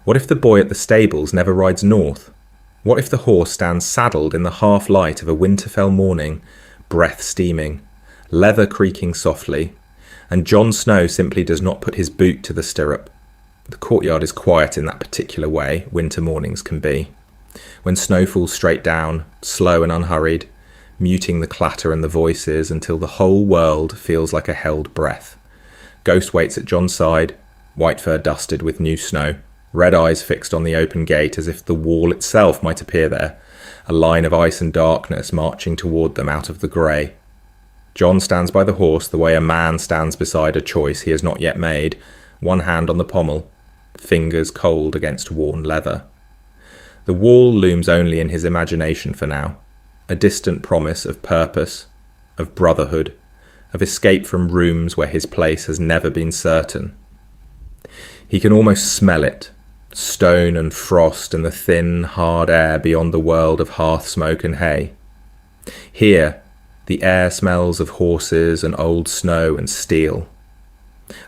What if the boy at the stables never rides north? What if the horse stands saddled in the half-light of a Winterfell morning, breath steaming, leather creaking softly, and Jon Snow simply does not put his boot to the stirrup? The courtyard is quiet in that particular way winter mornings can be, when snow falls straight down, slow and unhurried, muting the clatter and the voices until the whole world feels like a held breath. Ghost waits at Jon's side, white fur dusted with new snow, red eyes fixed on the open gate as if the wall itself might appear there, a line of ice and darkness marching toward them out of the grey. Jon stands by the horse the way a man stands beside a choice he has not yet made, one hand on the pommel, fingers cold against worn leather. The wall looms only in his imagination for now, a distant promise of purpose, of brotherhood, of escape from rooms where his place has never been certain. He can almost smell it, stone and frost and the thin, hard air beyond the world of hearth smoke and hay. Here, the air smells of horses and old snow and steel.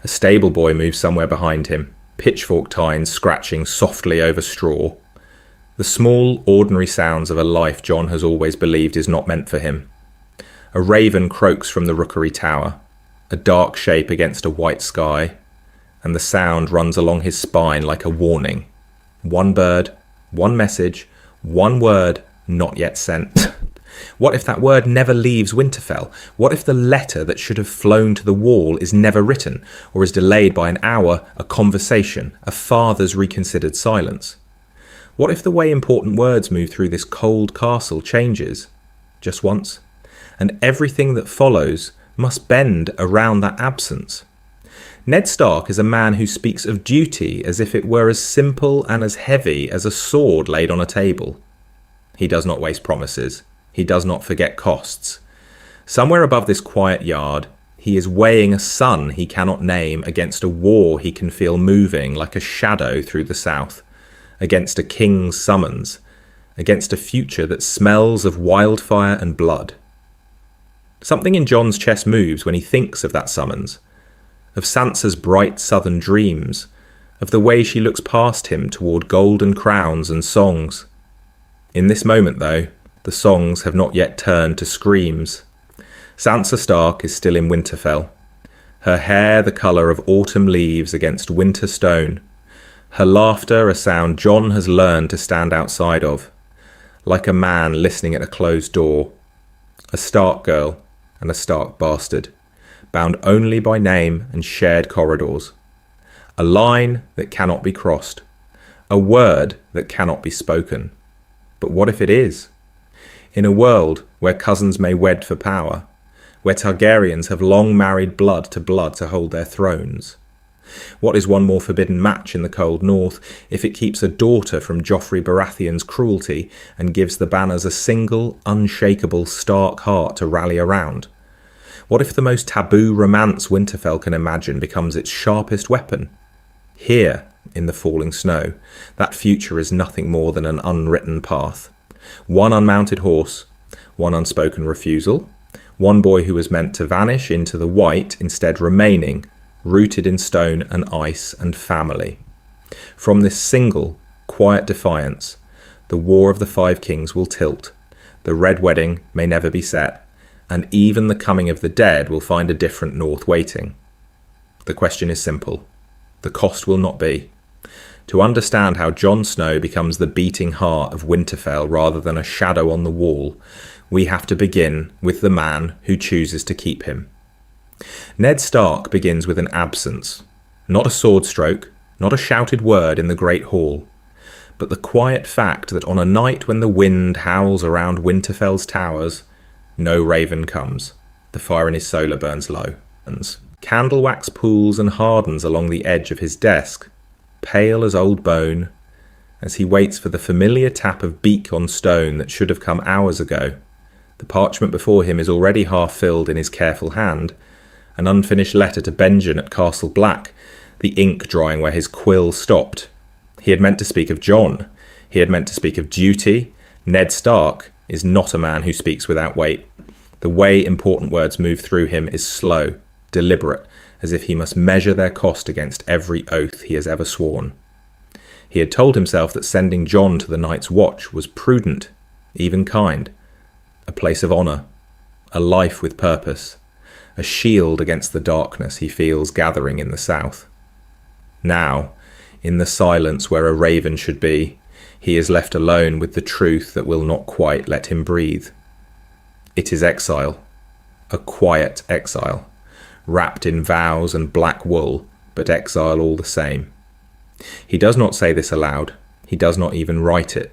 A stable boy moves somewhere behind him, pitchfork tines scratching softly over straw. The small, ordinary sounds of a life Jon has always believed is not meant for him. A raven croaks from the rookery tower, a dark shape against a white sky, and the sound runs along his spine like a warning. One bird, one message, one word not yet sent. What if that word never leaves Winterfell? What if the letter that should have flown to the wall is never written, or is delayed by an hour, a conversation, a father's reconsidered silence? What if the way important words move through this cold castle changes, just once, and everything that follows must bend around that absence? Ned Stark is a man who speaks of duty as if it were as simple and as heavy as a sword laid on a table. He does not waste promises. He does not forget costs. Somewhere above this quiet yard, he is weighing a son he cannot name against a war he can feel moving like a shadow through the south, against a king's summons, against a future that smells of wildfire and blood. Something in Jon's chest moves when he thinks of that summons, of Sansa's bright southern dreams, of the way she looks past him toward golden crowns and songs. In this moment, though, the songs have not yet turned to screams. Sansa Stark is still in Winterfell, her hair the colour of autumn leaves against winter stone, her laughter a sound Jon has learned to stand outside of, like a man listening at a closed door, a Stark girl and a Stark bastard, bound only by name and shared corridors, a line that cannot be crossed, a word that cannot be spoken. But what if it is? In a world where cousins may wed for power, where Targaryens have long married blood to hold their thrones, what is one more forbidden match in the cold north if it keeps a daughter from Joffrey Baratheon's cruelty and gives the banners a single, unshakable Stark heart to rally around? What if the most taboo romance Winterfell can imagine becomes its sharpest weapon? Here, in the falling snow, that future is nothing more than an unwritten path. One unmounted horse, one unspoken refusal, one boy who was meant to vanish into the white, instead remaining, rooted in stone and ice and family. From this single, quiet defiance, the War of the Five Kings will tilt, the Red Wedding may never be set, and even the coming of the dead will find a different north waiting. The question is simple. The cost will not be. To understand how Jon Snow becomes the beating heart of Winterfell rather than a shadow on the wall, we have to begin with the man who chooses to keep him. Ned Stark begins with an absence, not a sword stroke, not a shouted word in the Great Hall, but the quiet fact that on a night when the wind howls around Winterfell's towers, no raven comes. The fire in his solar burns low. Candle wax pools and hardens along the edge of his desk, pale as old bone, as he waits for the familiar tap of beak on stone that should have come hours ago. The parchment before him is already half filled in his careful hand, an unfinished letter to Benjen at Castle Black, the ink drying where his quill stopped. He had meant to speak of Jon. He had meant to speak of duty. Ned Stark is not a man who speaks without weight. The way important words move through him is slow, deliberate, as if he must measure their cost against every oath he has ever sworn. He had told himself that sending Jon to the Night's Watch was prudent, even kind, a place of honour, a life with purpose, a shield against the darkness he feels gathering in the south. Now, in the silence where a raven should be, he is left alone with the truth that will not quite let him breathe. It is exile, a quiet exile, wrapped in vows and black wool, but exile all the same. He does not say this aloud. He does not even write it.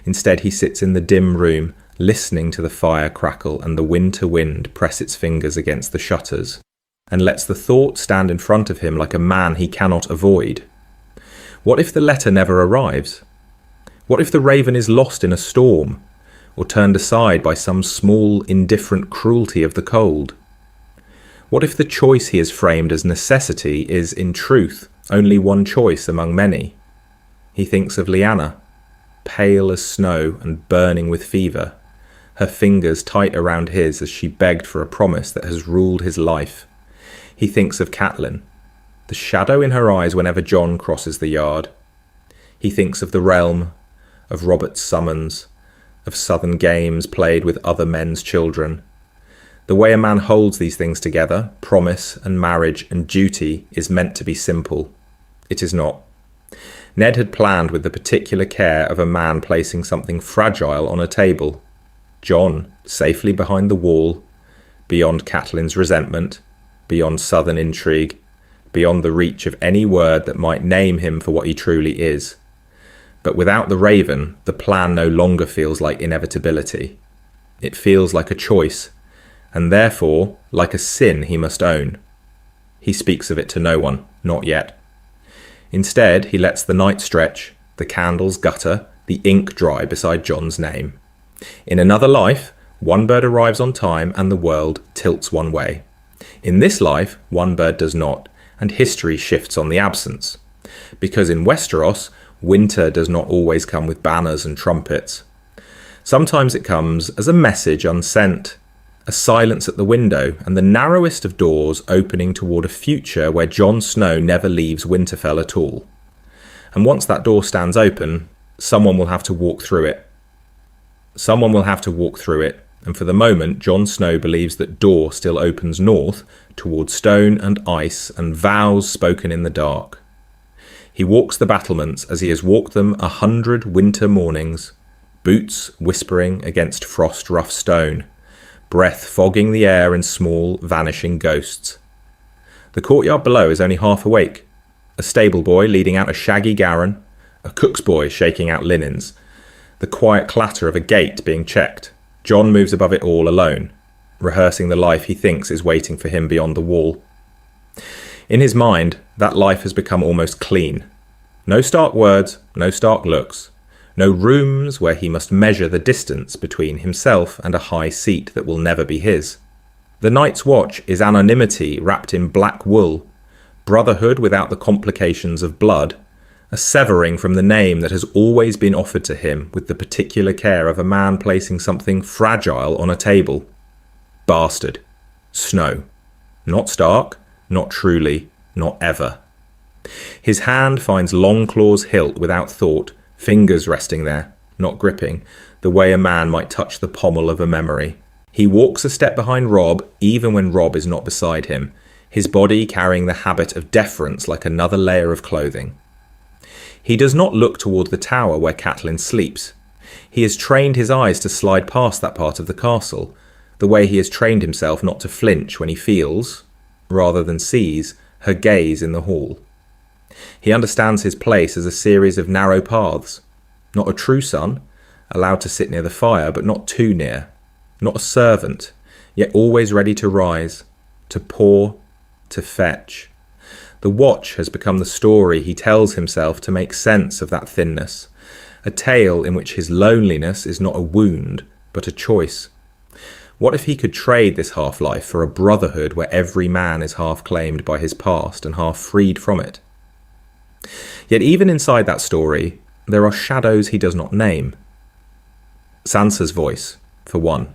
Instead, he sits in the dim room, listening to the fire crackle and the winter wind press its fingers against the shutters, and lets the thought stand in front of him like a man he cannot avoid. What if the letter never arrives? What if the raven is lost in a storm, or turned aside by some small, indifferent cruelty of the cold? What if the choice he has framed as necessity is, in truth, only one choice among many? He thinks of Lyanna, pale as snow and burning with fever, her fingers tight around his as she begged for a promise that has ruled his life. He thinks of Catelyn, the shadow in her eyes whenever Jon crosses the yard. He thinks of the realm, of Robert's summons, of southern games played with other men's children. The way a man holds these things together, promise and marriage and duty, is meant to be simple. It is not. Ned had planned with the particular care of a man placing something fragile on a table. Jon, safely behind the wall, beyond Catelyn's resentment, beyond southern intrigue, beyond the reach of any word that might name him for what he truly is. But without the raven, the plan no longer feels like inevitability. It feels like a choice, and therefore like a sin he must own. He speaks of it to no one, not yet. Instead, he lets the night stretch, the candles gutter, the ink dry beside Jon's name. In another life, one bird arrives on time and the world tilts one way. In this life, one bird does not, and history shifts on the absence. Because in Westeros, winter does not always come with banners and trumpets. Sometimes it comes as a message unsent, a silence at the window, and the narrowest of doors opening toward a future where Jon Snow never leaves Winterfell at all. And once that door stands open, someone will have to walk through it. Someone will have to walk through it, and for the moment Jon Snow believes that door still opens north toward stone and ice and vows spoken in the dark. He walks the battlements as he has walked them 100 winter mornings, boots whispering against frost-rough stone, breath fogging the air in small, vanishing ghosts. The courtyard below is only half awake. A stable boy leading out a shaggy garron, a cook's boy shaking out linens, the quiet clatter of a gate being checked. Jon moves above it all alone, rehearsing the life he thinks is waiting for him beyond the wall. In his mind, that life has become almost clean. No stark words, no stark looks, no rooms where he must measure the distance between himself and a high seat that will never be his. The Night's Watch is anonymity wrapped in black wool, brotherhood without the complications of blood, a severing from the name that has always been offered to him with the particular care of a man placing something fragile on a table. Bastard. Snow. Not Stark, not truly, not ever. His hand finds Longclaw's hilt without thought, fingers resting there, not gripping, the way a man might touch the pommel of a memory. He walks a step behind Robb, even when Robb is not beside him, his body carrying the habit of deference like another layer of clothing. He does not look toward the tower where Catelyn sleeps. He has trained his eyes to slide past that part of the castle, the way he has trained himself not to flinch when he feels, rather than sees, her gaze in the hall. He understands his place as a series of narrow paths, not a true son, allowed to sit near the fire, but not too near, not a servant, yet always ready to rise, to pour, to fetch. The watch has become the story he tells himself to make sense of that thinness, a tale in which his loneliness is not a wound, but a choice. What if he could trade this half-life for a brotherhood where every man is half claimed by his past and half freed from it? Yet even inside that story, there are shadows he does not name. Sansa's voice, for one.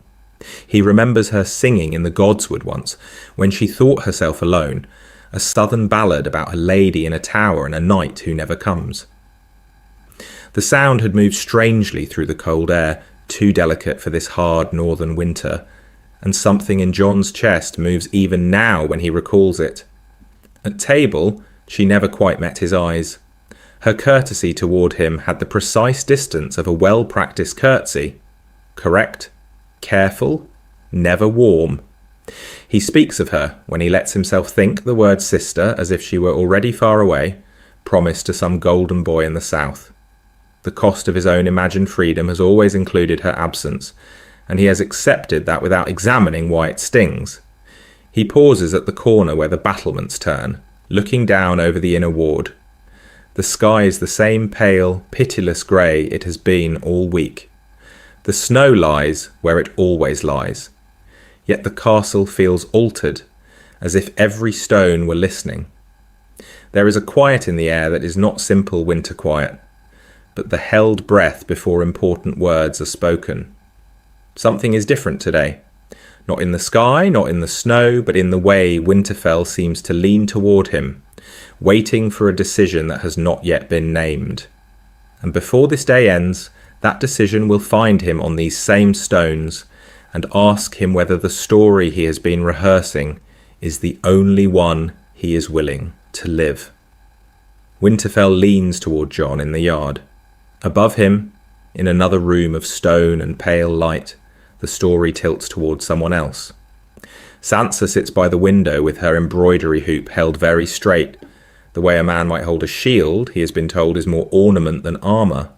He remembers her singing in the Godswood once, when she thought herself alone, a southern ballad about a lady in a tower and a knight who never comes. The sound had moved strangely through the cold air, too delicate for this hard northern winter, and something in Jon's chest moves even now when he recalls it. At table, she never quite met his eyes. Her courtesy toward him had the precise distance of a well-practiced curtsy. Correct, careful, never warm. He speaks of her when he lets himself think the word sister as if she were already far away, promised to some golden boy in the south. The cost of his own imagined freedom has always included her absence, and he has accepted that without examining why it stings. He pauses at the corner where the battlements turn, looking down over the inner ward. The sky is the same pale, pitiless grey it has been all week. The snow lies where it always lies. Yet the castle feels altered, as if every stone were listening. There is a quiet in the air that is not simple winter quiet, but the held breath before important words are spoken. Something is different today. Not in the sky, not in the snow, but in the way Winterfell seems to lean toward him, waiting for a decision that has not yet been named. And before this day ends, that decision will find him on these same stones and ask him whether the story he has been rehearsing is the only one he is willing to live. Winterfell leans toward Jon in the yard. Above him, in another room of stone and pale light, the story tilts towards someone else. Sansa sits by the window with her embroidery hoop held very straight. The way a man might hold a shield, he has been told, is more ornament than armour.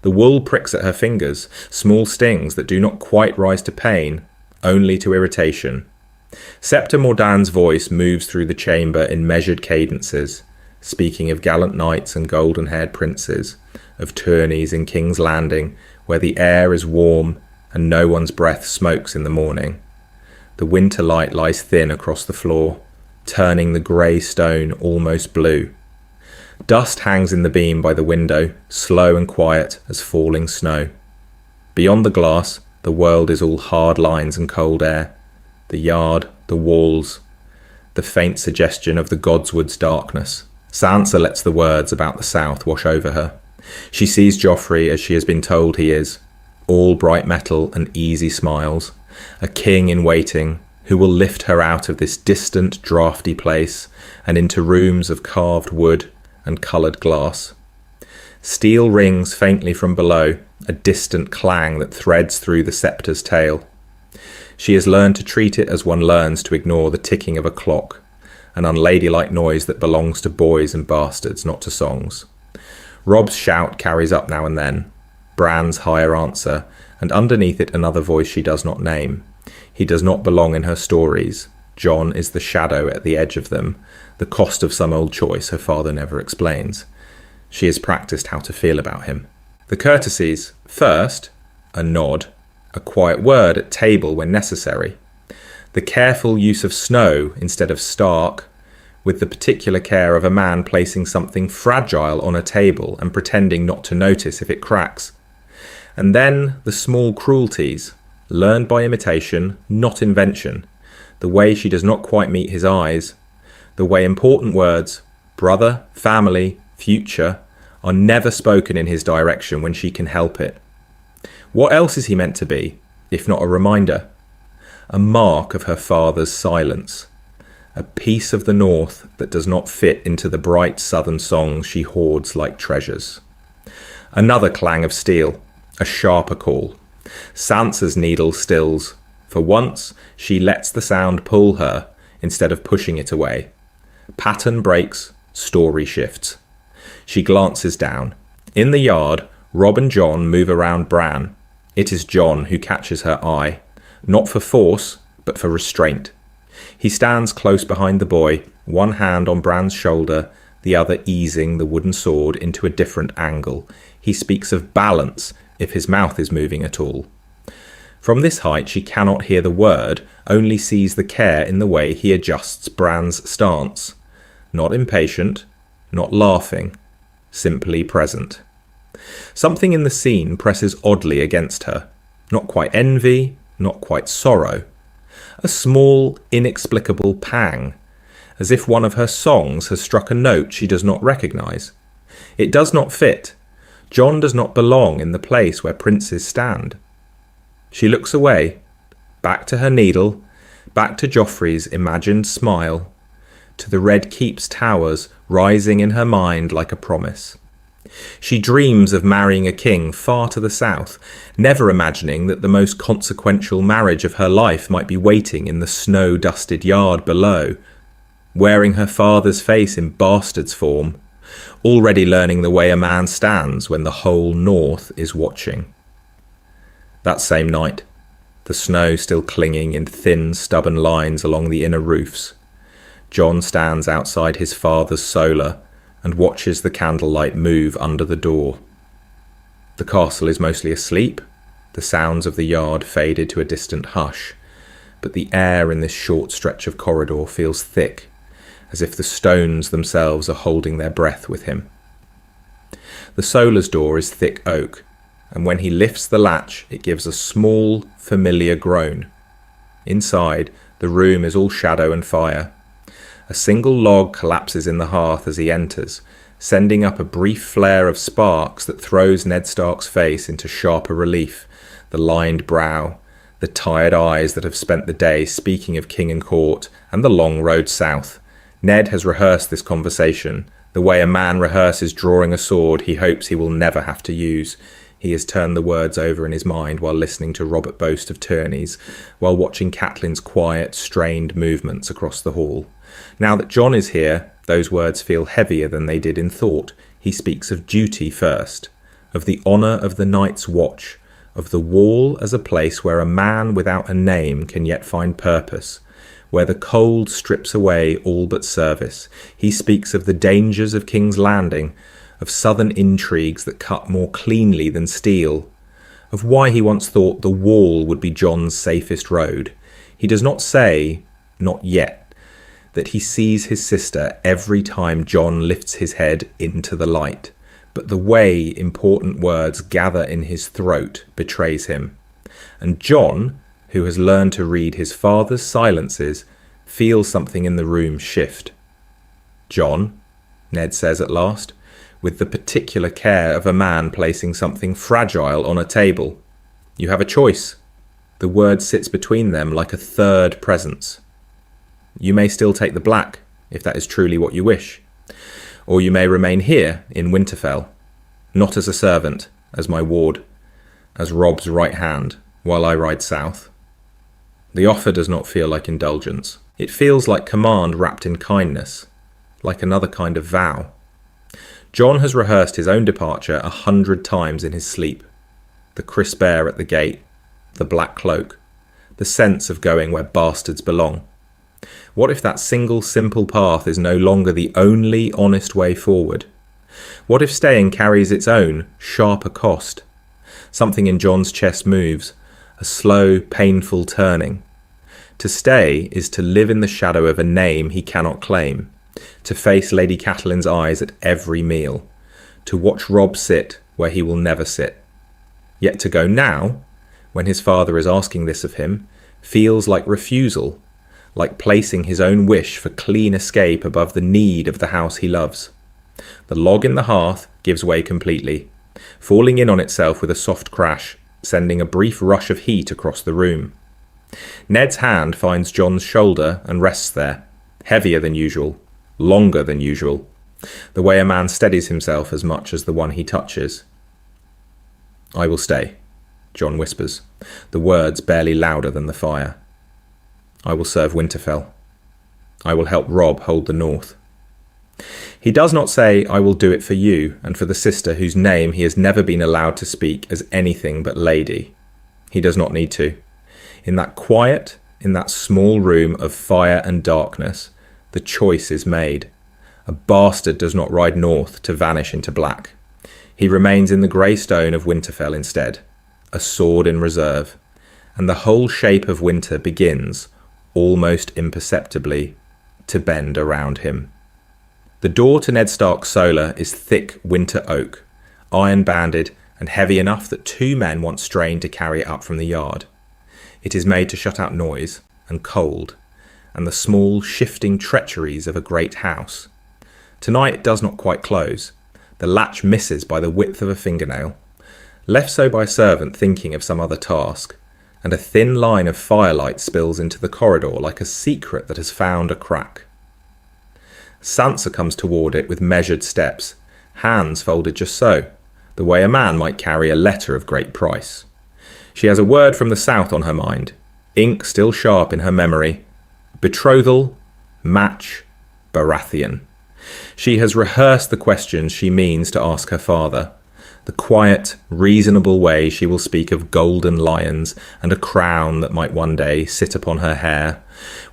The wool pricks at her fingers, small stings that do not quite rise to pain, only to irritation. Septa Mordan's voice moves through the chamber in measured cadences, speaking of gallant knights and golden-haired princes, of tourneys in King's Landing, where the air is warm and no one's breath smokes in the morning. The winter light lies thin across the floor, turning the grey stone almost blue. Dust hangs in the beam by the window, slow and quiet as falling snow. Beyond the glass, the world is all hard lines and cold air. The yard, the walls, the faint suggestion of the Godswood's darkness. Sansa lets the words about the south wash over her. She sees Joffrey as she has been told he is, all bright metal and easy smiles, a king in waiting who will lift her out of this distant, draughty place and into rooms of carved wood and coloured glass. Steel rings faintly from below, a distant clang that threads through the sceptre's tail. She has learned to treat it as one learns to ignore the ticking of a clock, an unladylike noise that belongs to boys and bastards, not to songs. Robb's shout carries up now and then, Bran's higher answer, and underneath it another voice she does not name. He does not belong in her stories. Jon is the shadow at the edge of them, the cost of some old choice her father never explains. She has practised how to feel about him. The courtesies, first, a nod, a quiet word at table when necessary. The careful use of Snow instead of Stark, with the particular care of a man placing something fragile on a table and pretending not to notice if it cracks. And then the small cruelties, learned by imitation, not invention, the way she does not quite meet his eyes, the way important words, brother, family, future, are never spoken in his direction when she can help it. What else is he meant to be, if not a reminder? A mark of her father's silence. A piece of the north that does not fit into the bright southern songs she hoards like treasures. Another clang of steel, a sharper call. Sansa's needle stills. For once, she lets the sound pull her instead of pushing it away. Pattern breaks, story shifts. She glances down. In the yard, Robb and Jon move around Bran. It is Jon who catches her eye, not for force, but for restraint. He stands close behind the boy, one hand on Bran's shoulder, the other easing the wooden sword into a different angle. He speaks of balance, if his mouth is moving at all. From this height she cannot hear the word, only sees the care in the way he adjusts Bran's stance. Not impatient, not laughing, simply present. Something in the scene presses oddly against her. Not quite envy, not quite sorrow. A small, inexplicable pang, as if one of her songs has struck a note she does not recognise. It does not fit. Jon does not belong in the place where princes stand. She looks away, back to her needle, back to Joffrey's imagined smile, to the Red Keep's towers rising in her mind like a promise. She dreams of marrying a king far to the south, never imagining that the most consequential marriage of her life might be waiting in the snow-dusted yard below, wearing her father's face in bastard's form, already learning the way a man stands when the whole north is watching. That same night, the snow still clinging in thin, stubborn lines along the inner roofs, Jon stands outside his father's solar and watches the candlelight move under the door. The castle is mostly asleep, the sounds of the yard faded to a distant hush, but the air in this short stretch of corridor feels thick, as if the stones themselves are holding their breath with him. The solar's door is thick oak, and when he lifts the latch it gives a small, familiar groan. Inside, the room is all shadow and fire. A single log collapses in the hearth as he enters, sending up a brief flare of sparks that throws Ned Stark's face into sharper relief, the lined brow, the tired eyes that have spent the day speaking of king and court, and the long road south. Ned has rehearsed this conversation, the way a man rehearses drawing a sword he hopes he will never have to use. He has turned the words over in his mind while listening to Robert boast of tourneys, while watching Catelyn's quiet, strained movements across the hall. Now that Jon is here, those words feel heavier than they did in thought. He speaks of duty first, of the honour of the night's watch, of the wall as a place where a man without a name can yet find purpose, where the cold strips away all but service. He speaks of the dangers of King's Landing, of southern intrigues that cut more cleanly than steel, of why he once thought the wall would be Jon's safest road. He does not say, not yet, that he sees his sister every time Jon lifts his head into the light, but the way important words gather in his throat betrays him. And Jon, who has learned to read his father's silences, feels something in the room shift. "Jon," Ned says at last, with the particular care of a man placing something fragile on a table. "You have a choice." The word sits between them like a third presence. "You may still take the black, if that is truly what you wish. Or you may remain here in Winterfell, not as a servant, as my ward, as Robb's right hand, while I ride south." The offer does not feel like indulgence. It feels like command wrapped in kindness, like another kind of vow. Jon has rehearsed his own departure 100 times in his sleep. The crisp air at the gate, the black cloak, the sense of going where bastards belong. What if that single simple path is no longer the only honest way forward? What if staying carries its own, sharper cost? Something in Jon's chest moves, a slow, painful turning. To stay is to live in the shadow of a name he cannot claim, to face Lady Catelyn's eyes at every meal, to watch Robb sit where he will never sit. Yet to go now, when his father is asking this of him, feels like refusal, like placing his own wish for clean escape above the need of the house he loves. The log in the hearth gives way completely, falling in on itself with a soft crash, sending a brief rush of heat across the room. Ned's hand finds Jon's shoulder and rests there, heavier than usual, longer than usual, the way a man steadies himself as much as the one he touches. "I will stay," Jon whispers, the words barely louder than the fire. "I will serve Winterfell. I will help Robb hold the north." He does not say, "I will do it for you and for the sister whose name he has never been allowed to speak as anything but lady." He does not need to. In that quiet, in that small room of fire and darkness, the choice is made. A bastard does not ride north to vanish into black. He remains in the grey stone of Winterfell instead, a sword in reserve, and the whole shape of winter begins, almost imperceptibly, to bend around him. The door to Ned Stark's solar is thick winter oak, iron-banded and heavy enough that 2 men once strained to carry it up from the yard. It is made to shut out noise and cold, and the small, shifting treacheries of a great house. Tonight it does not quite close, The latch misses by the width of a fingernail, left so by a servant thinking of some other task, and a thin line of firelight spills into the corridor like a secret that has found a crack. Sansa comes toward it with measured steps, hands folded just so, the way a man might carry a letter of great price. She has a word from the south on her mind, ink still sharp in her memory. Betrothal, match, Baratheon. She has rehearsed the questions she means to ask her father, the quiet, reasonable way she will speak of golden lions and a crown that might one day sit upon her hair.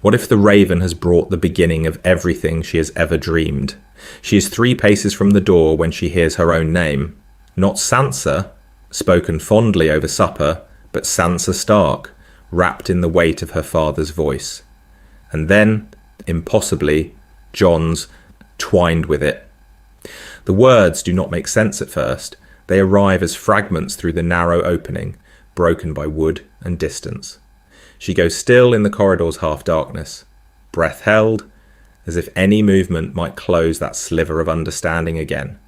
What if the raven has brought the beginning of everything she has ever dreamed? She is 3 paces from the door when she hears her own name. Not Sansa, spoken fondly over supper, but Sansa Stark, wrapped in the weight of her father's voice. And then, impossibly, Jon's twined with it. The words do not make sense at first. They arrive as fragments through the narrow opening, broken by wood and distance. She goes still in the corridor's half-darkness, breath held, as if any movement might close that sliver of understanding again.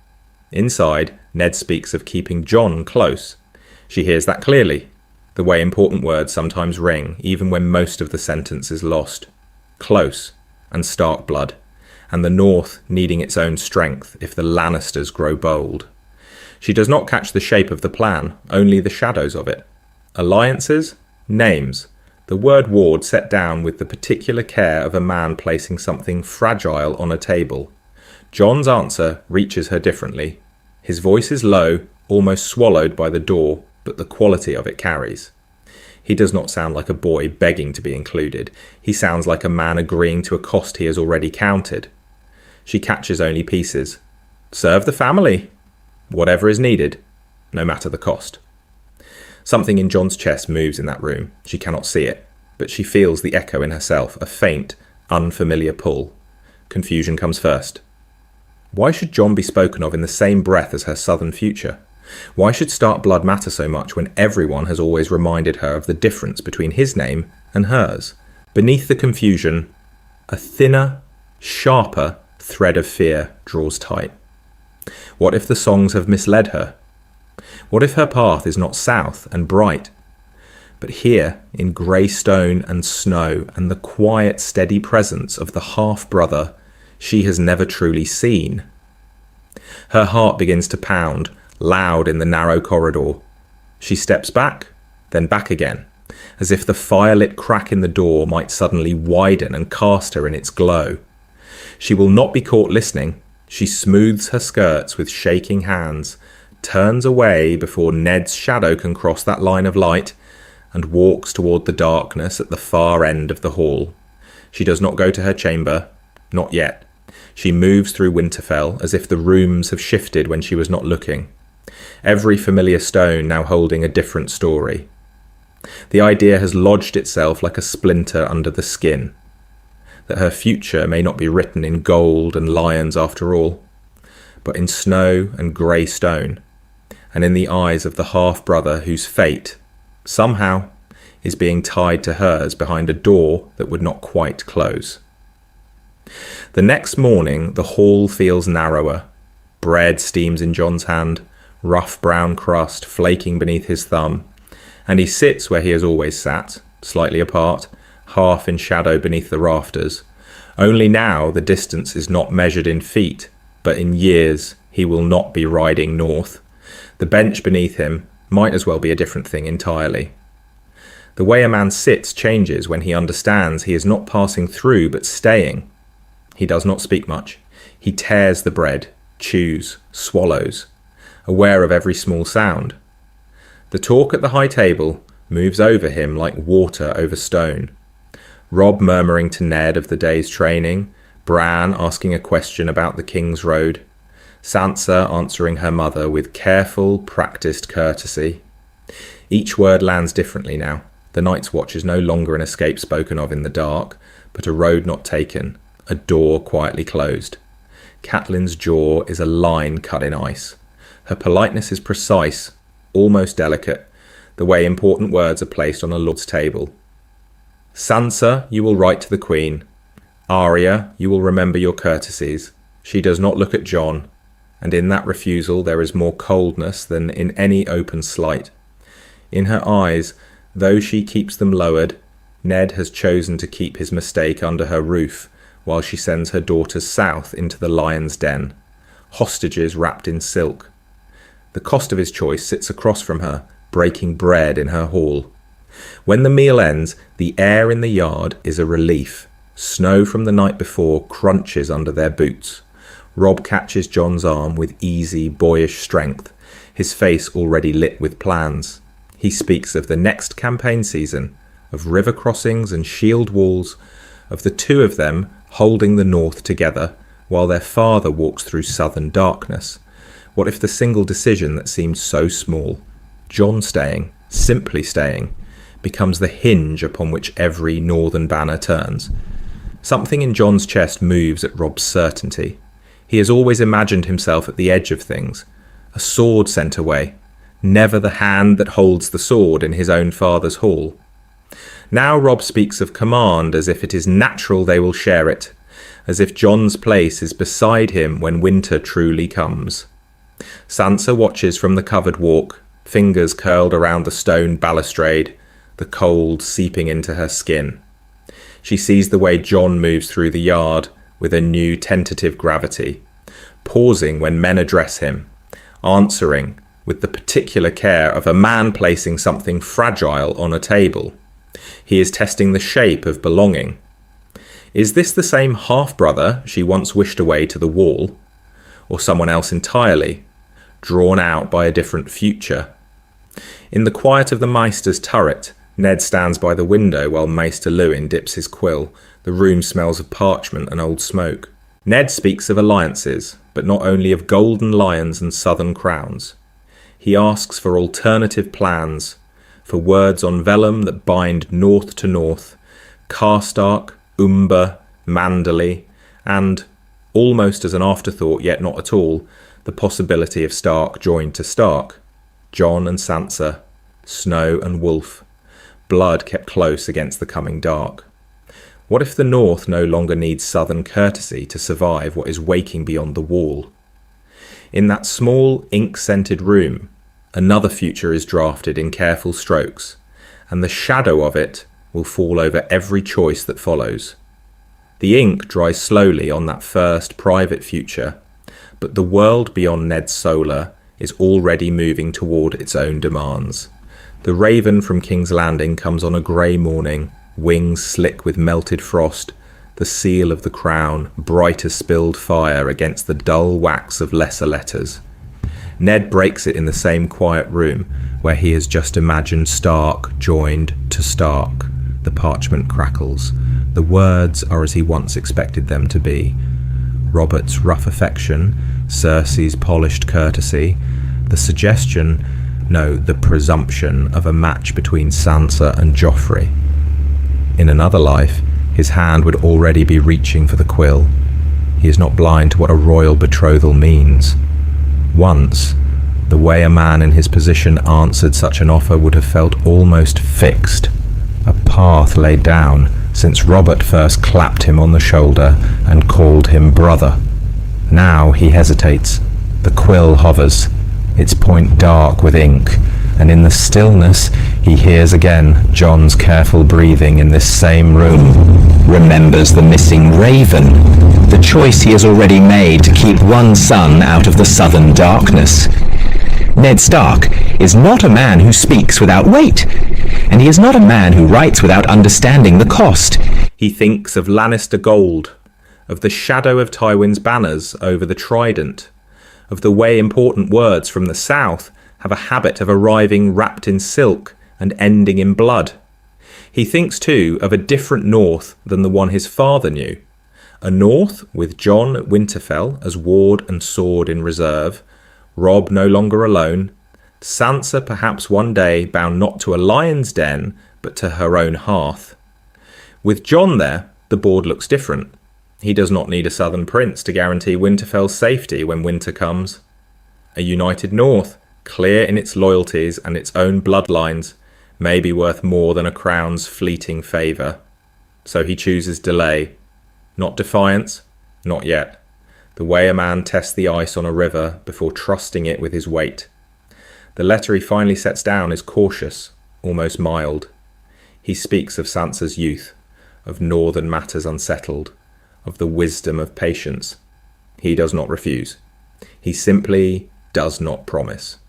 Inside, Ned speaks of keeping Jon close. She hears that clearly, the way important words sometimes ring, even when most of the sentence is lost. Close, and Stark blood, and the North needing its own strength if the Lannisters grow bold. She does not catch the shape of the plan, only the shadows of it. Alliances? Names. The word ward set down with the particular care of a man placing something fragile on a table. Jon's answer reaches her differently. His voice is low, almost swallowed by the door, but the quality of it carries. He does not sound like a boy begging to be included. He sounds like a man agreeing to a cost he has already counted. She catches only pieces. Serve the family. Whatever is needed, no matter the cost. Something in Jon's chest moves in that room. She cannot see it, but she feels the echo in herself, a faint, unfamiliar pull. Confusion comes first. Why should Jon be spoken of in the same breath as her southern future? Why should Stark blood matter so much when everyone has always reminded her of the difference between his name and hers? Beneath the confusion, a thinner, sharper thread of fear draws tight. What if the songs have misled her? What if her path is not south and bright, but here in grey stone and snow and the quiet, steady presence of the half-brother she has never truly seen? Her heart begins to pound, loud in the narrow corridor. She steps back, then back again, as if the fire-lit crack in the door might suddenly widen and cast her in its glow. She will not be caught listening. She smooths her skirts with shaking hands, turns away before Ned's shadow can cross that line of light, and walks toward the darkness at the far end of the hall. She does not go to her chamber, not yet. She moves through Winterfell as if the rooms have shifted when she was not looking. Every familiar stone now holding a different story. The idea has lodged itself like a splinter under the skin, that her future may not be written in gold and lions after all, but in snow and grey stone, and in the eyes of the half-brother whose fate, somehow, is being tied to hers behind a door that would not quite close. The next morning the hall feels narrower. Bread steams in Jon's hand, rough brown crust flaking beneath his thumb, and he sits where he has always sat, slightly apart, half in shadow beneath the rafters. Only now the distance is not measured in feet, but in years he will not be riding north. The bench beneath him might as well be a different thing entirely. The way a man sits changes when he understands he is not passing through but staying. He does not speak much. He tears the bread, chews, swallows, aware of every small sound. The talk at the high table moves over him like water over stone. Robb murmuring to Ned of the day's training, Bran asking a question about the King's Road, Sansa answering her mother with careful, practiced courtesy. Each word lands differently now. The Night's Watch is no longer an escape spoken of in the dark, but a road not taken, a door quietly closed. Catelyn's jaw is a line cut in ice. Her politeness is precise, almost delicate, the way important words are placed on a lord's table. Sansa, you will write to the Queen. Arya, you will remember your courtesies. She does not look at Jon, and in that refusal there is more coldness than in any open slight. In her eyes, though she keeps them lowered, Ned has chosen to keep his mistake under her roof, while she sends her daughters south into the lion's den, hostages wrapped in silk. The cost of his choice sits across from her, breaking bread in her hall. When the meal ends, the air in the yard is a relief. Snow from the night before crunches under their boots. Robb catches Jon's arm with easy, boyish strength, his face already lit with plans. He speaks of the next campaign season, of river crossings and shield walls, of the two of them holding the north together while their father walks through southern darkness. What if the single decision that seemed so small, Jon staying, simply staying, becomes the hinge upon which every northern banner turns? Something in Jon's chest moves at Robb's certainty. He has always imagined himself at the edge of things, a sword sent away, never the hand that holds the sword in his own father's hall. Now Robb speaks of command as if it is natural they will share it, as if Jon's place is beside him when winter truly comes. Sansa watches from the covered walk, fingers curled around the stone balustrade, the cold seeping into her skin. She sees the way Jon moves through the yard with a new tentative gravity, pausing when men address him, answering with the particular care of a man placing something fragile on a table. He is testing the shape of belonging. Is this the same half-brother she once wished away to the wall? Or someone else entirely, drawn out by a different future? In the quiet of the Maester's turret, Ned stands by the window while Maester Luwin dips his quill. The room smells of parchment and old smoke. Ned speaks of alliances, but not only of golden lions and southern crowns. He asks for alternative plans, for words on vellum that bind north to north, Karstark, Umber, Manderley, and, almost as an afterthought yet not at all, the possibility of Stark joined to Stark, Jon and Sansa, Snow and Wolf, blood kept close against the coming dark. What if the North no longer needs southern courtesy to survive what is waking beyond the wall? In that small, ink-scented room, another future is drafted in careful strokes, and the shadow of it will fall over every choice that follows. The ink dries slowly on that first private future, but the world beyond Ned's solar is already moving toward its own demands. The raven from King's Landing comes on a grey morning, wings slick with melted frost, the seal of the crown, bright as spilled fire against the dull wax of lesser letters. Ned breaks it in the same quiet room where he has just imagined Stark joined to Stark. The parchment crackles. The words are as he once expected them to be. Robert's rough affection, Cersei's polished courtesy, the suggestion, no, the presumption of a match between Sansa and Joffrey. In another life, his hand would already be reaching for the quill. He is not blind to what a royal betrothal means. Once, the way a man in his position answered such an offer would have felt almost fixed, a path laid down since Robert first clapped him on the shoulder and called him brother. Now he hesitates. The quill hovers, its point dark with ink, and in the stillness he hears again Jon's careful breathing in this same room. Remembers the missing raven, the choice he has already made to keep one son out of the southern darkness. Ned Stark is not a man who speaks without weight, and he is not a man who writes without understanding the cost. He thinks of Lannister gold, of the shadow of Tywin's banners over the trident, of the way important words from the south have a habit of arriving wrapped in silk and ending in blood. He thinks too of a different North than the one his father knew, a North with Jon at Winterfell as ward and sword in reserve, Robb no longer alone, Sansa perhaps one day bound not to a lion's den but to her own hearth. With Jon there, the board looks different. He does not need a southern prince to guarantee Winterfell's safety when winter comes. A united North, clear in its loyalties and its own bloodlines, may be worth more than a crown's fleeting favour. So he chooses delay. Not defiance, not yet. the way a man tests the ice on a river before trusting it with his weight. The letter he finally sets down is cautious, almost mild. He speaks of Sansa's youth, of northern matters unsettled, of the wisdom of patience. He does not refuse. He simply does not promise.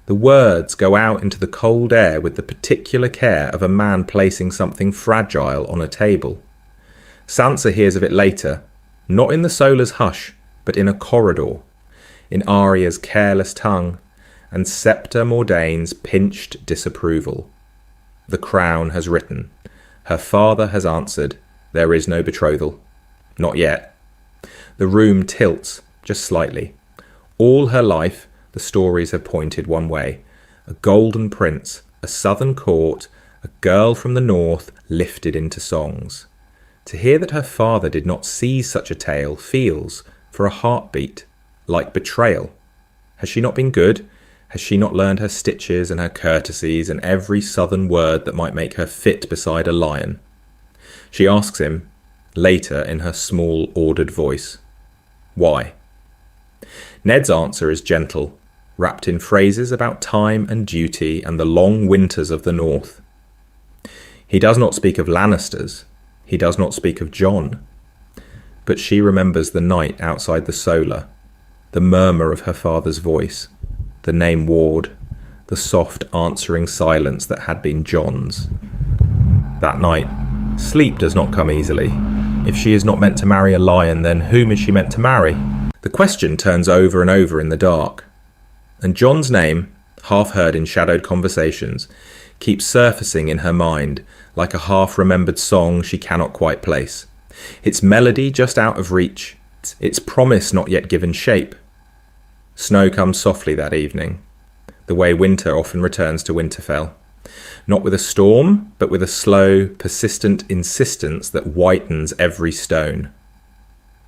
The words go out into the cold air with the particular care of a man placing something fragile on a table. Sansa hears of it later, not in the Solar's hush, but in a corridor, in Arya's careless tongue, and Septa Mordane's pinched disapproval. The crown has written. Her father has answered. There is no betrothal. Not yet. The room tilts, just slightly. All her life, the stories have pointed one way. A golden prince, a southern court, a girl from the north lifted into songs. To hear that her father did not seize such a tale feels, for a heartbeat, like betrayal. Has she not been good? Has she not learned her stitches and her courtesies and every southern word that might make her fit beside a lion? She asks him, later in her small, ordered voice, why? Ned's answer is gentle, wrapped in phrases about time and duty and the long winters of the north. He does not speak of Lannisters. He does not speak of Jon. But she remembers the night outside the Solar, the murmur of her father's voice, the name Ward, the soft answering silence that had been Jon's. That night, sleep does not come easily. If she is not meant to marry a lion, then whom is she meant to marry? The question turns over and over in the dark. And Jon's name, half heard in shadowed conversations, keeps surfacing in her mind like a half-remembered song she cannot quite place. Its melody just out of reach, its promise not yet given shape. Snow comes softly that evening, the way winter often returns to Winterfell. Not with a storm, but with a slow, persistent insistence that whitens every stone.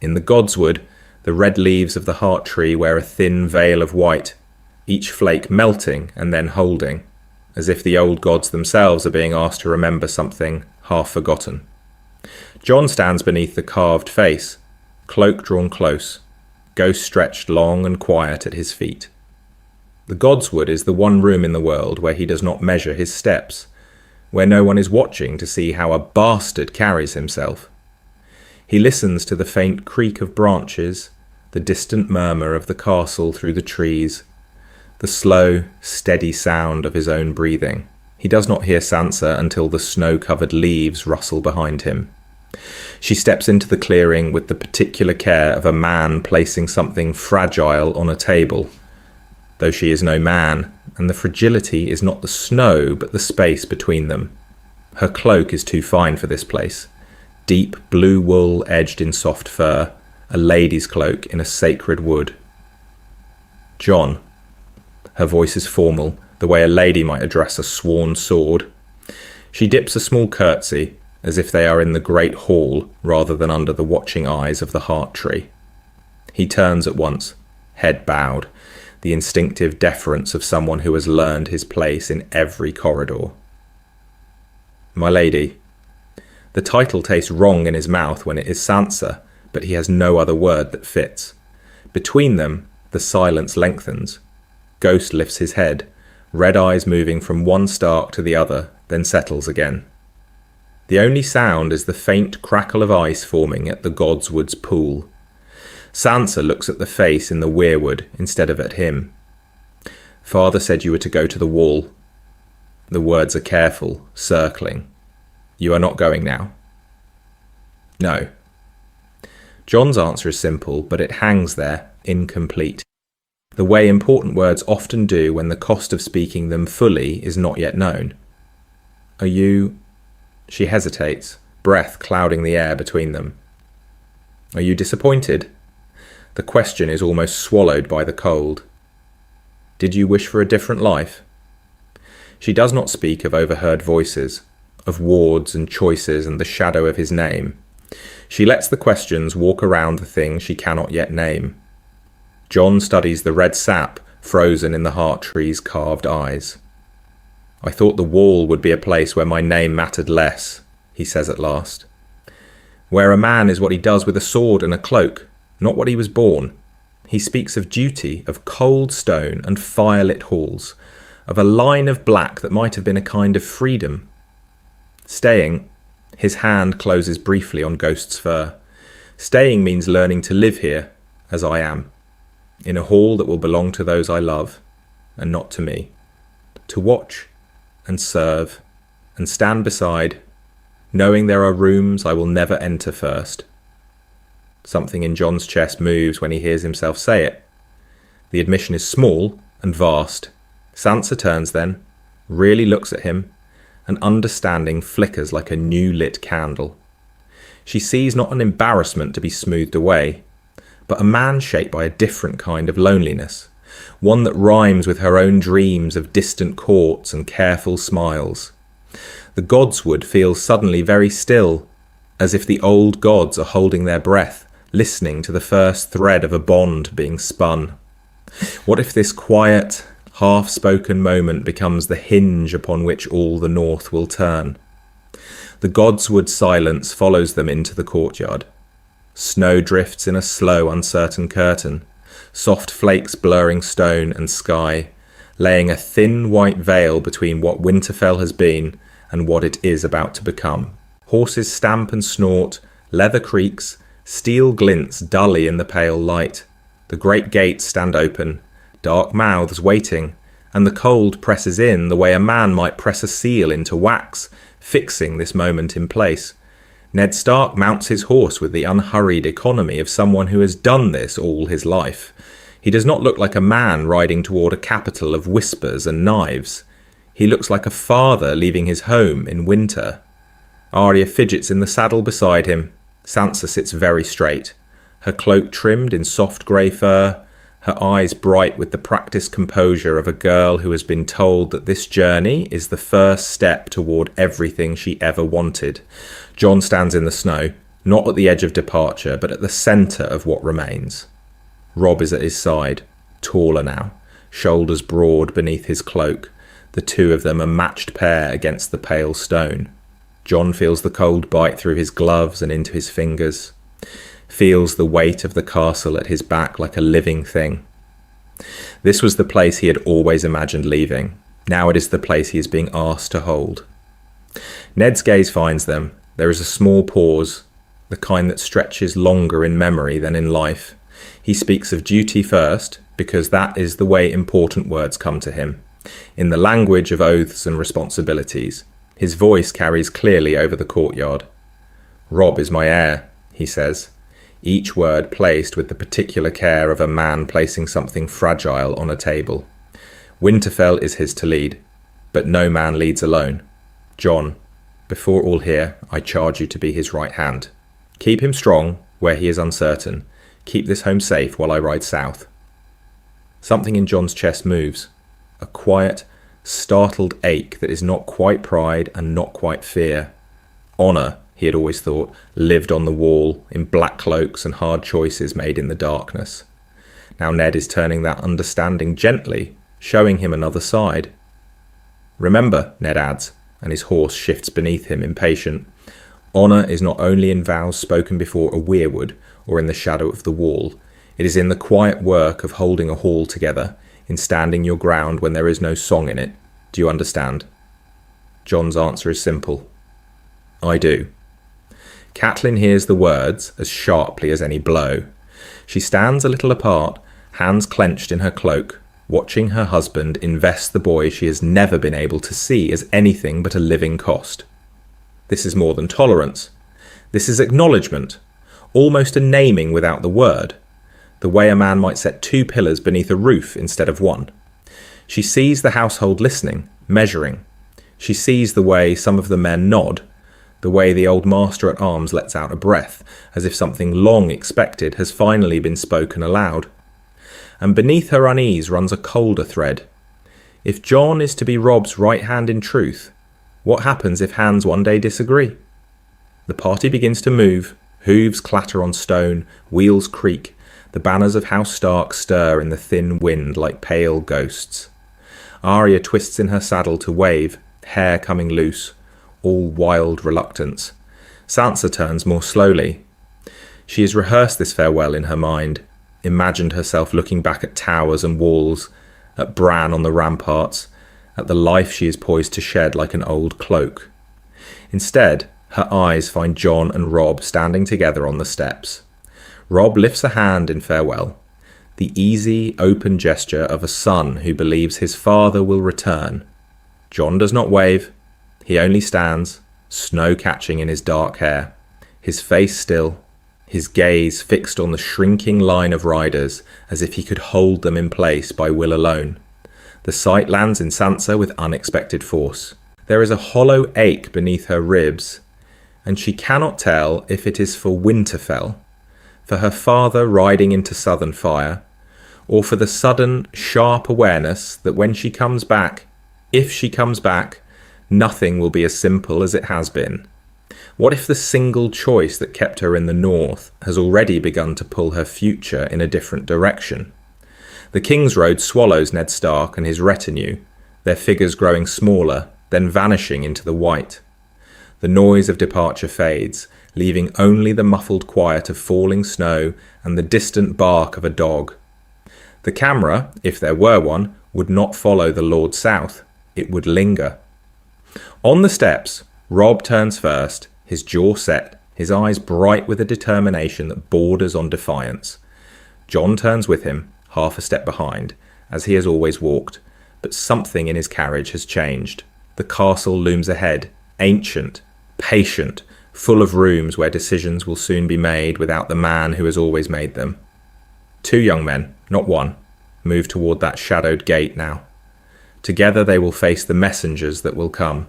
In the Godswood, the red leaves of the heart tree wear a thin veil of white, each flake melting and then holding, as if the old gods themselves are being asked to remember something half forgotten. Jon stands beneath the carved face, cloak drawn close, ghost stretched long and quiet at his feet. The Godswood is the one room in the world where he does not measure his steps, where no one is watching to see how a bastard carries himself. He listens to the faint creak of branches, the distant murmur of the castle through the trees, the slow, steady sound of his own breathing. He does not hear Sansa until the snow-covered leaves rustle behind him. She steps into the clearing with the particular care of a man placing something fragile on a table, though she is no man, and the fragility is not the snow but the space between them. Her cloak is too fine for this place. Deep blue wool edged in soft fur, a lady's cloak in a sacred wood. Jon. Her voice is formal, the way a lady might address a sworn sword. She dips a small curtsy, as if they are in the great hall rather than under the watching eyes of the heart tree. He turns at once, head bowed, the instinctive deference of someone who has learned his place in every corridor. My lady. The title tastes wrong in his mouth when it is Sansa, but he has no other word that fits. Between them, the silence lengthens. Ghost lifts his head, red eyes moving from one Stark to the other, then settles again. The only sound is the faint crackle of ice forming at the Godswood's pool. Sansa looks at the face in the weirwood instead of at him. Father said you were to go to the wall. The words are careful, circling. You are not going now. No. Jon's answer is simple, but it hangs there, incomplete. The way important words often do when the cost of speaking them fully is not yet known. Are you... She hesitates, breath clouding the air between them. Are you disappointed? The question is almost swallowed by the cold. Did you wish for a different life? She does not speak of overheard voices, of wards and choices and the shadow of his name. She lets the questions walk around the thing she cannot yet name. Jon studies the red sap frozen in the heart tree's carved eyes. I thought the wall would be a place where my name mattered less, he says at last. Where a man is what he does with a sword and a cloak, not what he was born. He speaks of duty, of cold stone and firelit halls, of a line of black that might have been a kind of freedom. Staying, his hand closes briefly on Ghost's fur. Staying means learning to live here, as I am, in a hall that will belong to those I love, and not to me. To watch, and serve, and stand beside, knowing there are rooms I will never enter first. Something in Jon's chest moves when he hears himself say it. The admission is small and vast. Sansa turns then, really looks at him, and understanding flickers like a new lit candle. She sees not an embarrassment to be smoothed away, but a man shaped by a different kind of loneliness, one that rhymes with her own dreams of distant courts and careful smiles. The godswood feels suddenly very still, as if the old gods are holding their breath, listening to the first thread of a bond being spun. What if this quiet, half-spoken moment becomes the hinge upon which all the north will turn? The godswood silence follows them into the courtyard. Snow drifts in a slow, uncertain curtain, soft flakes blurring stone and sky, laying a thin white veil between what Winterfell has been and what it is about to become. Horses stamp and snort, leather creaks, steel glints dully in the pale light. The great gates stand open, dark mouths waiting, and the cold presses in the way a man might press a seal into wax, fixing this moment in place. Ned Stark mounts his horse with the unhurried economy of someone who has done this all his life. He does not look like a man riding toward a capital of whispers and knives. He looks like a father leaving his home in winter. Arya fidgets in the saddle beside him. Sansa sits very straight, her cloak trimmed in soft grey fur, her eyes bright with the practiced composure of a girl who has been told that this journey is the first step toward everything she ever wanted. Jon stands in the snow, not at the edge of departure, but at the centre of what remains. Robb is at his side, taller now, shoulders broad beneath his cloak. The two of them a matched pair against the pale stone. Jon feels the cold bite through his gloves and into his fingers, feels the weight of the castle at his back like a living thing. This was the place he had always imagined leaving. Now it is the place he is being asked to hold. Ned's gaze finds them. There is a small pause, the kind that stretches longer in memory than in life. He speaks of duty first, because that is the way important words come to him, in the language of oaths and responsibilities. His voice carries clearly over the courtyard. Robb is my heir, he says, each word placed with the particular care of a man placing something fragile on a table. Winterfell is his to lead, but no man leads alone. Jon, before all here, I charge you to be his right hand. Keep him strong where he is uncertain. Keep this home safe while I ride south. Something in Jon's chest moves, a quiet, startled ache that is not quite pride and not quite fear. Honour, he had always thought, lived on the wall, in black cloaks and hard choices made in the darkness. Now Ned is turning that understanding gently, showing him another side. Remember, Ned adds, and his horse shifts beneath him, impatient. Honour is not only in vows spoken before a weirwood or in the shadow of the wall. It is in the quiet work of holding a hall together, in standing your ground when there is no song in it. Do you understand? Jon's answer is simple. I do. Catelyn hears the words as sharply as any blow. She stands a little apart, hands clenched in her cloak, watching her husband invest the boy she has never been able to see as anything but a living cost. This is more than tolerance. This is acknowledgement, almost a naming without the word, the way a man might set two pillars beneath a roof instead of one. She sees the household listening, measuring. She sees the way some of the men nod, the way the old master at arms lets out a breath, as if something long expected has finally been spoken aloud. And beneath her unease runs a colder thread. If Jon is to be Robb's right hand in truth, what happens if hands one day disagree? The party begins to move, hooves clatter on stone, wheels creak, the banners of House Stark stir in the thin wind like pale ghosts. Arya twists in her saddle to wave, hair coming loose, all wild reluctance. Sansa turns more slowly. She has rehearsed this farewell in her mind, imagined herself looking back at towers and walls, at Bran on the ramparts, at the life she is poised to shed like an old cloak. Instead, her eyes find Jon and Robb standing together on the steps. Robb lifts a hand in farewell, the easy, open gesture of a son who believes his father will return. Jon does not wave. He only stands, snow catching in his dark hair, his face still, his gaze fixed on the shrinking line of riders as if he could hold them in place by will alone. The sight lands in Sansa with unexpected force. There is a hollow ache beneath her ribs, and she cannot tell if it is for Winterfell, for her father riding into southern fire, or for the sudden, sharp awareness that when she comes back, if she comes back, nothing will be as simple as it has been. What if the single choice that kept her in the north has already begun to pull her future in a different direction? The King's Road swallows Ned Stark and his retinue, their figures growing smaller, then vanishing into the white. The noise of departure fades, leaving only the muffled quiet of falling snow and the distant bark of a dog. The camera, if there were one, would not follow the Lord south. It would linger. On the steps, Robb turns first, his jaw set, his eyes bright with a determination that borders on defiance. Jon turns with him, half a step behind, as he has always walked, but something in his carriage has changed. The castle looms ahead, ancient, patient, full of rooms where decisions will soon be made without the man who has always made them. 2 young men, not one, move toward that shadowed gate now. Together they will face the messengers that will come,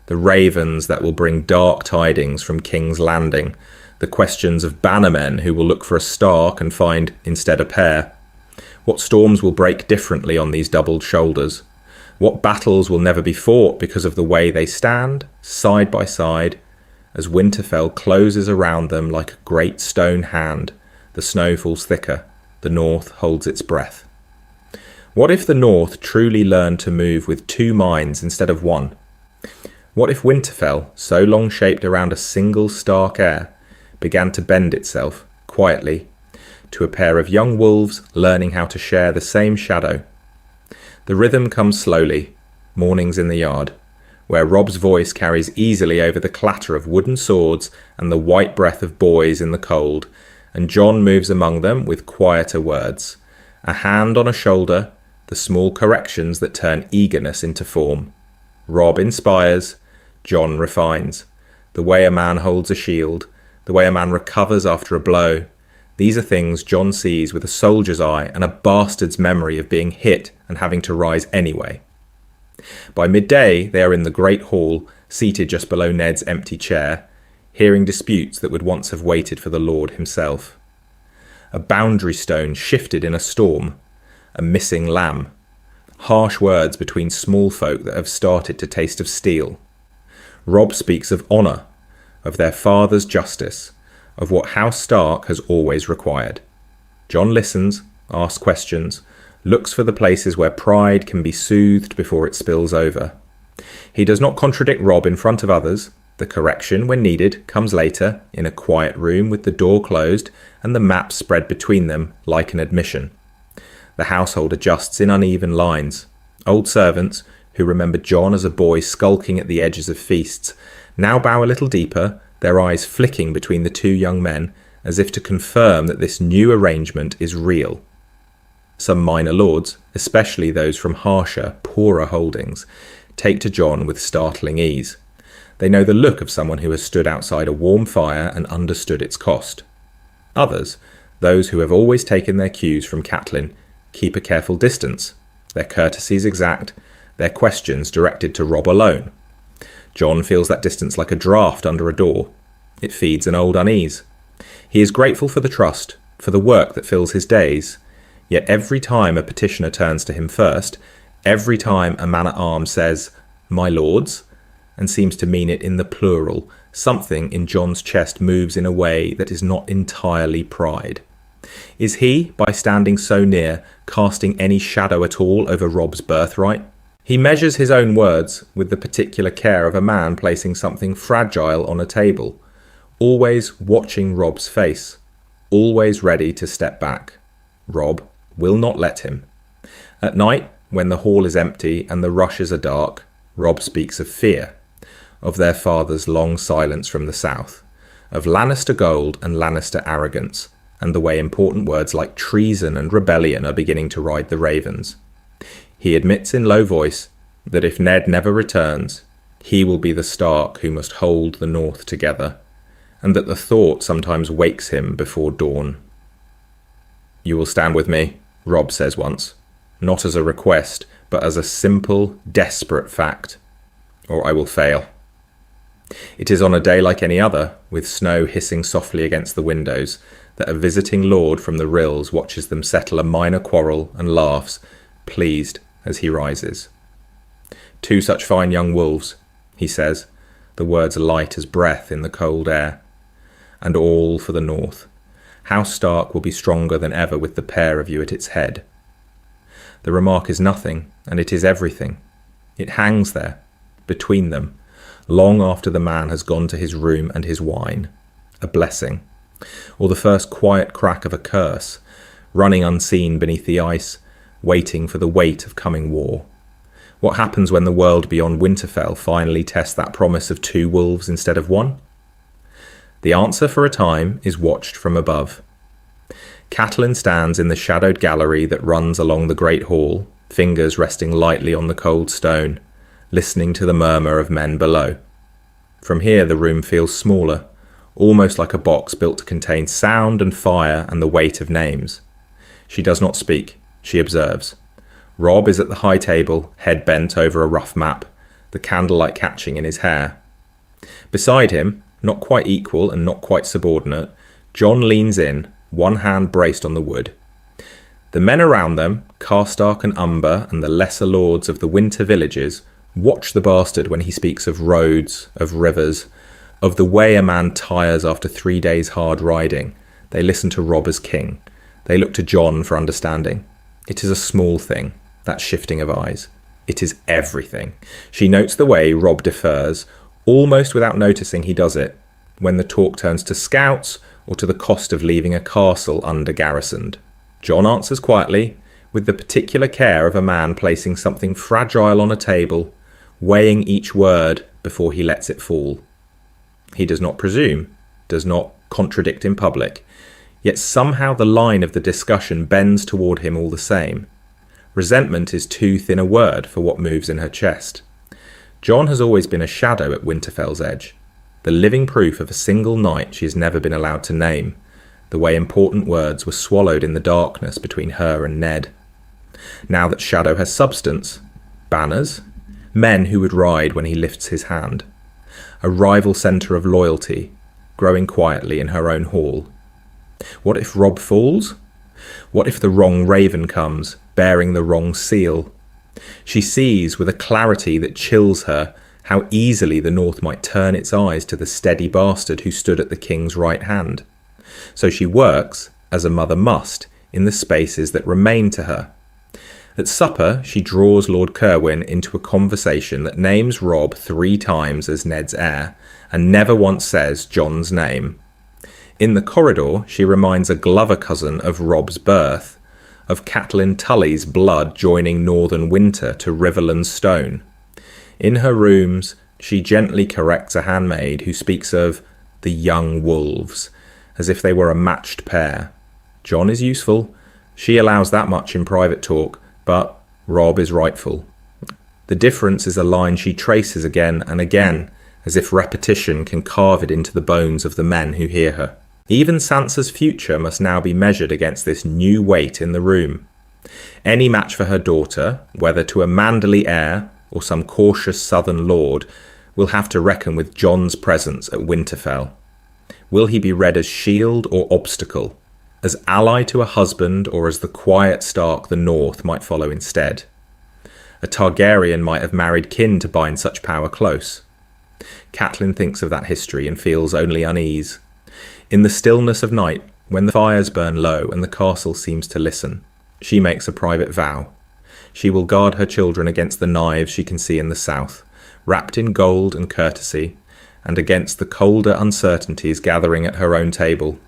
the ravens that will bring dark tidings from King's Landing, the questions of bannermen who will look for a Stark and find instead a pair. What storms will break differently on these doubled shoulders? What battles will never be fought because of the way they stand, side by side, as Winterfell closes around them like a great stone hand, the snow falls thicker, the north holds its breath. What if the north truly learned to move with 2 minds instead of one? What if Winterfell, so long shaped around a single Stark heir, began to bend itself, quietly, to a pair of young wolves learning how to share the same shadow? The rhythm comes slowly, mornings in the yard, where Robb's voice carries easily over the clatter of wooden swords and the white breath of boys in the cold, and Jon moves among them with quieter words, a hand on a shoulder, the small corrections that turn eagerness into form. Robb inspires, Jon refines. The way a man holds a shield, the way a man recovers after a blow. These are things Jon sees with a soldier's eye and a bastard's memory of being hit and having to rise anyway. By midday, they are in the great hall, seated just below Ned's empty chair, hearing disputes that would once have waited for the Lord himself. A boundary stone shifted in a storm, a missing lamb, harsh words between small folk that have started to taste of steel. Robb speaks of honour, of their father's justice, of what House Stark has always required. Jon listens, asks questions, looks for the places where pride can be soothed before it spills over. He does not contradict Robb in front of others. The correction, when needed, comes later, in a quiet room with the door closed and the map spread between them like an admission. The household adjusts in uneven lines. Old servants, who remember Jon as a boy skulking at the edges of feasts, now bow a little deeper, their eyes flicking between the 2 young men, as if to confirm that this new arrangement is real. Some minor lords, especially those from harsher, poorer holdings, take to Jon with startling ease. They know the look of someone who has stood outside a warm fire and understood its cost. Others, those who have always taken their cues from Catelyn, keep a careful distance, their courtesies exact, their questions directed to Robb alone. Jon feels that distance like a draft under a door. It feeds an old unease. He is grateful for the trust, for the work that fills his days, yet every time a petitioner turns to him first, every time a man-at-arms says, "My lords," and seems to mean it in the plural, something in Jon's chest moves in a way that is not entirely pride. Is he, by standing so near, casting any shadow at all over Robb's birthright? He measures his own words with the particular care of a man placing something fragile on a table, always watching Robb's face, always ready to step back. Robb will not let him. At night, when the hall is empty and the rushes are dark, Robb speaks of fear, of their father's long silence from the south, of Lannister gold and Lannister arrogance, and the way important words like treason and rebellion are beginning to ride the ravens. He admits in low voice that if Ned never returns, he will be the Stark who must hold the North together, and that the thought sometimes wakes him before dawn. "You will stand with me," Robb says once, not as a request, but as a simple, desperate fact, "or I will fail." It is on a day like any other, with snow hissing softly against the windows, that a visiting lord from the rills watches them settle a minor quarrel and laughs, pleased as he rises. "Two such fine young wolves," he says, the words light as breath in the cold air. "And all for the North. House Stark will be stronger than ever with the pair of you at its head." The remark is nothing, and it is everything. It hangs there, between them, long after the man has gone to his room and his wine. A blessing, or the first quiet crack of a curse, running unseen beneath the ice, waiting for the weight of coming war. What happens when the world beyond Winterfell finally tests that promise of 2 wolves instead of 1? The answer for a time is watched from above. Catelyn stands in the shadowed gallery that runs along the great hall, fingers resting lightly on the cold stone, listening to the murmur of men below. From here the room feels smaller, almost like a box built to contain sound and fire and the weight of names. She does not speak, she observes. Robb is at the high table, head bent over a rough map, the candlelight catching in his hair. Beside him, not quite equal and not quite subordinate, Jon leans in, one hand braced on the wood. The men around them, Karstark and Umber and the lesser lords of the winter villages, watch the bastard when he speaks of roads, of rivers, of the way a man tires after 3 days hard riding. They listen to Robb as king. They look to Jon for understanding. It is a small thing, that shifting of eyes. It is everything. She notes the way Robb defers, almost without noticing he does it, when the talk turns to scouts or to the cost of leaving a castle under-garrisoned. Jon answers quietly, with the particular care of a man placing something fragile on a table, weighing each word before he lets it fall. He does not presume, does not contradict in public, yet somehow the line of the discussion bends toward him all the same. Resentment is too thin a word for what moves in her chest. Jon has always been a shadow at Winterfell's edge, the living proof of a single night she has never been allowed to name, the way important words were swallowed in the darkness between her and Ned. Now that shadow has substance, banners, men who would ride when he lifts his hand, a rival centre of loyalty, growing quietly in her own hall. What if Robb falls? What if the wrong raven comes, bearing the wrong seal? She sees with a clarity that chills her how easily the North might turn its eyes to the steady bastard who stood at the king's right hand. So she works, as a mother must, in the spaces that remain to her. At supper, she draws Lord Cerwyn into a conversation that names Robb 3 times as Ned's heir, and never once says Jon's name. In the corridor, she reminds a Glover cousin of Robb's birth, of Catelyn Tully's blood joining northern winter to Riverland's stone. In her rooms, she gently corrects a handmaid who speaks of the young wolves, as if they were a matched pair. Jon is useful. She allows that much in private talk, but Robb is rightful. The difference is a line she traces again and again, as if repetition can carve it into the bones of the men who hear her. Even Sansa's future must now be measured against this new weight in the room. Any match for her daughter, whether to a Manderly heir or some cautious southern lord, will have to reckon with Jon's presence at Winterfell. Will he be read as shield or obstacle, as ally to a husband, or as the quiet Stark the North might follow instead? A Targaryen might have married kin to bind such power close. Catelyn thinks of that history and feels only unease. In the stillness of night, when the fires burn low and the castle seems to listen, she makes a private vow. She will guard her children against the knives she can see in the south, wrapped in gold and courtesy, and against the colder uncertainties gathering at her own table.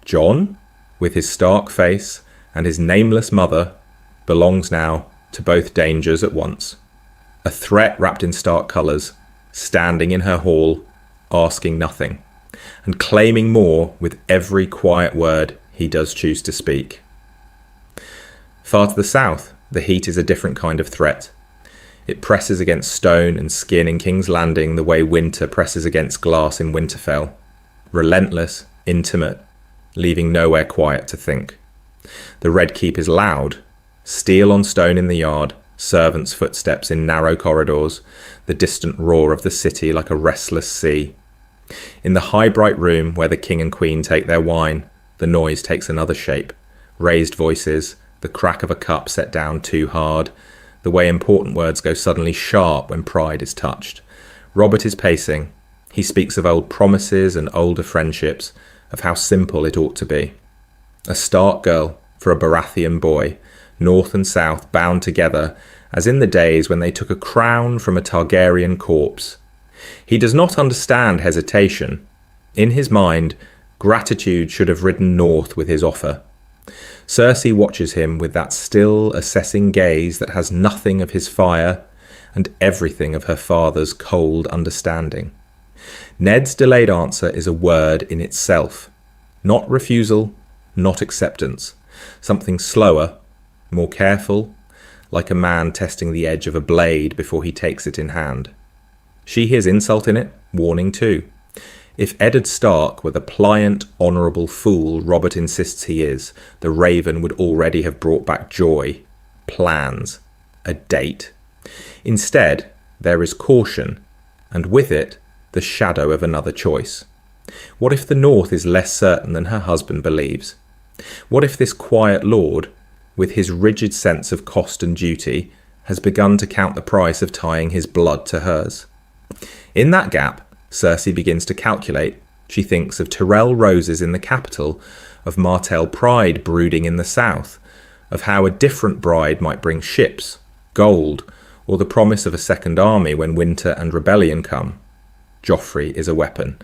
Jon, with his Stark face and his nameless mother, belongs now to both dangers at once. A threat wrapped in Stark colours, standing in her hall, asking nothing, and claiming more with every quiet word he does choose to speak. Far to the south, the heat is a different kind of threat. It presses against stone and skin in King's Landing the way winter presses against glass in Winterfell. Relentless, intimate, leaving nowhere quiet to think. The Red Keep is loud. Steel on stone in the yard, servants' footsteps in narrow corridors, the distant roar of the city like a restless sea. In the high bright room where the king and queen take their wine, the noise takes another shape. Raised voices, the crack of a cup set down too hard, the way important words go suddenly sharp when pride is touched. Robert is pacing. He speaks of old promises and older friendships, of how simple it ought to be. A Stark girl for a Baratheon boy, north and south bound together, as in the days when they took a crown from a Targaryen corpse. He does not understand hesitation. In his mind, gratitude should have ridden north with his offer. Cersei watches him with that still, assessing gaze that has nothing of his fire and everything of her father's cold understanding. Ned's delayed answer is a word in itself. Not refusal, not acceptance. Something slower, more careful, like a man testing the edge of a blade before he takes it in hand. She hears insult in it, warning too. If Eddard Stark were the pliant, honourable fool Robert insists he is, the Raven would already have brought back joy, plans, a date. Instead, there is caution, and with it, the shadow of another choice. What if the North is less certain than her husband believes? What if this quiet lord, with his rigid sense of cost and duty, has begun to count the price of tying his blood to hers? In that gap, Cersei begins to calculate. She thinks of Tyrell roses in the capital, of Martell pride brooding in the south, of how a different bride might bring ships, gold, or the promise of a second army when winter and rebellion come. Joffrey is a weapon.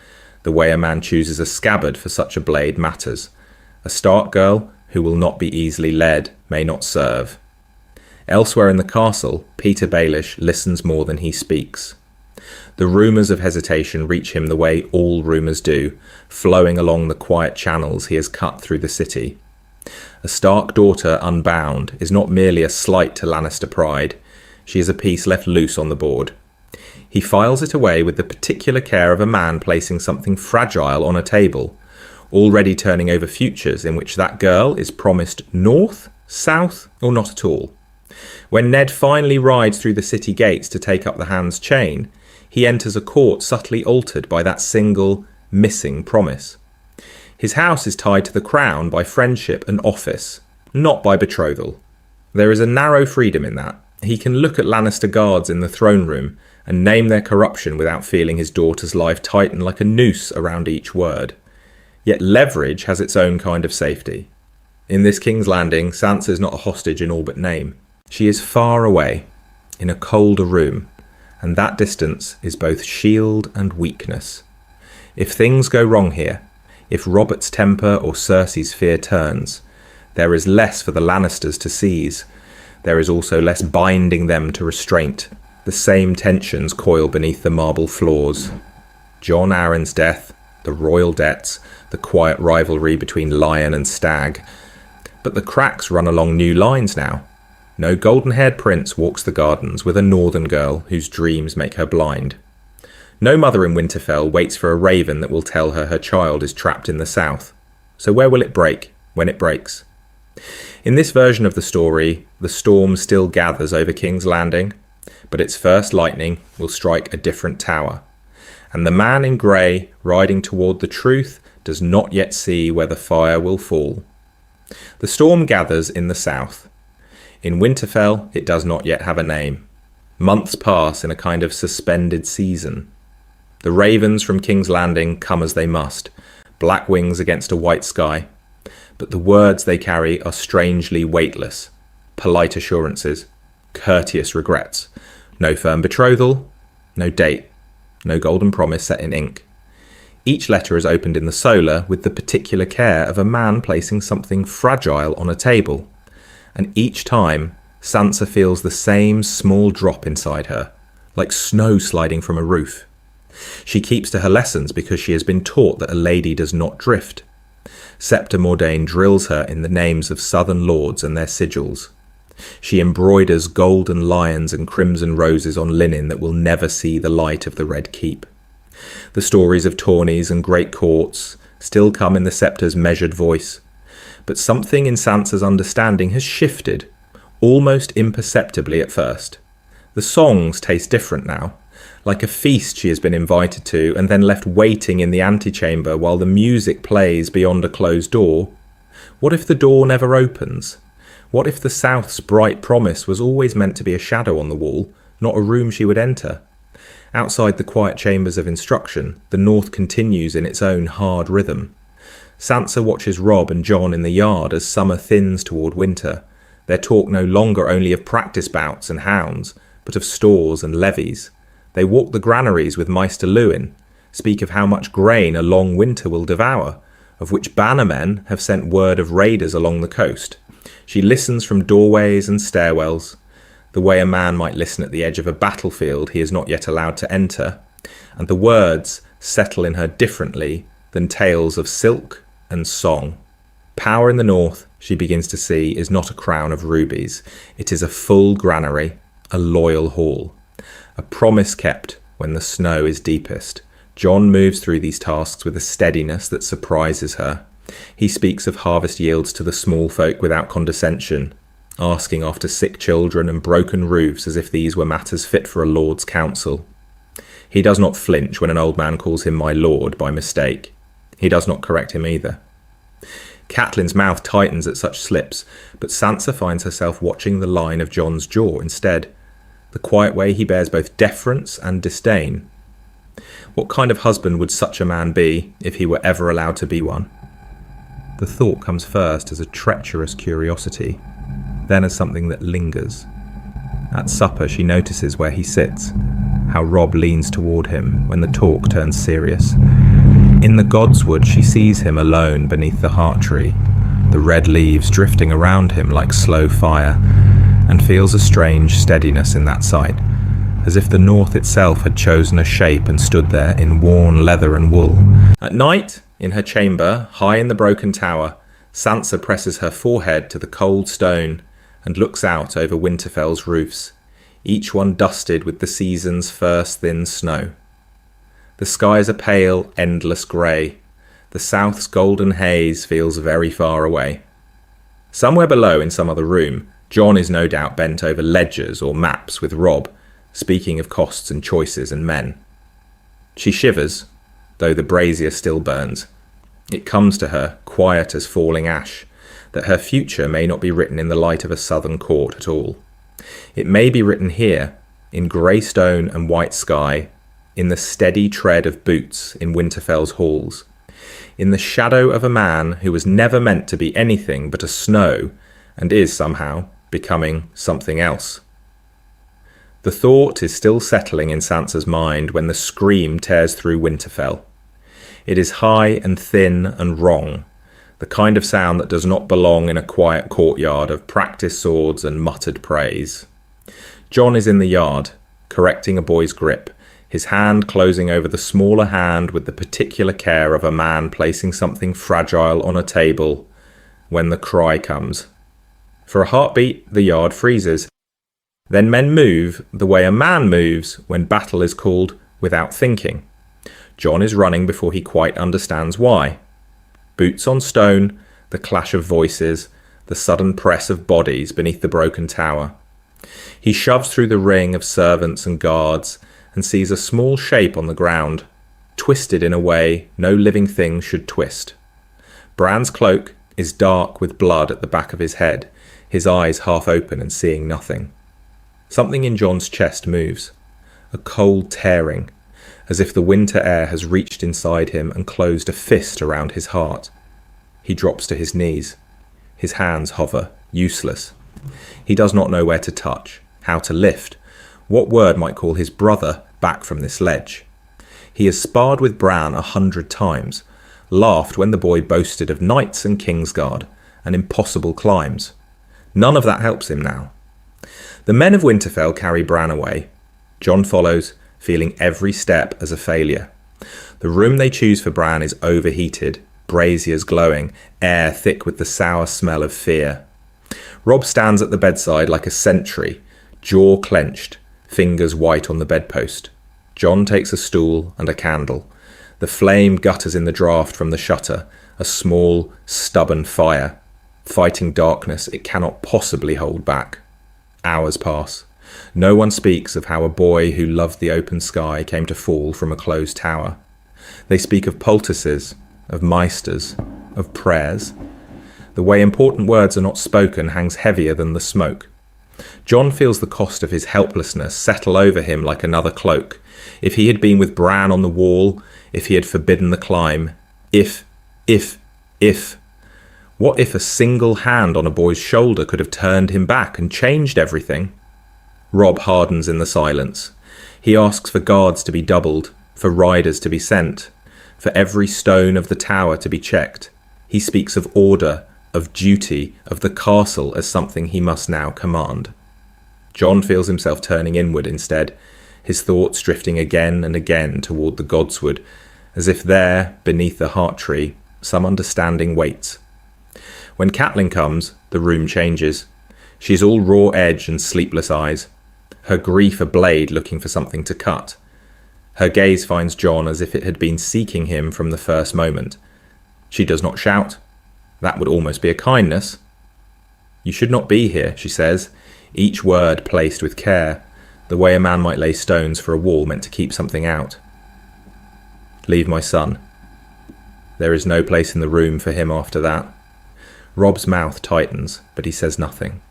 The way a man chooses a scabbard for such a blade matters. A Stark girl who will not be easily led may not serve. Elsewhere in the castle, Peter Baelish listens more than he speaks. The rumours of hesitation reach him the way all rumours do, flowing along the quiet channels he has cut through the city. A Stark daughter unbound is not merely a slight to Lannister pride, she is a piece left loose on the board. He files it away with the particular care of a man placing something fragile on a table, already turning over futures in which that girl is promised north, south, or not at all. When Ned finally rides through the city gates to take up the hand's chain, he enters a court subtly altered by that single, missing promise. His house is tied to the crown by friendship and office, not by betrothal. There is a narrow freedom in that. He can look at Lannister guards in the throne room and name their corruption without feeling his daughter's life tighten like a noose around each word. Yet leverage has its own kind of safety. In this King's Landing, Sansa is not a hostage in all but name. She is far away, in a colder room, and that distance is both shield and weakness. If things go wrong here, if Robert's temper or Cersei's fear turns, there is less for the Lannisters to seize. There is also less binding them to restraint. The same tensions coil beneath the marble floors. Jon Arryn's death, the royal debts, the quiet rivalry between lion and stag. But the cracks run along new lines now. No golden-haired prince walks the gardens with a northern girl whose dreams make her blind. No mother in Winterfell waits for a raven that will tell her her child is trapped in the south. So where will it break when it breaks? In this version of the story, the storm still gathers over King's Landing, but its first lightning will strike a different tower. And the man in grey, riding toward the truth, does not yet see where the fire will fall. The storm gathers in the south. In Winterfell, it does not yet have a name. Months pass in a kind of suspended season. The ravens from King's Landing come as they must, black wings against a white sky. But the words they carry are strangely weightless. Polite assurances, courteous regrets. No firm betrothal, no date, no golden promise set in ink. Each letter is opened in the solar with the particular care of a man placing something fragile on a table, and each time Sansa feels the same small drop inside her, like snow sliding from a roof. She keeps to her lessons because she has been taught that a lady does not drift. Septa Mordain drills her in the names of southern lords and their sigils. She embroiders golden lions and crimson roses on linen that will never see the light of the Red Keep. The stories of tourneys and great courts still come in the Septa's measured voice, but something in Sansa's understanding has shifted, almost imperceptibly at first. The songs taste different now, like a feast she has been invited to and then left waiting in the antechamber while the music plays beyond a closed door. What if the door never opens? What if the South's bright promise was always meant to be a shadow on the wall, not a room she would enter? Outside the quiet chambers of instruction, the North continues in its own hard rhythm. Sansa watches Robb and Jon in the yard as summer thins toward winter, their talk no longer only of practice bouts and hounds, but of stores and levies. They walk the granaries with Maester Luwin, speak of how much grain a long winter will devour, of which bannermen have sent word of raiders along the coast. She listens from doorways and stairwells, the way a man might listen at the edge of a battlefield he is not yet allowed to enter, and the words settle in her differently than tales of silk and song. Power in the North, she begins to see, is not a crown of rubies. It is a full granary, a loyal hall, a promise kept when the snow is deepest. Jon moves through these tasks with a steadiness that surprises her. He speaks of harvest yields to the small folk without condescension, asking after sick children and broken roofs as if these were matters fit for a lord's council. He does not flinch when an old man calls him my lord by mistake. He does not correct him either. Catelyn's mouth tightens at such slips, but Sansa finds herself watching the line of Jon's jaw instead, the quiet way he bears both deference and disdain. What kind of husband would such a man be if he were ever allowed to be one? The thought comes first as a treacherous curiosity, then as something that lingers. At supper she notices where he sits, how Robb leans toward him when the talk turns serious. In the godswood she sees him alone beneath the heart tree, the red leaves drifting around him like slow fire, and feels a strange steadiness in that sight, as if the North itself had chosen a shape and stood there in worn leather and wool. At night, in her chamber, high in the broken tower, Sansa presses her forehead to the cold stone and looks out over Winterfell's roofs, each one dusted with the season's first thin snow. The skies are pale, endless grey. The South's golden haze feels very far away. Somewhere below, in some other room, Jon is no doubt bent over ledgers or maps with Robb, speaking of costs and choices and men. She shivers, though the brazier still burns. It comes to her, quiet as falling ash, that her future may not be written in the light of a southern court at all. It may be written here, in grey stone and white sky, in the steady tread of boots in Winterfell's halls, in the shadow of a man who was never meant to be anything but a snow and is somehow becoming something else. The thought is still settling in Sansa's mind when the scream tears through Winterfell. It is high and thin and wrong, the kind of sound that does not belong in a quiet courtyard of practiced swords and muttered praise. Jon is in the yard, correcting a boy's grip, his hand closing over the smaller hand with the particular care of a man placing something fragile on a table, when the cry comes. For a heartbeat, the yard freezes. Then men move the way a man moves when battle is called without thinking. Jon is running before he quite understands why. Boots on stone, the clash of voices, the sudden press of bodies beneath the broken tower. He shoves through the ring of servants and guards and sees a small shape on the ground, twisted in a way no living thing should twist. Bran's cloak is dark with blood at the back of his head, his eyes half open and seeing nothing. Something in Jon's chest moves, a cold tearing, as if the winter air has reached inside him and closed a fist around his heart. He drops to his knees. His hands hover, useless. He does not know where to touch, how to lift, what word might call his brother back from this ledge. He has sparred with Bran 100 times, laughed when the boy boasted of knights and Kingsguard and impossible climbs. None of that helps him now. The men of Winterfell carry Bran away. Jon follows, feeling every step as a failure. The room they choose for Bran is overheated, braziers glowing, air thick with the sour smell of fear. Robb stands at the bedside like a sentry, jaw clenched, fingers white on the bedpost. Jon takes a stool and a candle. The flame gutters in the draught from the shutter, a small, stubborn fire. Fighting darkness it cannot possibly hold back. Hours pass. No one speaks of how a boy who loved the open sky came to fall from a closed tower. They speak of poultices, of maesters, of prayers. The way important words are not spoken hangs heavier than the smoke. Jon feels the cost of his helplessness settle over him like another cloak. If he had been with Bran on the wall, if he had forbidden the climb, if. What if a single hand on a boy's shoulder could have turned him back and changed everything? Robb hardens in the silence. He asks for guards to be doubled, for riders to be sent, for every stone of the tower to be checked. He speaks of order, of duty, of the castle as something he must now command. Jon feels himself turning inward instead, his thoughts drifting again and again toward the godswood, as if there, beneath the heart tree, some understanding waits. When Catelyn comes, the room changes. She is all raw edge and sleepless eyes, her grief a blade looking for something to cut. Her gaze finds Jon as if it had been seeking him from the first moment. She does not shout. That would almost be a kindness. "You should not be here," she says, each word placed with care, the way a man might lay stones for a wall meant to keep something out. "Leave my son." There is no place in the room for him after that. Robb's mouth tightens, but he says nothing.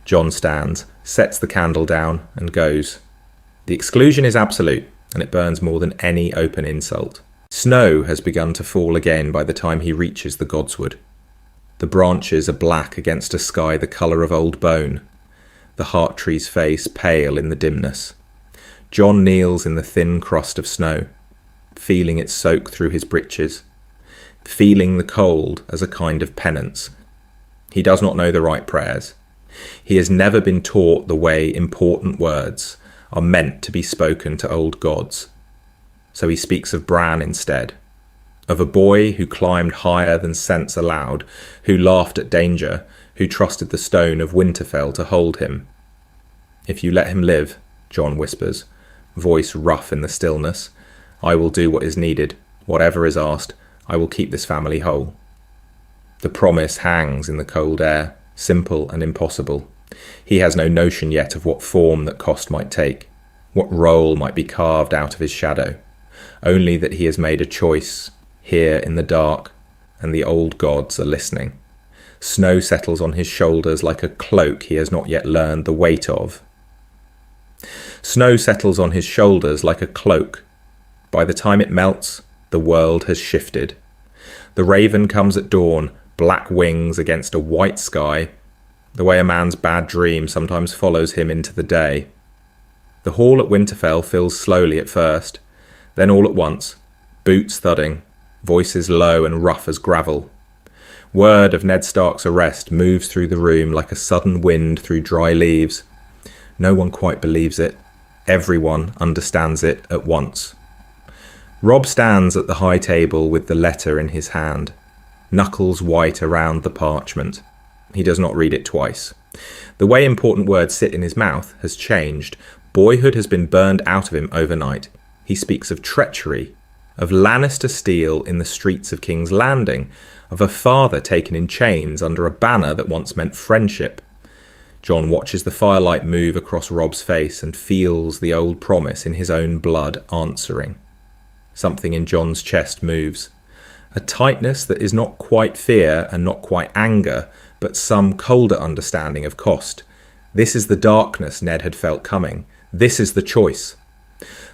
Jon stands, sets the candle down, and goes. The exclusion is absolute, and it burns more than any open insult. Snow has begun to fall again by the time he reaches the godswood. The branches are black against a sky the colour of old bone, the heart tree's face pale in the dimness. Jon kneels in the thin crust of snow, feeling it soak through his breeches, feeling the cold as a kind of penance. He does not know the right prayers. He has never been taught the way important words are meant to be spoken to old gods. So he speaks of Bran instead, of a boy who climbed higher than sense allowed, who laughed at danger, who trusted the stone of Winterfell to hold him. "If you let him live," Jon whispers, voice rough in the stillness, "I will do what is needed, whatever is asked. I will keep this family whole." The promise hangs in the cold air, simple and impossible. He has no notion yet of what form that cost might take, what role might be carved out of his shadow, only that he has made a choice, here in the dark, and the old gods are listening. Snow settles on his shoulders like a cloak he has not yet learned the weight of. Snow settles on his shoulders like a cloak. By the time it melts, the world has shifted. The raven comes at dawn, black wings against a white sky, the way a man's bad dream sometimes follows him into the day. The hall at Winterfell fills slowly at first, then all at once, boots thudding, voices low and rough as gravel. Word of Ned Stark's arrest moves through the room like a sudden wind through dry leaves. No one quite believes it. Everyone understands it at once. Robb stands at the high table with the letter in his hand, knuckles white around the parchment. He does not read it twice. The way important words sit in his mouth has changed. Boyhood has been burned out of him overnight. He speaks of treachery, of Lannister steel in the streets of King's Landing, of a father taken in chains under a banner that once meant friendship. Jon watches the firelight move across Robb's face and feels the old promise in his own blood answering. Something in Jon's chest moves. A tightness that is not quite fear and not quite anger, but some colder understanding of cost. This is the darkness Ned had felt coming. This is the choice.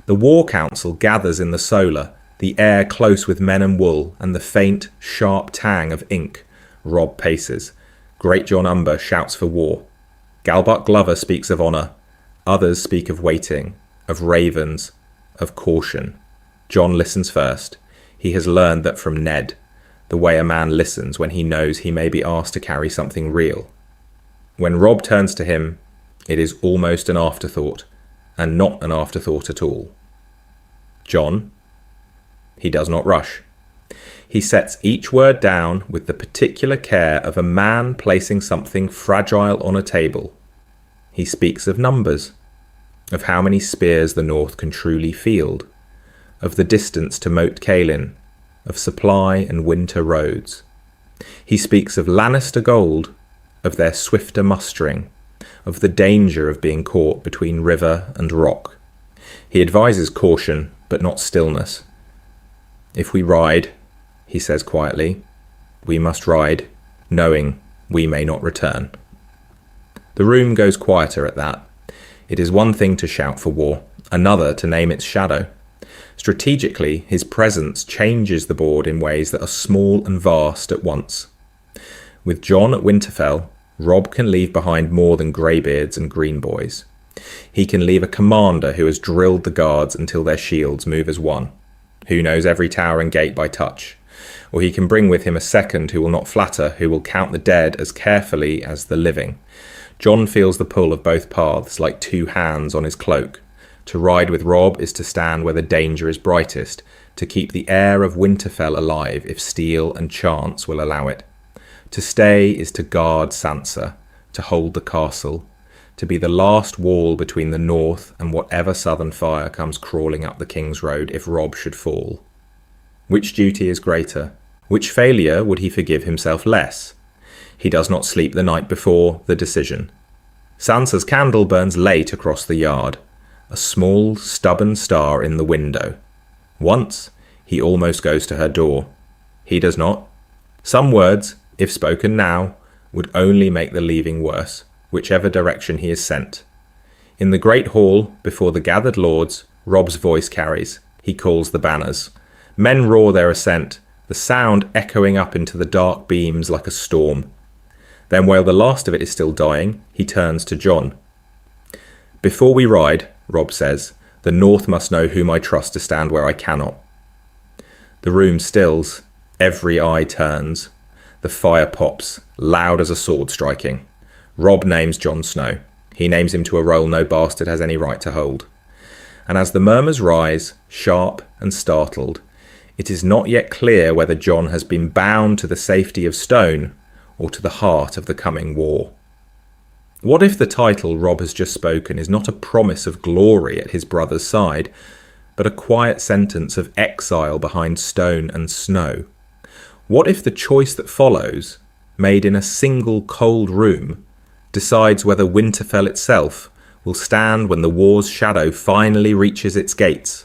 The War Council gathers in the solar, the air close with men and wool, and the faint, sharp tang of ink. Robb paces. Great John Umber shouts for war. Galbart Glover speaks of honour. Others speak of waiting, of ravens, of caution. Jon listens first. He has learned that from Ned, the way a man listens when he knows he may be asked to carry something real. When Robb turns to him, it is almost an afterthought, and not an afterthought at all. Jon, he does not rush. He sets each word down with the particular care of a man placing something fragile on a table. He speaks of numbers, of how many spears the North can truly field, of the distance to Moat Cailin, of supply and winter roads. He speaks of Lannister gold, of their swifter mustering, of the danger of being caught between river and rock. He advises caution, but not stillness. If we ride, he says quietly, we must ride, knowing we may not return. The room goes quieter at that. It is one thing to shout for war, another to name its shadow. Strategically, his presence changes the board in ways that are small and vast at once. With Jon at Winterfell, Robb can leave behind more than greybeards and green boys. He can leave a commander who has drilled the guards until their shields move as one, who knows every tower and gate by touch. Or he can bring with him a second who will not flatter, who will count the dead as carefully as the living. Jon feels the pull of both paths like two hands on his cloak. To ride with Robb is to stand where the danger is brightest, to keep the air of Winterfell alive if steel and chance will allow it. To stay is to guard Sansa, to hold the castle, to be the last wall between the north and whatever southern fire comes crawling up the King's Road if Robb should fall. Which duty is greater? Which failure would he forgive himself less? He does not sleep the night before the decision. Sansa's candle burns late across the yard, a small, stubborn star in the window. Once, he almost goes to her door. He does not. Some words, if spoken now, would only make the leaving worse, whichever direction he is sent. In the great hall, before the gathered lords, Robb's voice carries. He calls the banners. Men roar their assent, the sound echoing up into the dark beams like a storm. Then, while the last of it is still dying, he turns to Jon. Before we ride, Robb says, the North must know whom I trust to stand where I cannot. The room stills. Every eye turns. The fire pops, loud as a sword striking. Robb names Jon Snow. He names him to a role no bastard has any right to hold. And as the murmurs rise, sharp and startled, it is not yet clear whether Jon has been bound to the safety of stone or to the heart of the coming war. What if the title Robb has just spoken is not a promise of glory at his brother's side, but a quiet sentence of exile behind stone and snow? What if the choice that follows, made in a single cold room, decides whether Winterfell itself will stand when the war's shadow finally reaches its gates?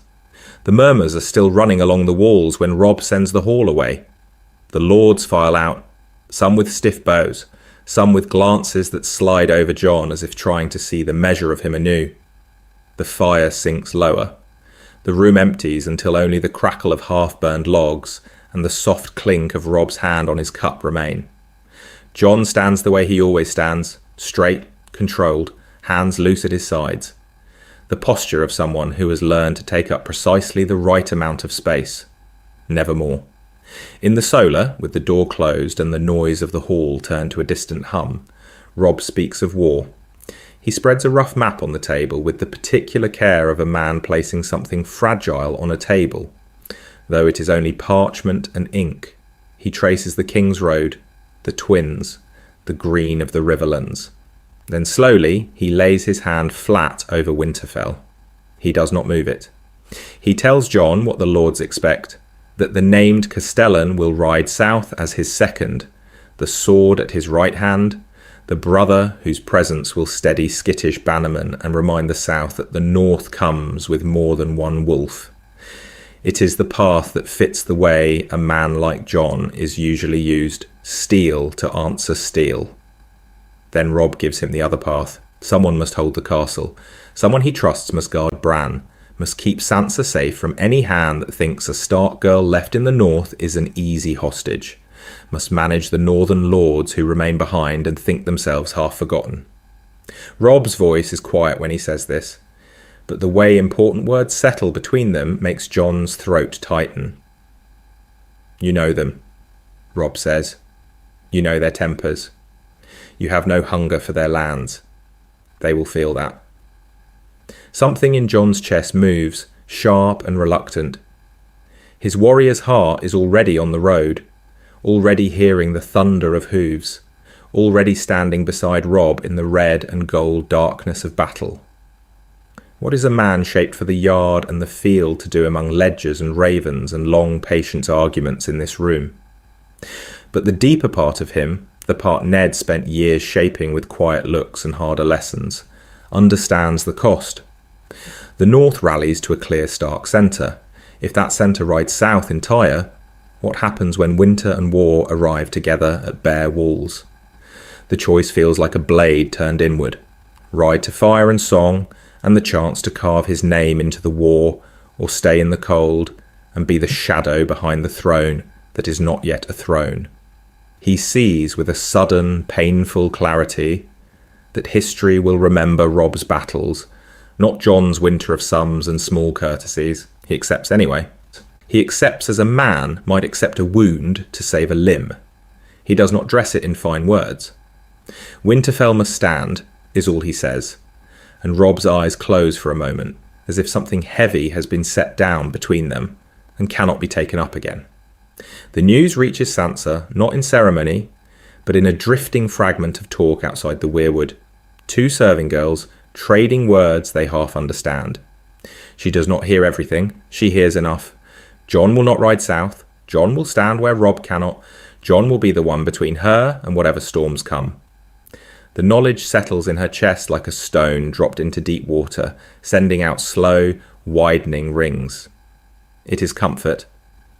The murmurs are still running along the walls when Robb sends the hall away. The lords file out, some with stiff bows, some with glances that slide over Jon as if trying to see the measure of him anew. The fire sinks lower. The room empties until only the crackle of half-burned logs and the soft clink of Robb's hand on his cup remain. Jon stands the way he always stands, straight, controlled, hands loose at his sides. The posture of someone who has learned to take up precisely the right amount of space. Never more. In the solar, with the door closed and the noise of the hall turned to a distant hum, Robb speaks of war. He spreads a rough map on the table with the particular care of a man placing something fragile on a table. Though it is only parchment and ink, he traces the King's Road, the Twins, the green of the Riverlands. Then slowly he lays his hand flat over Winterfell. He does not move it. He tells Jon what the lords expect, that the named Castellan will ride south as his second, the sword at his right hand, the brother whose presence will steady skittish bannermen and remind the south that the north comes with more than one wolf. It is the path that fits the way a man like Jon is usually used, steel to answer steel. Then Robb gives him the other path. Someone must hold the castle. Someone he trusts must guard Bran, must keep Sansa safe from any hand that thinks a Stark girl left in the north is an easy hostage, must manage the northern lords who remain behind and think themselves half forgotten. Robb's voice is quiet when he says this, but the way important words settle between them makes Jon's throat tighten. "You know them," Robb says. "You know their tempers. You have no hunger for their lands. They will feel that." Something in Jon's chest moves, sharp and reluctant. His warrior's heart is already on the road, already hearing the thunder of hooves, already standing beside Robb in the red and gold darkness of battle. What is a man shaped for the yard and the field to do among ledgers and ravens and long patient arguments in this room? But the deeper part of him, the part Ned spent years shaping with quiet looks and harder lessons, understands the cost. The North rallies to a clear Stark centre. If that centre rides south entire, what happens when winter and war arrive together at bare walls? The choice feels like a blade turned inward. Ride to fire and song, and the chance to carve his name into the war, or stay in the cold and be the shadow behind the throne that is not yet a throne. He sees with a sudden, painful clarity that history will remember Robb's battles, not Jon's winter of sums and small courtesies. He accepts anyway. He accepts as a man might accept a wound to save a limb. He does not dress it in fine words. "Winterfell must stand," is all he says, and Robb's eyes close for a moment, as if something heavy has been set down between them and cannot be taken up again. The news reaches Sansa, not in ceremony, but in a drifting fragment of talk outside the weirwood. Two serving girls trading words they half understand. She does not hear everything, she hears enough. Jon will not ride south, Jon will stand where Robb cannot, Jon will be the one between her and whatever storms come. The knowledge settles in her chest like a stone dropped into deep water, sending out slow, widening rings. It is comfort,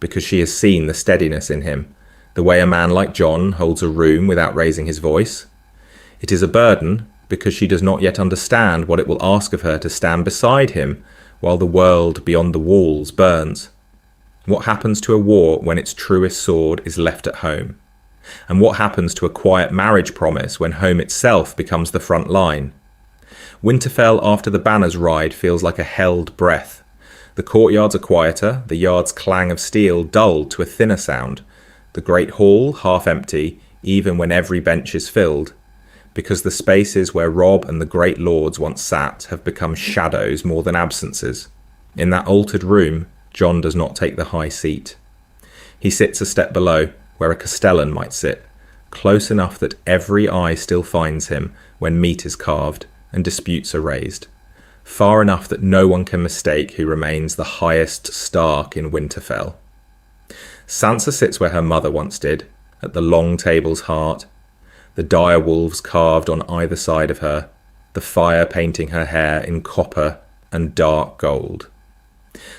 because she has seen the steadiness in him, the way a man like Jon holds a room without raising his voice. It is a burden, because she does not yet understand what it will ask of her to stand beside him while the world beyond the walls burns. What happens to a war when its truest sword is left at home? And what happens to a quiet marriage promise when home itself becomes the front line? Winterfell after the banners ride feels like a held breath. The courtyards are quieter, the yard's clang of steel dulled to a thinner sound, the great hall half empty even when every bench is filled, because the spaces where Robb and the great lords once sat have become shadows more than absences. In that altered room, Jon does not take the high seat. He sits a step below, where a castellan might sit, close enough that every eye still finds him when meat is carved and disputes are raised, far enough that no one can mistake who remains the highest Stark in Winterfell. Sansa sits where her mother once did, at the long table's heart, the dire wolves carved on either side of her, the fire painting her hair in copper and dark gold.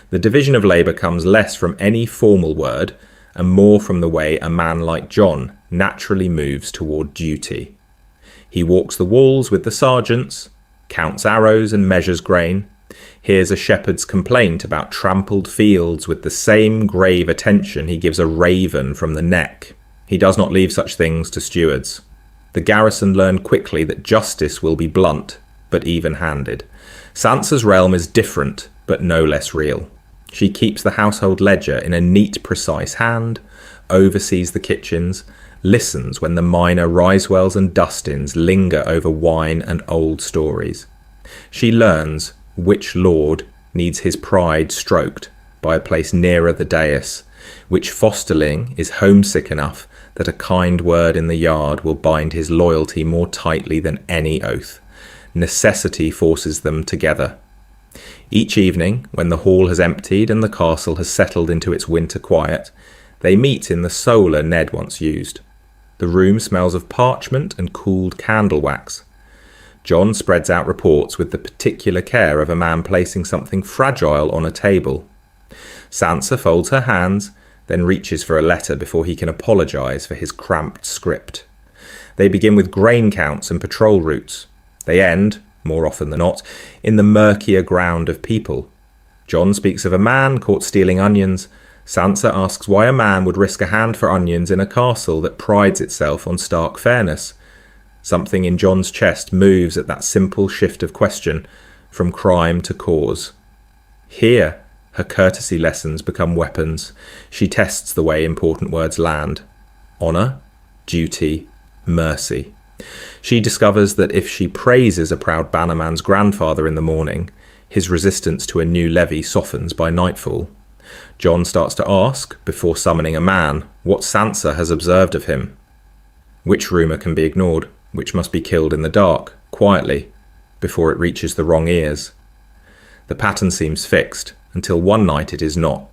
The division of labour comes less from any formal word and more from the way a man like Jon naturally moves toward duty. He walks the walls with the sergeants, counts arrows and measures grain, hears a shepherd's complaint about trampled fields with the same grave attention he gives a raven from the neck. He does not leave such things to stewards. The garrison learn quickly that justice will be blunt, but even-handed. Sansa's realm is different, but no less real. She keeps the household ledger in a neat, precise hand, oversees the kitchens, listens when the minor risewells and dustins linger over wine and old stories. She learns which lord needs his pride stroked by a place nearer the dais, which fosterling is homesick enough that a kind word in the yard will bind his loyalty more tightly than any oath. Necessity forces them together. Each evening, when the hall has emptied and the castle has settled into its winter quiet, they meet in the solar Ned once used. The room smells of parchment and cooled candle wax. Jon spreads out reports with the particular care of a man placing something fragile on a table. Sansa folds her hands, then reaches for a letter before he can apologise for his cramped script. They begin with grain counts and patrol routes. They end, more often than not, in the murkier ground of people. Jon speaks of a man caught stealing onions. Sansa asks why a man would risk a hand for onions in a castle that prides itself on stark fairness. Something in Jon's chest moves at that simple shift of question, from crime to cause. Here, her courtesy lessons become weapons. She tests the way important words land. Honour, duty, mercy. She discovers that if she praises a proud bannerman's grandfather in the morning, his resistance to a new levy softens by nightfall. Jon starts to ask, before summoning a man, what Sansa has observed of him. Which rumour can be ignored, which must be killed in the dark, quietly, before it reaches the wrong ears. The pattern seems fixed, until one night it is not.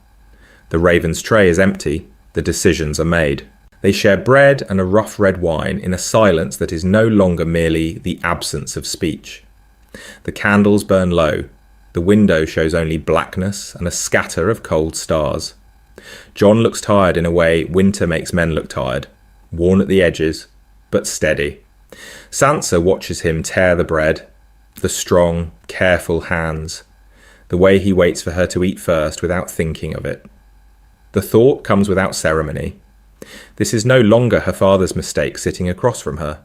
The raven's tray is empty, the decisions are made. They share bread and a rough red wine in a silence that is no longer merely the absence of speech. The candles burn low. The window shows only blackness and a scatter of cold stars. Jon looks tired in a way winter makes men look tired, worn at the edges, but steady. Sansa watches him tear the bread, the strong, careful hands, the way he waits for her to eat first without thinking of it. The thought comes without ceremony. This is no longer her father's mistake sitting across from her.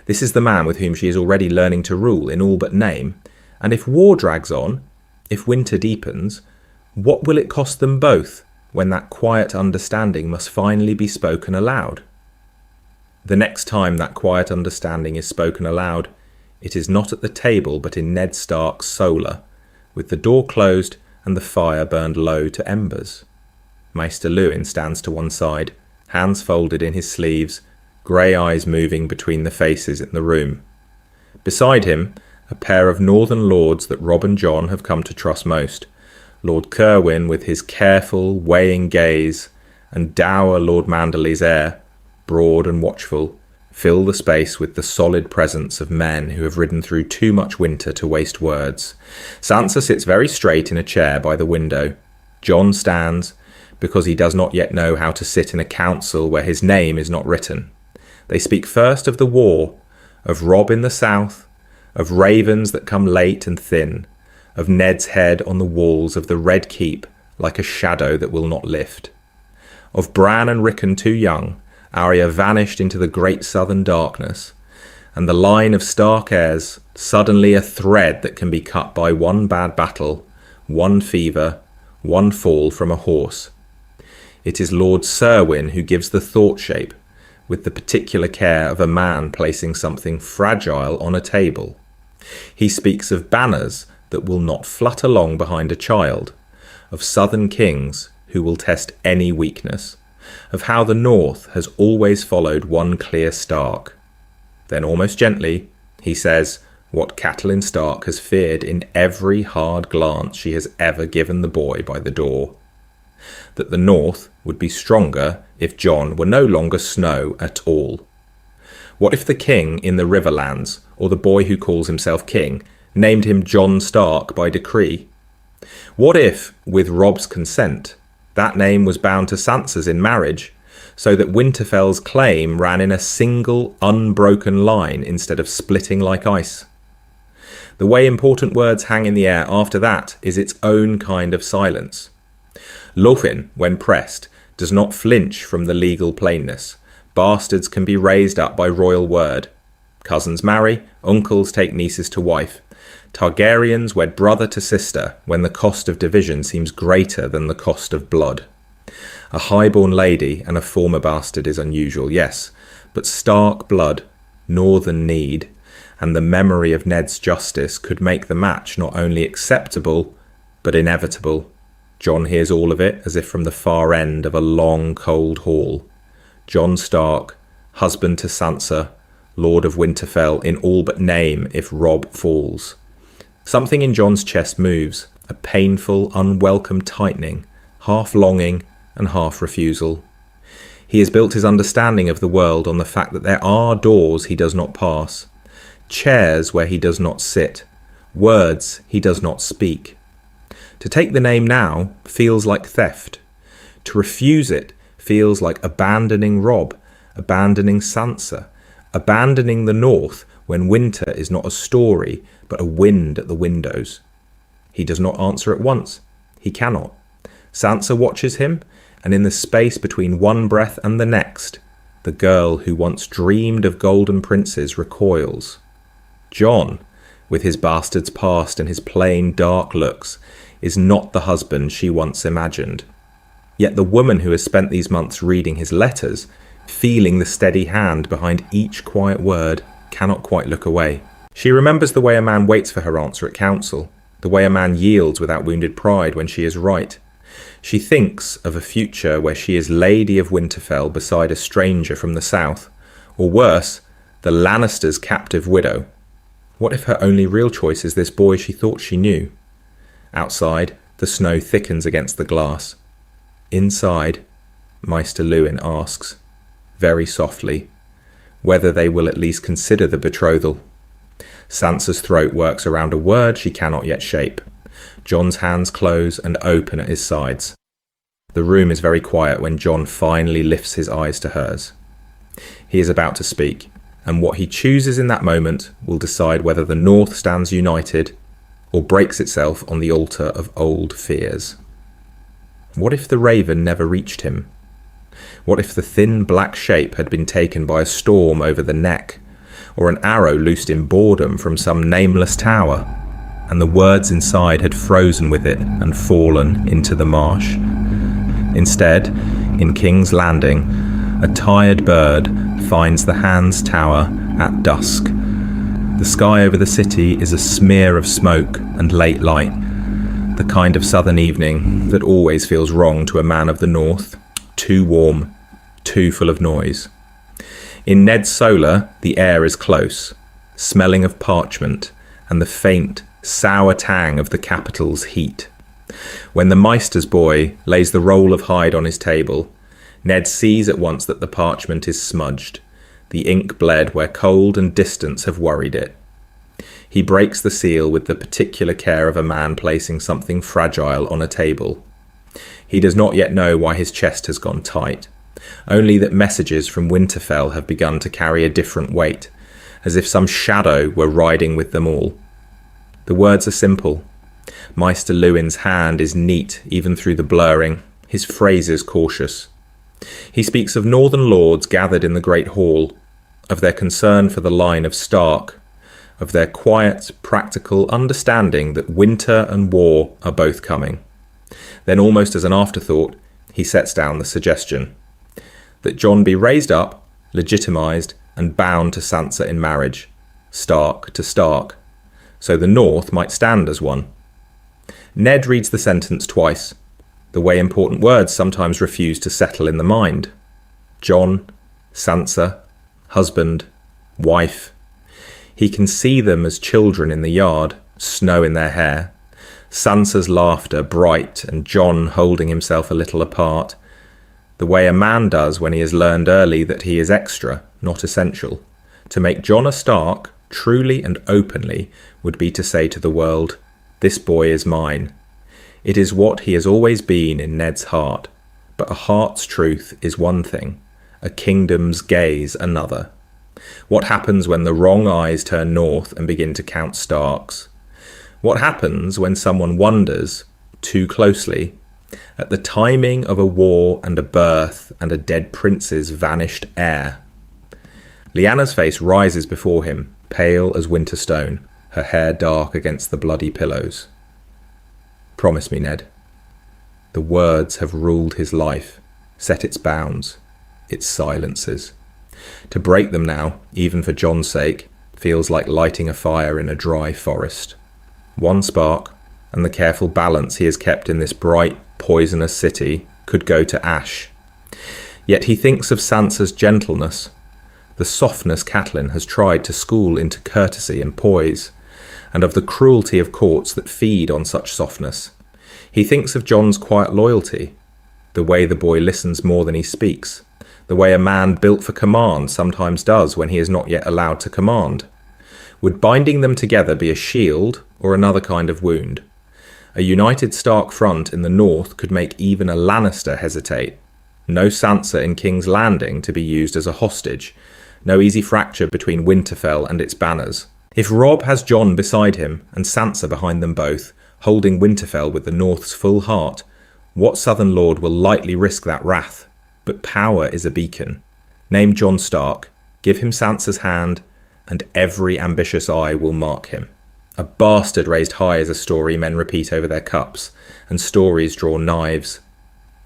This is the man with whom she is already learning to rule in all but name. And if war drags on, if winter deepens, what will it cost them both when that quiet understanding must finally be spoken aloud? The next time that quiet understanding is spoken aloud, it is not at the table but in Ned Stark's solar, with the door closed and the fire burned low to embers. Maester Luwin stands to one side, hands folded in his sleeves, grey eyes moving between the faces in the room. Beside him, a pair of northern lords that Robb and Jon have come to trust most, Lord Cerwyn with his careful, weighing gaze, and dour Lord Manderly's air, broad and watchful, fill the space with the solid presence of men who have ridden through too much winter to waste words. Sansa sits very straight in a chair by the window. Jon stands, because he does not yet know how to sit in a council where his name is not written. They speak first of the war, of Robb in the south, of ravens that come late and thin, of Ned's head on the walls of the Red Keep like a shadow that will not lift, of Bran and Rickon too young, Arya vanished into the great southern darkness, and the line of Stark heirs suddenly a thread that can be cut by one bad battle, one fever, one fall from a horse. It is Lord Cerwyn who gives the thought shape, with the particular care of a man placing something fragile on a table. He speaks of banners that will not flutter long behind a child, of southern kings who will test any weakness, of how the north has always followed one clear Stark. Then almost gently, he says what Catelyn Stark has feared in every hard glance she has ever given the boy by the door. That the north would be stronger if Jon were no longer Snow at all. What if the king in the Riverlands, or the boy who calls himself king, named him Jon Stark by decree? What if, with Robb's consent, that name was bound to Sansa's in marriage, so that Winterfell's claim ran in a single, unbroken line instead of splitting like ice? The way important words hang in the air after that is its own kind of silence. Lothin, when pressed, does not flinch from the legal plainness. Bastards can be raised up by royal word. Cousins marry, uncles take nieces to wife. Targaryens wed brother to sister when the cost of division seems greater than the cost of blood. A high-born lady and a former bastard is unusual, yes, but Stark blood, northern need, and the memory of Ned's justice could make the match not only acceptable, but inevitable. Jon hears all of it as if from the far end of a long, cold hall. Jon Stark, husband to Sansa, Lord of Winterfell in all but name if Robb falls. Something in Jon's chest moves, a painful, unwelcome tightening, half longing and half refusal. He has built his understanding of the world on the fact that there are doors he does not pass, chairs where he does not sit, words he does not speak. To take the name now feels like theft. To refuse it feels like abandoning Robb, abandoning Sansa, abandoning the north when winter is not a story but a wind at the windows. He does not answer at once. He cannot. Sansa watches him, and in the space between one breath and the next, the girl who once dreamed of golden princes recoils. Jon, with his bastard's past and his plain, dark looks, is not the husband she once imagined. Yet the woman who has spent these months reading his letters, feeling the steady hand behind each quiet word, cannot quite look away. She remembers the way a man waits for her answer at council, the way a man yields without wounded pride when she is right. She thinks of a future where she is Lady of Winterfell beside a stranger from the south, or worse, the Lannisters' captive widow. What if her only real choice is this boy she thought she knew? Outside, the snow thickens against the glass. Inside, Maester Luwin asks, very softly, whether they will at least consider the betrothal. Sansa's throat works around a word she cannot yet shape. Jon's hands close and open at his sides. The room is very quiet when Jon finally lifts his eyes to hers. He is about to speak, and what he chooses in that moment will decide whether the North stands united or breaks itself on the altar of old fears. What if the raven never reached him? What if the thin black shape had been taken by a storm over the neck, or an arrow loosed in boredom from some nameless tower, and the words inside had frozen with it and fallen into the marsh? Instead, in King's Landing, a tired bird finds the Hand's Tower at dusk. The sky over the city is a smear of smoke and late light, the kind of southern evening that always feels wrong to a man of the north, too warm, too full of noise. In Ned's Solar, the air is close, smelling of parchment and the faint, sour tang of the capital's heat. When the Maester's boy lays the roll of hide on his table, Ned sees at once that the parchment is smudged, the ink bled where cold and distance have worried it. He breaks the seal with the particular care of a man placing something fragile on a table. He does not yet know why his chest has gone tight, only that messages from Winterfell have begun to carry a different weight, as if some shadow were riding with them all. The words are simple. Maester Luwin's hand is neat even through the blurring, his phrases cautious. He speaks of northern lords gathered in the great hall, of their concern for the line of Stark, of their quiet, practical understanding that winter and war are both coming. Then, almost as an afterthought, he sets down the suggestion that Jon be raised up, legitimised, and bound to Sansa in marriage, Stark to Stark, so the North might stand as one. Ned reads the sentence twice, the way important words sometimes refuse to settle in the mind. Jon, Sansa, husband, wife. He can see them as children in the yard, snow in their hair. Sansa's laughter bright and Jon holding himself a little apart, the way a man does when he has learned early that he is extra, not essential. To make Jon a Stark, truly and openly, would be to say to the world, "This boy is mine." It is what he has always been in Ned's heart, but a heart's truth is one thing, a kingdom's gaze another. What happens when the wrong eyes turn north and begin to count Starks? What happens when someone wonders, too closely, at the timing of a war and a birth and a dead prince's vanished heir? Lyanna's face rises before him, pale as winter stone, her hair dark against the bloody pillows. Promise me, Ned. The words have ruled his life, set its bounds, its silences. To break them now, even for Jon's sake, feels like lighting a fire in a dry forest. One spark, and the careful balance he has kept in this bright, poisonous city could go to ash. Yet he thinks of Sansa's gentleness, the softness Catelyn has tried to school into courtesy and poise, and of the cruelty of courts that feed on such softness. He thinks of Jon's quiet loyalty, the way the boy listens more than he speaks, the way a man built for command sometimes does when he is not yet allowed to command. Would binding them together be a shield or another kind of wound? A united Stark front in the north could make even a Lannister hesitate. No Sansa in King's Landing to be used as a hostage. No easy fracture between Winterfell and its banners. If Robb has Jon beside him and Sansa behind them both, holding Winterfell with the North's full heart, what southern lord will lightly risk that wrath? But power is a beacon. Name Jon Stark, give him Sansa's hand, and every ambitious eye will mark him. A bastard raised high is a story men repeat over their cups, and stories draw knives.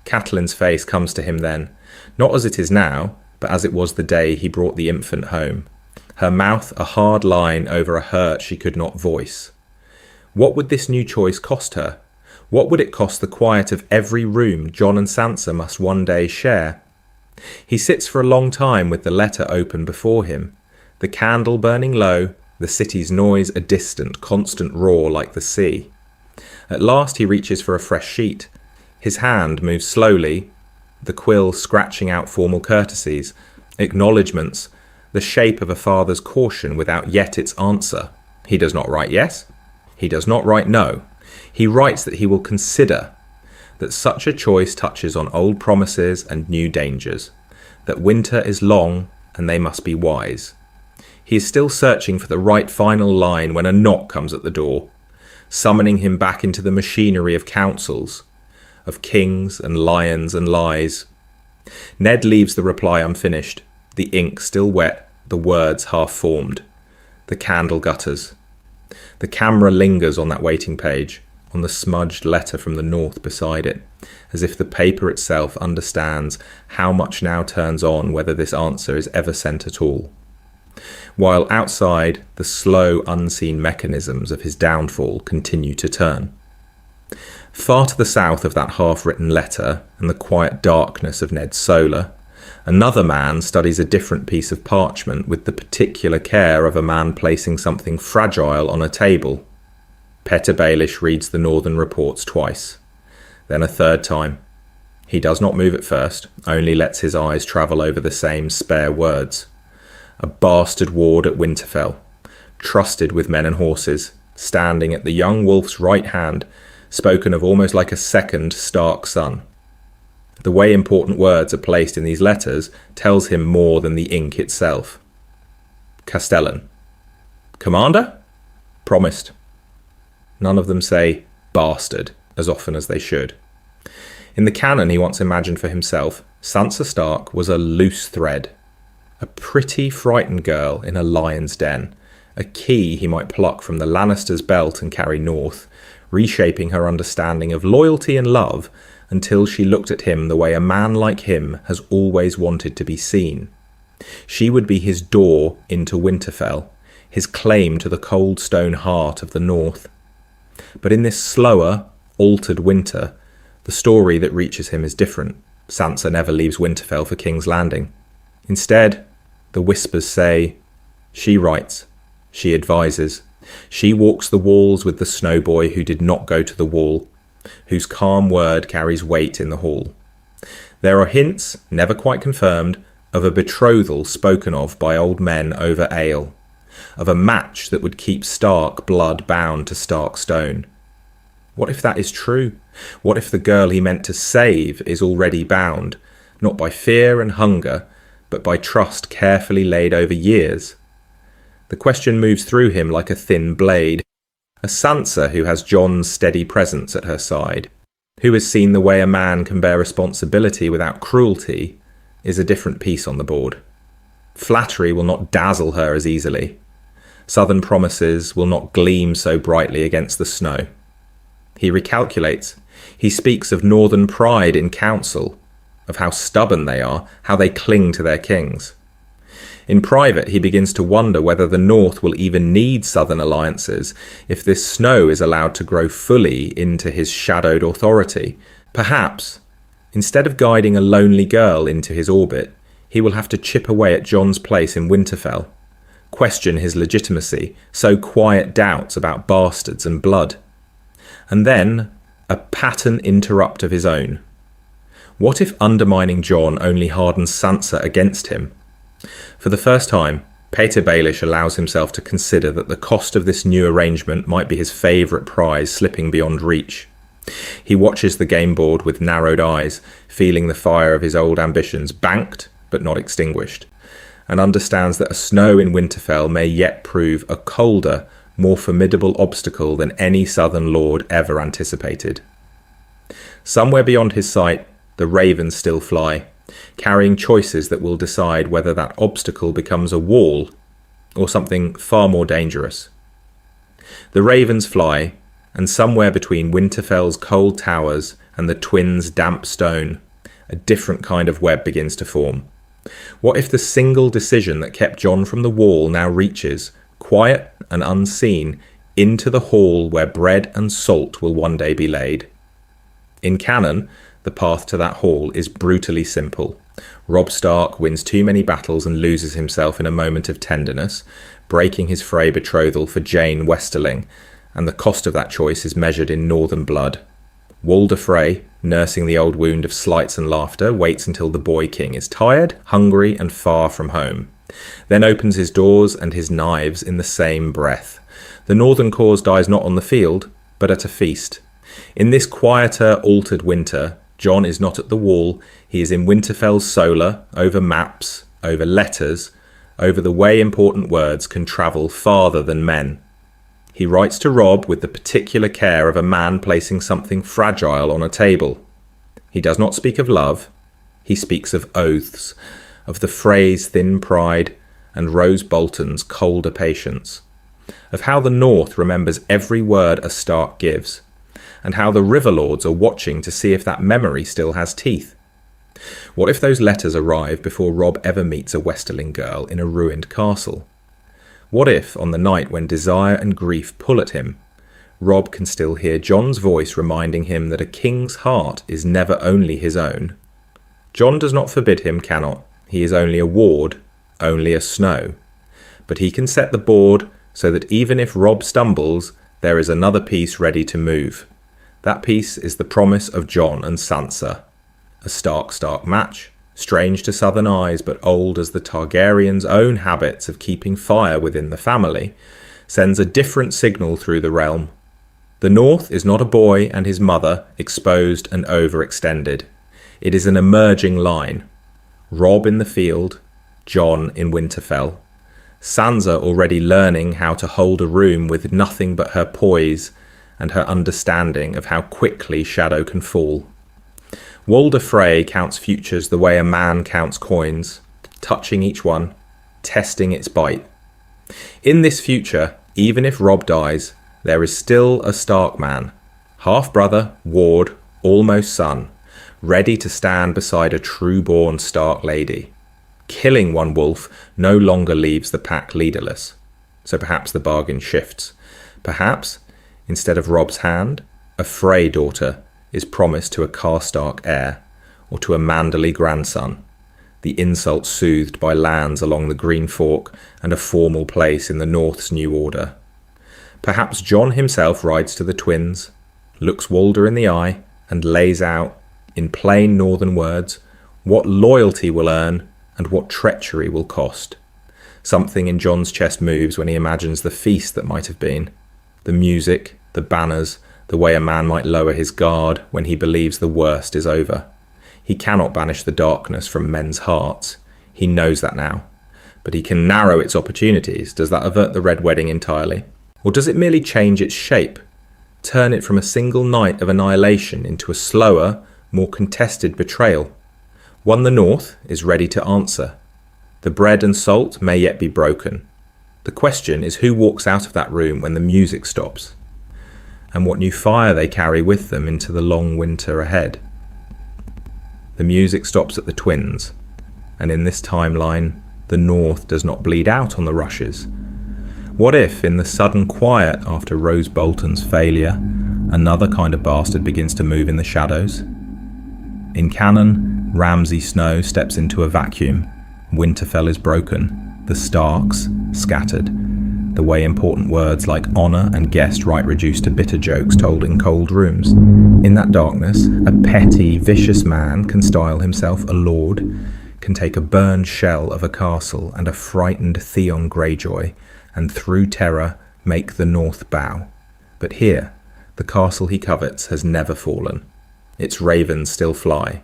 Catelyn's face comes to him then, not as it is now, but as it was the day he brought the infant home. Her mouth a hard line over a hurt she could not voice. What would this new choice cost her? What would it cost the quiet of every room Jon and Sansa must one day share? He sits for a long time with the letter open before him, the candle burning low, the city's noise a distant, constant roar like the sea. At last he reaches for a fresh sheet. His hand moves slowly, the quill scratching out formal courtesies, acknowledgements, the shape of a father's caution without yet its answer. He does not write yes. He does not write no. He writes that he will consider, that such a choice touches on old promises and new dangers, that winter is long and they must be wise. He is still searching for the right final line when a knock comes at the door, summoning him back into the machinery of councils, of kings and lions and lies. Ned leaves the reply unfinished, the ink still wet, the words half-formed. The candle gutters. The camera lingers on that waiting page, on the smudged letter from the north beside it, as if the paper itself understands how much now turns on whether this answer is ever sent at all. While outside, the slow, unseen mechanisms of his downfall continue to turn. Far to the south of that half-written letter and the quiet darkness of Ned's solar, another man studies a different piece of parchment with the particular care of a man placing something fragile on a table. Petter Baelish reads the northern reports twice, then a third time. He does not move at first, only lets his eyes travel over the same spare words. A bastard ward at Winterfell, trusted with men and horses, standing at the young wolf's right hand, spoken of almost like a second Stark son. The way important words are placed in these letters tells him more than the ink itself. Castellan. Commander? Promised. None of them say bastard as often as they should. In the canon he once imagined for himself, Sansa Stark was a loose thread, a pretty frightened girl in a lion's den, a key he might pluck from the Lannister's belt and carry north, reshaping her understanding of loyalty and love until she looked at him the way a man like him has always wanted to be seen. She would be his door into Winterfell, his claim to the cold stone heart of the north. But in this slower, altered winter, the story that reaches him is different. Sansa never leaves Winterfell for King's Landing. Instead, the whispers say, she writes, she advises, she walks the walls with the snowboy who did not go to the wall, whose calm word carries weight in the hall. There are hints, never quite confirmed, of a betrothal spoken of by old men over ale, of a match that would keep Stark blood bound to Stark stone. What if that is true? What if the girl he meant to save is already bound, not by fear and hunger, but by trust carefully laid over years? The question moves through him like a thin blade. A Sansa who has Jon's steady presence at her side, who has seen the way a man can bear responsibility without cruelty, is a different piece on the board. Flattery will not dazzle her as easily. Southern promises will not gleam so brightly against the snow. He recalculates. He speaks of northern pride in council, of how stubborn they are, how they cling to their kings. In private, he begins to wonder whether the North will even need southern alliances if this snow is allowed to grow fully into his shadowed authority. Perhaps, instead of guiding a lonely girl into his orbit, he will have to chip away at Jon's place in Winterfell, question his legitimacy, sow quiet doubts about bastards and blood. And then, a pattern interrupt of his own. What if undermining Jon only hardens Sansa against him? For the first time, Peter Baelish allows himself to consider that the cost of this new arrangement might be his favourite prize slipping beyond reach. He watches the game board with narrowed eyes, feeling the fire of his old ambitions banked but not extinguished, and understands that a snow in Winterfell may yet prove a colder, more formidable obstacle than any southern lord ever anticipated. Somewhere beyond his sight, the ravens still fly, carrying choices that will decide whether that obstacle becomes a wall or something far more dangerous. The ravens fly, and somewhere between Winterfell's cold towers and the twins' damp stone, a different kind of web begins to form. What if the single decision that kept Jon from the wall now reaches, quiet and unseen, into the hall where bread and salt will one day be laid? In canon, the path to that hall is brutally simple. Robb Stark wins too many battles and loses himself in a moment of tenderness, breaking his Frey betrothal for Jane Westerling, and the cost of that choice is measured in northern blood. Walder Frey, nursing the old wound of slights and laughter, waits until the boy king is tired, hungry, and far from home, then opens his doors and his knives in the same breath. The northern cause dies not on the field, but at a feast. In this quieter, altered winter, Jon is not at the wall, he is in Winterfell's solar, over maps, over letters, over the way important words can travel farther than men. He writes to Robb with the particular care of a man placing something fragile on a table. He does not speak of love, he speaks of oaths, of the Frey's thin pride and Rose Bolton's colder patience, of how the North remembers every word a Stark gives, and how the River Lords are watching to see if that memory still has teeth. What if those letters arrive before Robb ever meets a Westerling girl in a ruined castle? What if, on the night when desire and grief pull at him, Robb can still hear Jon's voice reminding him that a king's heart is never only his own? Jon does not forbid him, cannot. He is only a ward, only a Snow. But he can set the board so that even if Robb stumbles, there is another piece ready to move. That piece is the promise of Jon and Sansa. A Stark match, strange to southern eyes but old as the Targaryens' own habits of keeping fire within the family, sends a different signal through the realm. The North is not a boy and his mother exposed and overextended. It is an emerging line. Robb in the field, Jon in Winterfell. Sansa already learning how to hold a room with nothing but her poise and her understanding of how quickly shadow can fall. Walder Frey counts futures the way a man counts coins, touching each one, testing its bite. In this future, even if Robb dies, there is still a Stark man, half-brother, ward, almost son, ready to stand beside a true-born Stark lady. Killing one wolf no longer leaves the pack leaderless, so perhaps the bargain shifts. Perhaps, instead of Robb's hand, a Frey daughter is promised to a Karstark heir, or to a Manderley grandson, the insult soothed by lands along the Green Fork and a formal place in the North's new order. Perhaps Jon himself rides to the twins, looks Walder in the eye, and lays out, in plain northern words, what loyalty will earn and what treachery will cost. Something in Jon's chest moves when he imagines the feast that might have been. The music, the banners, the way a man might lower his guard when he believes the worst is over. He cannot banish the darkness from men's hearts. He knows that now. But he can narrow its opportunities. Does that avert the Red Wedding entirely? Or does it merely change its shape? Turn it from a single night of annihilation into a slower, more contested betrayal? One the North is ready to answer. The bread and salt may yet be broken. The question is who walks out of that room when the music stops, and what new fire they carry with them into the long winter ahead. The music stops at the twins, and in this timeline, the North does not bleed out on the rushes. What if, in the sudden quiet after Rose Bolton's failure, another kind of bastard begins to move in the shadows? In canon, Ramsay Snow steps into a vacuum. Winterfell is broken. The Starks, scattered. The way important words like honour and guest right reduced to bitter jokes told in cold rooms. In that darkness, a petty, vicious man can style himself a lord, can take a burned shell of a castle and a frightened Theon Greyjoy, and through terror make the North bow. But here, the castle he covets has never fallen. Its ravens still fly.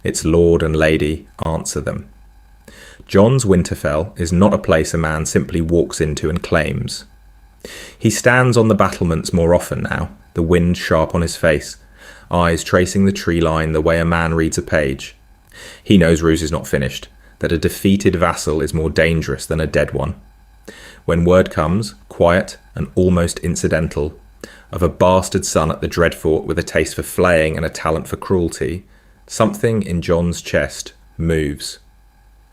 Its lord and lady answer them. Jon's Winterfell is not a place a man simply walks into and claims. He stands on the battlements more often now, the wind sharp on his face, eyes tracing the tree line the way a man reads a page. He knows Roose is not finished, that a defeated vassal is more dangerous than a dead one. When word comes, quiet and almost incidental, of a bastard son at the Dreadfort with a taste for flaying and a talent for cruelty, something in Jon's chest moves.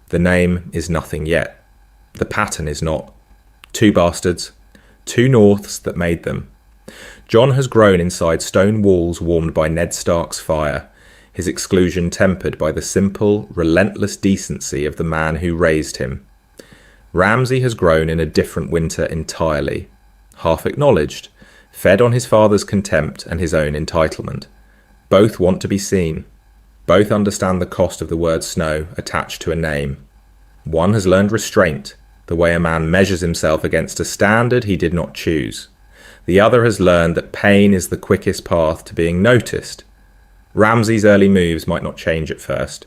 The name is nothing yet. The pattern is not. 2 bastards, 2 Norths that made them. Jon has grown inside stone walls warmed by Ned Stark's fire, his exclusion tempered by the simple, relentless decency of the man who raised him. Ramsay has grown in a different winter entirely, half acknowledged, fed on his father's contempt and his own entitlement. Both want to be seen. Both understand the cost of the word Snow attached to a name. One has learned restraint, the way a man measures himself against a standard he did not choose. The other has learned that pain is the quickest path to being noticed. Ramsay's early moves might not change at first.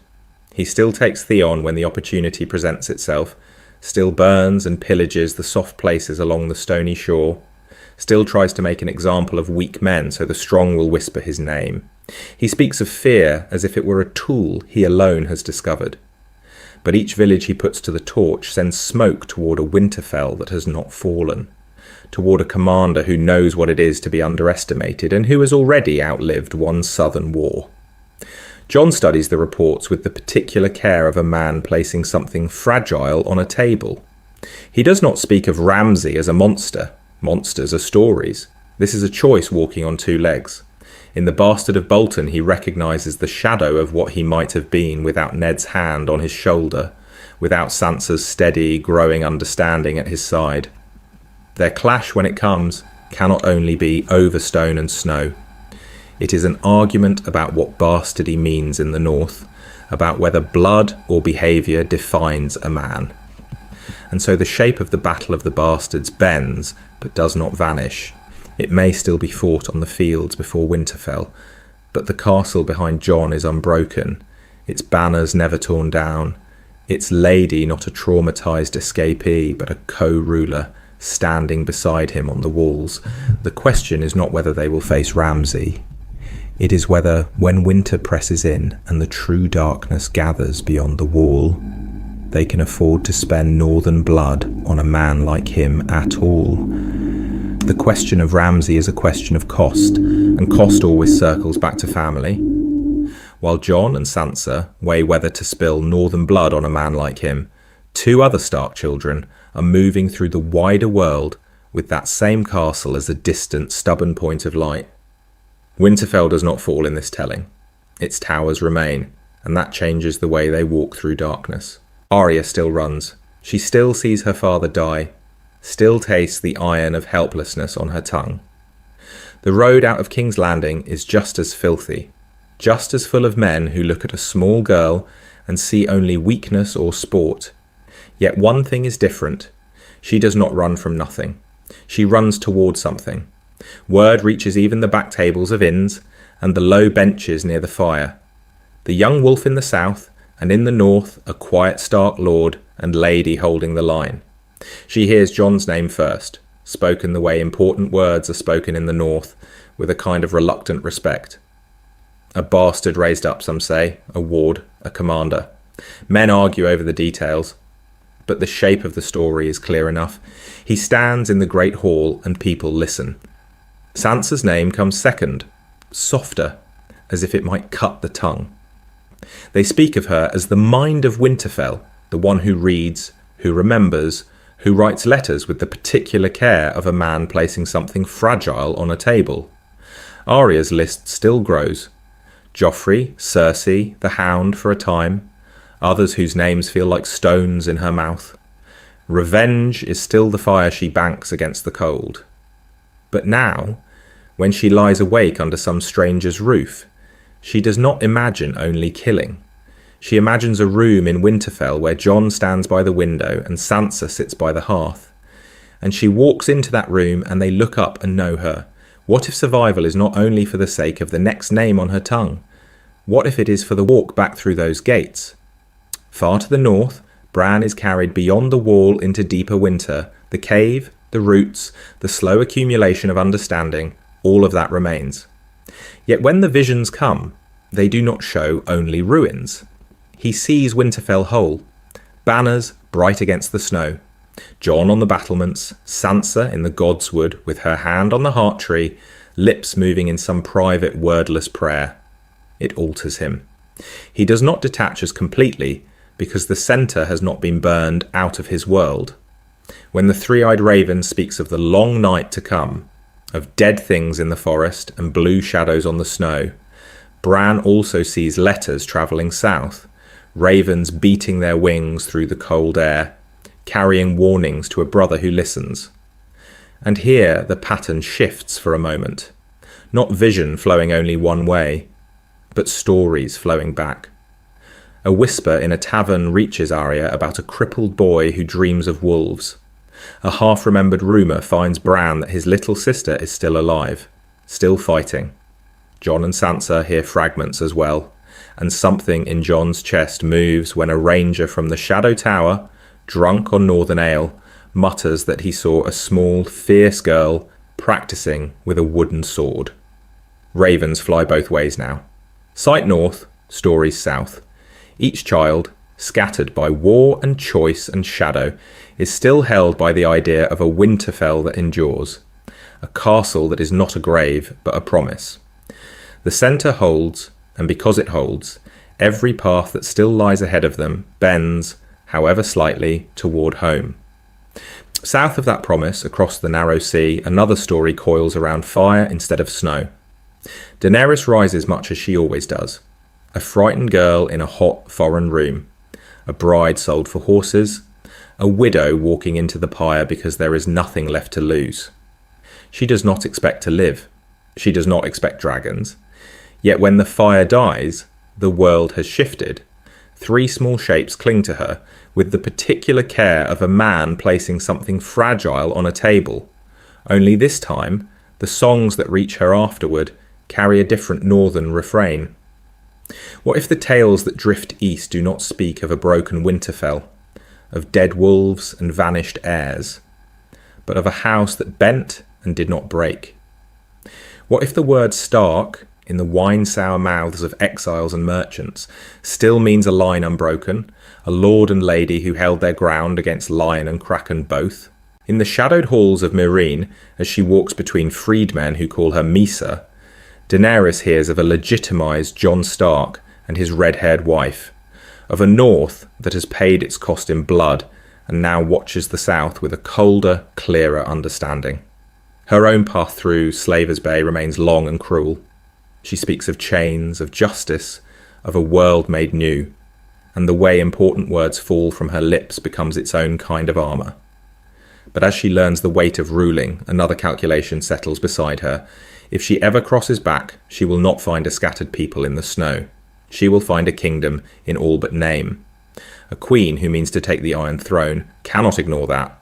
He still takes Theon when the opportunity presents itself, still burns and pillages the soft places along the stony shore, still tries to make an example of weak men so the strong will whisper his name. He speaks of fear as if it were a tool he alone has discovered. But each village he puts to the torch sends smoke toward a Winterfell that has not fallen, toward a commander who knows what it is to be underestimated and who has already outlived one southern war. Jon studies the reports with the particular care of a man placing something fragile on a table. He does not speak of Ramsay as a monster. Monsters are stories. This is a choice walking on 2 legs. In the Bastard of Bolton he recognises the shadow of what he might have been without Ned's hand on his shoulder, without Sansa's steady, growing understanding at his side. Their clash, when it comes, cannot only be over stone and snow. It is an argument about what bastardy means in the North, about whether blood or behaviour defines a man. And so the shape of the Battle of the Bastards bends, but does not vanish. It may still be fought on the fields before Winterfell, but the castle behind Jon is unbroken, its banners never torn down, its lady not a traumatised escapee, but a co-ruler, standing beside him on the walls. The question is not whether they will face Ramsay. It is whether, when winter presses in and the true darkness gathers beyond the wall, they can afford to spend northern blood on a man like him at all. The question of Ramsay is a question of cost, and cost always circles back to family. While Jon and Sansa weigh whether to spill northern blood on a man like him, 2 other Stark children are moving through the wider world with that same castle as a distant, stubborn point of light. Winterfell does not fall in this telling. Its towers remain, and that changes the way they walk through darkness. Arya still runs. She still sees her father die, still tastes the iron of helplessness on her tongue. The road out of King's Landing is just as filthy, just as full of men who look at a small girl and see only weakness or sport. Yet one thing is different. She does not run from nothing. She runs toward something. Word reaches even the back tables of inns and the low benches near the fire. The young wolf in the south, and in the north a quiet Stark lord and lady holding the line. She hears Jon's name first, spoken the way important words are spoken in the north, with a kind of reluctant respect. A bastard raised up, some say, a ward, a commander. Men argue over the details, but the shape of the story is clear enough. He stands in the great hall and people listen. Sansa's name comes second, softer, as if it might cut the tongue. They speak of her as the mind of Winterfell, the one who reads, who remembers, who writes letters with the particular care of a man placing something fragile on a table. Arya's list still grows. Joffrey, Cersei, the Hound for a time, others whose names feel like stones in her mouth. Revenge is still the fire she banks against the cold. But now, when she lies awake under some stranger's roof, she does not imagine only killing. She imagines a room in Winterfell where Jon stands by the window and Sansa sits by the hearth. And she walks into that room and they look up and know her. What if survival is not only for the sake of the next name on her tongue? What if it is for the walk back through those gates? Far to the north, Bran is carried beyond the wall into deeper winter. The cave, the roots, the slow accumulation of understanding, all of that remains. Yet when the visions come, they do not show only ruins. He sees Winterfell whole, banners bright against the snow, Jon on the battlements, Sansa in the godswood with her hand on the heart tree, lips moving in some private wordless prayer. It alters him. He does not detach as completely because the centre has not been burned out of his world. When the three-eyed raven speaks of the long night to come, of dead things in the forest and blue shadows on the snow, Bran also sees letters travelling south, ravens beating their wings through the cold air, carrying warnings to a brother who listens. And here the pattern shifts for a moment, not vision flowing only one way, but stories flowing back. A whisper in a tavern reaches Arya about a crippled boy who dreams of wolves. A half-remembered rumour finds Bran that his little sister is still alive, still fighting. Jon and Sansa hear fragments as well, and something in Jon's chest moves when a ranger from the Shadow Tower, drunk on northern ale, mutters that he saw a small, fierce girl practising with a wooden sword. Ravens fly both ways now. Sight north, stories south. Each child, scattered by war and choice and shadow, is still held by the idea of a Winterfell that endures, a castle that is not a grave but a promise. The centre holds, and because it holds, every path that still lies ahead of them bends, however slightly, toward home. South of that promise, across the narrow sea, another story coils around fire instead of snow. Daenerys rises much as she always does, a frightened girl in a hot foreign room, a bride sold for horses, a widow walking into the pyre because there is nothing left to lose. She does not expect to live. She does not expect dragons. Yet when the fire dies, the world has shifted. Three small shapes cling to her, with the particular care of a man placing something fragile on a table. Only this time, the songs that reach her afterward carry a different northern refrain. What if the tales that drift east do not speak of a broken Winterfell, of dead wolves and vanished heirs, but of a house that bent and did not break? What if the word Stark, in the wine-sour mouths of exiles and merchants, still means a line unbroken, a lord and lady who held their ground against lion and kraken both? In the shadowed halls of Meereen, as she walks between freedmen who call her Misa, Daenerys hears of a legitimised Jon Stark and his red-haired wife, of a north that has paid its cost in blood and now watches the south with a colder, clearer understanding. Her own path through Slaver's Bay remains long and cruel. She speaks of chains, of justice, of a world made new, and the way important words fall from her lips becomes its own kind of armour. But as she learns the weight of ruling, another calculation settles beside her. If she ever crosses back, she will not find a scattered people in the snow. She will find a kingdom in all but name. A queen who means to take the Iron Throne cannot ignore that.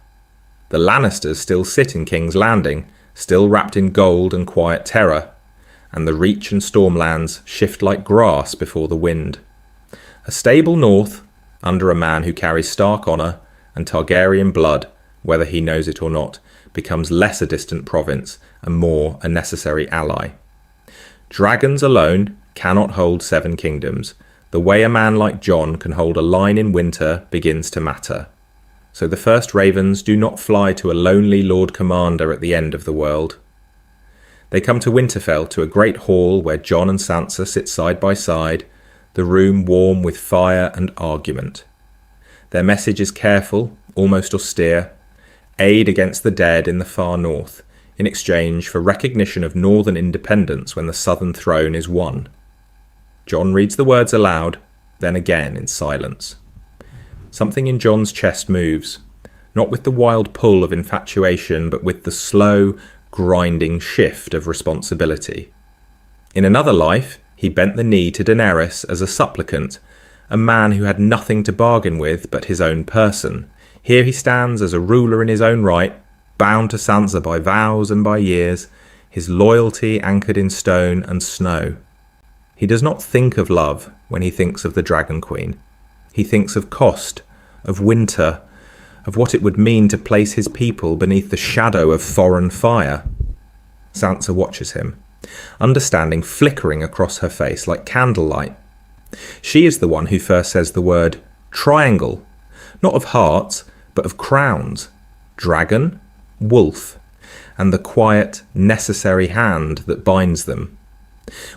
The Lannisters still sit in King's Landing, still wrapped in gold and quiet terror, and the Reach and Stormlands shift like grass before the wind. A stable north, under a man who carries Stark honour and Targaryen blood, whether he knows it or not, becomes less a distant province and more a necessary ally. Dragons alone cannot hold 7 kingdoms. The way a man like Jon can hold a line in winter begins to matter. So the first ravens do not fly to a lonely Lord Commander at the end of the world. They come to Winterfell, to a great hall where Jon and Sansa sit side by side, the room warm with fire and argument. Their message is careful, almost austere: aid against the dead in the far north, in exchange for recognition of northern independence when the southern throne is won. Jon reads the words aloud, then again in silence. Something in Jon's chest moves, not with the wild pull of infatuation, but with the slow, grinding shift of responsibility. In another life, he bent the knee to Daenerys as a supplicant, a man who had nothing to bargain with but his own person. Here he stands as a ruler in his own right, bound to Sansa by vows and by years, his loyalty anchored in stone and snow. He does not think of love when he thinks of the Dragon Queen. He thinks of cost, of winter, of what it would mean to place his people beneath the shadow of foreign fire. Sansa watches him, understanding flickering across her face like candlelight. She is the one who first says the word triangle, not of hearts, but but of crowns, dragon, wolf, and the quiet, necessary hand that binds them.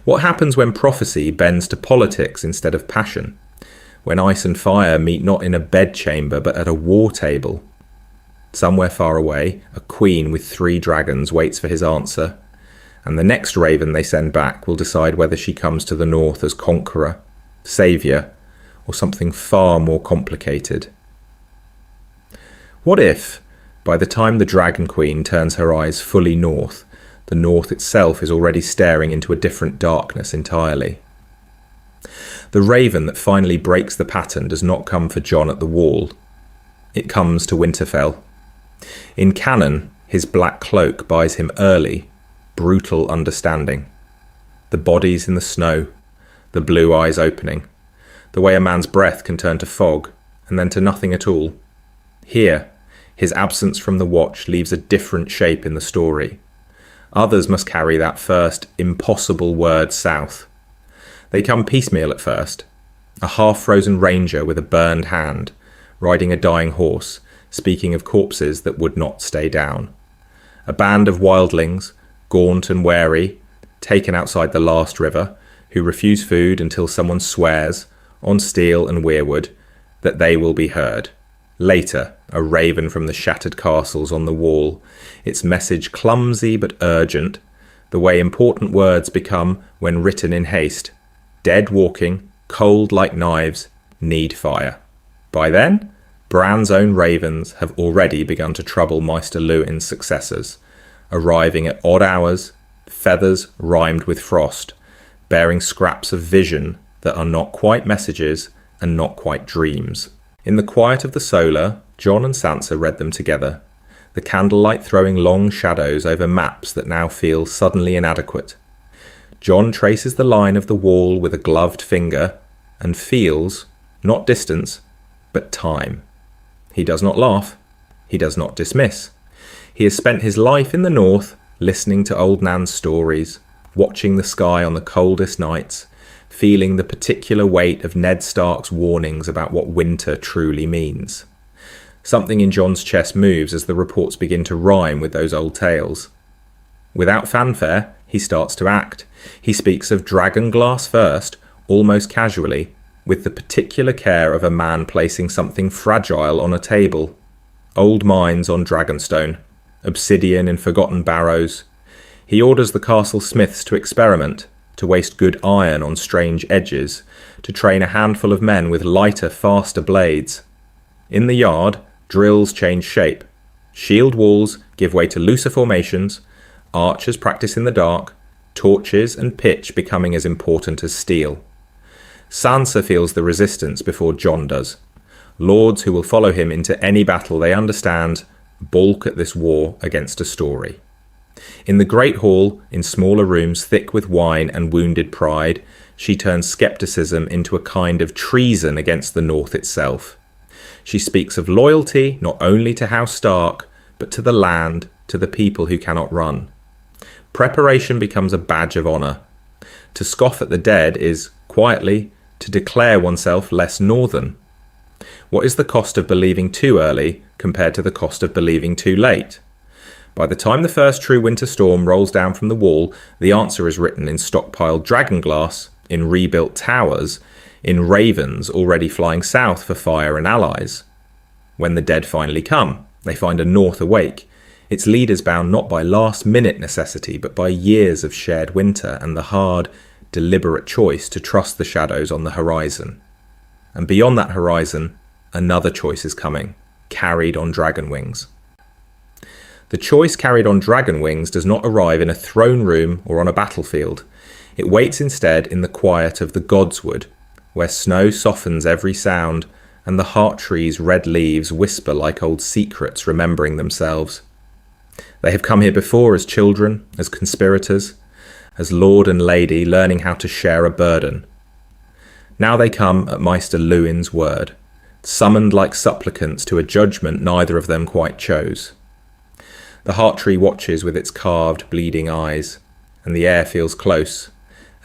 What happens when prophecy bends to politics instead of passion? When ice and fire meet not in a bedchamber but at a war table? Somewhere far away, a queen with 3 dragons waits for his answer, and the next raven they send back will decide whether she comes to the north as conqueror, saviour, or something far more complicated. What if, by the time the Dragon Queen turns her eyes fully north, the north itself is already staring into a different darkness entirely? The raven that finally breaks the pattern does not come for Jon at the wall. It comes to Winterfell. In canon, his black cloak buys him early, brutal understanding. The bodies in the snow, the blue eyes opening, the way a man's breath can turn to fog and then to nothing at all. Here, his absence from the watch leaves a different shape in the story. Others must carry that first impossible word south. They come piecemeal at first. A half-frozen ranger with a burned hand, riding a dying horse, speaking of corpses that would not stay down. A band of wildlings, gaunt and wary, taken outside the last river, who refuse food until someone swears, on steel and weirwood, that they will be heard. Later, a raven from the shattered castles on the wall, its message clumsy but urgent, the way important words become when written in haste. Dead walking, cold like knives, need fire. By then, Bran's own ravens have already begun to trouble Maester Luwin's successors, arriving at odd hours, feathers rhymed with frost, bearing scraps of vision that are not quite messages and not quite dreams. In the quiet of the solar, Jon and Sansa read them together, the candlelight throwing long shadows over maps that now feel suddenly inadequate. Jon traces the line of the wall with a gloved finger and feels, not distance, but time. He does not laugh. He does not dismiss. He has spent his life in the north, listening to old Nan's stories, watching the sky on the coldest nights, feeling the particular weight of Ned Stark's warnings about what winter truly means. Something in Jon's chest moves as the reports begin to rhyme with those old tales. Without fanfare, he starts to act. He speaks of dragon glass first, almost casually, with the particular care of a man placing something fragile on a table. Old mines on Dragonstone, obsidian in forgotten barrows. He orders the castle smiths to experiment, to waste good iron on strange edges, to train a handful of men with lighter, faster blades. In the yard, drills change shape. Shield walls give way to looser formations, archers practice in the dark, torches and pitch becoming as important as steel. Sansa feels the resistance before Jon does. Lords who will follow him into any battle they understand balk at this war against a story. In the great hall, in smaller rooms thick with wine and wounded pride, she turns scepticism into a kind of treason against the North itself. She speaks of loyalty not only to House Stark, but to the land, to the people who cannot run. Preparation becomes a badge of honour. To scoff at the dead is, quietly, to declare oneself less northern. What is the cost of believing too early compared to the cost of believing too late? By the time the first true winter storm rolls down from the wall, the answer is written in stockpiled dragonglass, in rebuilt towers, in ravens already flying south for fire and allies. When the dead finally come, they find a north awake, its leaders bound not by last-minute necessity but by years of shared winter and the hard, deliberate choice to trust the shadows on the horizon. And beyond that horizon, another choice is coming, carried on dragon wings. The choice carried on dragon wings does not arrive in a throne room or on a battlefield. It waits instead in the quiet of the godswood, where snow softens every sound and the heart tree's red leaves whisper like old secrets remembering themselves. They have come here before as children, as conspirators, as lord and lady learning how to share a burden. Now they come at Maester Luwin's word, summoned like supplicants to a judgment neither of them quite chose. The heart tree watches with its carved, bleeding eyes, and the air feels close,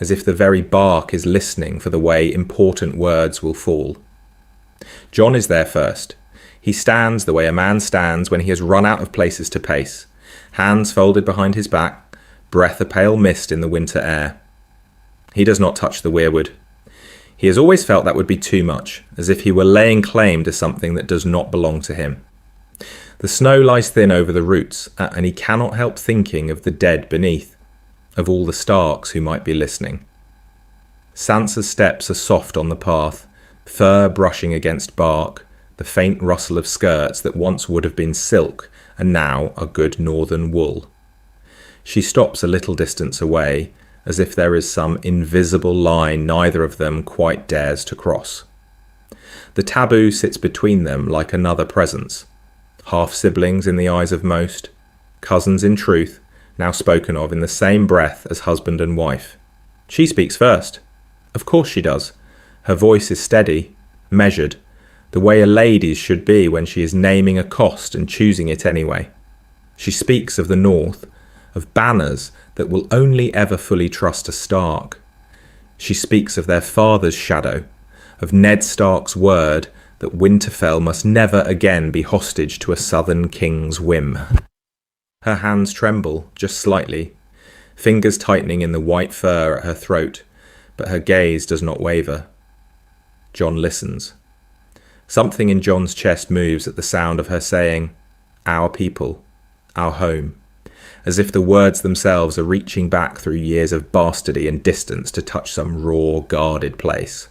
as if the very bark is listening for the way important words will fall. Jon is there first. He stands the way a man stands when he has run out of places to pace, hands folded behind his back, breath a pale mist in the winter air. He does not touch the weirwood. He has always felt that would be too much, as if he were laying claim to something that does not belong to him. The snow lies thin over the roots, and he cannot help thinking of the dead beneath, of all the Starks who might be listening. Sansa's steps are soft on the path, fur brushing against bark, the faint rustle of skirts that once would have been silk and now are good northern wool. She stops a little distance away, as if there is some invisible line neither of them quite dares to cross. The taboo sits between them like another presence, half-siblings in the eyes of most, cousins in truth, now spoken of in the same breath as husband and wife. She speaks first. Of course she does. Her voice is steady, measured, the way a lady's should be when she is naming a cost and choosing it anyway. She speaks of the North, of banners that will only ever fully trust a Stark. She speaks of their father's shadow, of Ned Stark's word that Winterfell must never again be hostage to a southern king's whim. Her hands tremble, just slightly, fingers tightening in the white fur at her throat, but her gaze does not waver. Jon listens. Something in Jon's chest moves at the sound of her saying, "Our people, our home," as if the words themselves are reaching back through years of bastardy and distance to touch some raw, guarded place.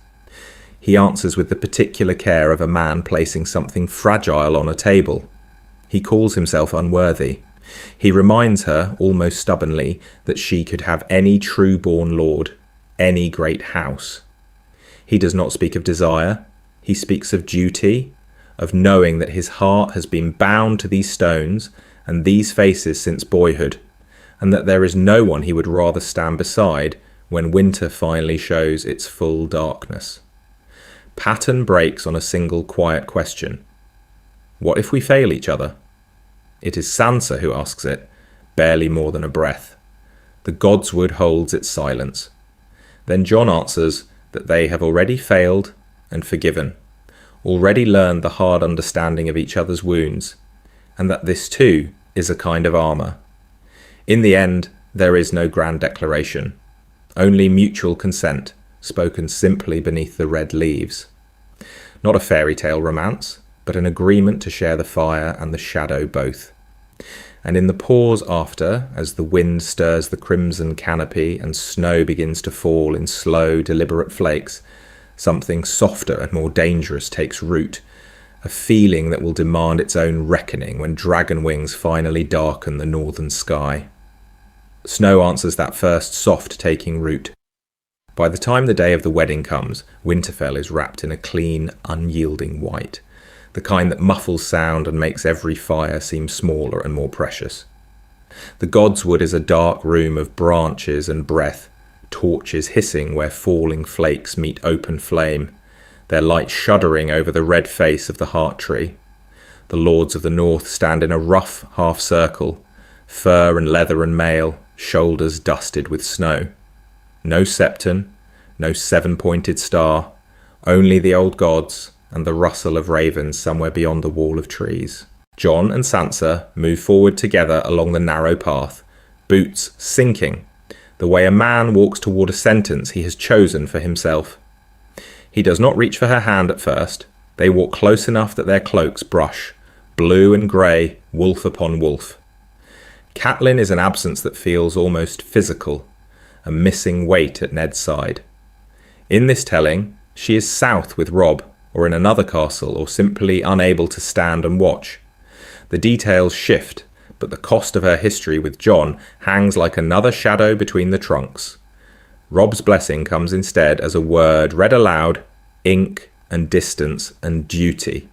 He answers with the particular care of a man placing something fragile on a table. He calls himself unworthy. He reminds her, almost stubbornly, that she could have any true-born lord, any great house. He does not speak of desire. He speaks of duty, of knowing that his heart has been bound to these stones and these faces since boyhood, and that there is no one he would rather stand beside when winter finally shows its full darkness. Pattern breaks on a single quiet question. What if we fail each other? It is Sansa who asks it, barely more than a breath. The Godswood holds its silence. Then Jon answers that they have already failed and forgiven, already learned the hard understanding of each other's wounds, and that this too is a kind of armour. In the end, there is no grand declaration, only mutual consent, spoken simply beneath the red leaves. Not a fairy tale romance, but an agreement to share the fire and the shadow both. And in the pause after, as the wind stirs the crimson canopy and snow begins to fall in slow, deliberate flakes, something softer and more dangerous takes root, a feeling that will demand its own reckoning when dragon wings finally darken the northern sky. Snow answers that first soft taking root. By the time the day of the wedding comes, Winterfell is wrapped in a clean, unyielding white, the kind that muffles sound and makes every fire seem smaller and more precious. The Godswood is a dark room of branches and breath, torches hissing where falling flakes meet open flame, their light shuddering over the red face of the heart tree. The lords of the north stand in a rough half-circle, fur and leather and mail, shoulders dusted with snow. No septon, no seven-pointed star, only the old gods and the rustle of ravens somewhere beyond the wall of trees. Jon and Sansa move forward together along the narrow path, boots sinking, the way a man walks toward a sentence he has chosen for himself. He does not reach for her hand at first. They walk close enough that their cloaks brush, blue and grey, wolf upon wolf. Catelyn is an absence that feels almost physical, a missing weight at Ned's side. In this telling, she is south with Robb, or in another castle, or simply unable to stand and watch. The details shift, but the cost of her history with Jon hangs like another shadow between the trunks. Robb's blessing comes instead as a word read aloud, ink and distance and duty.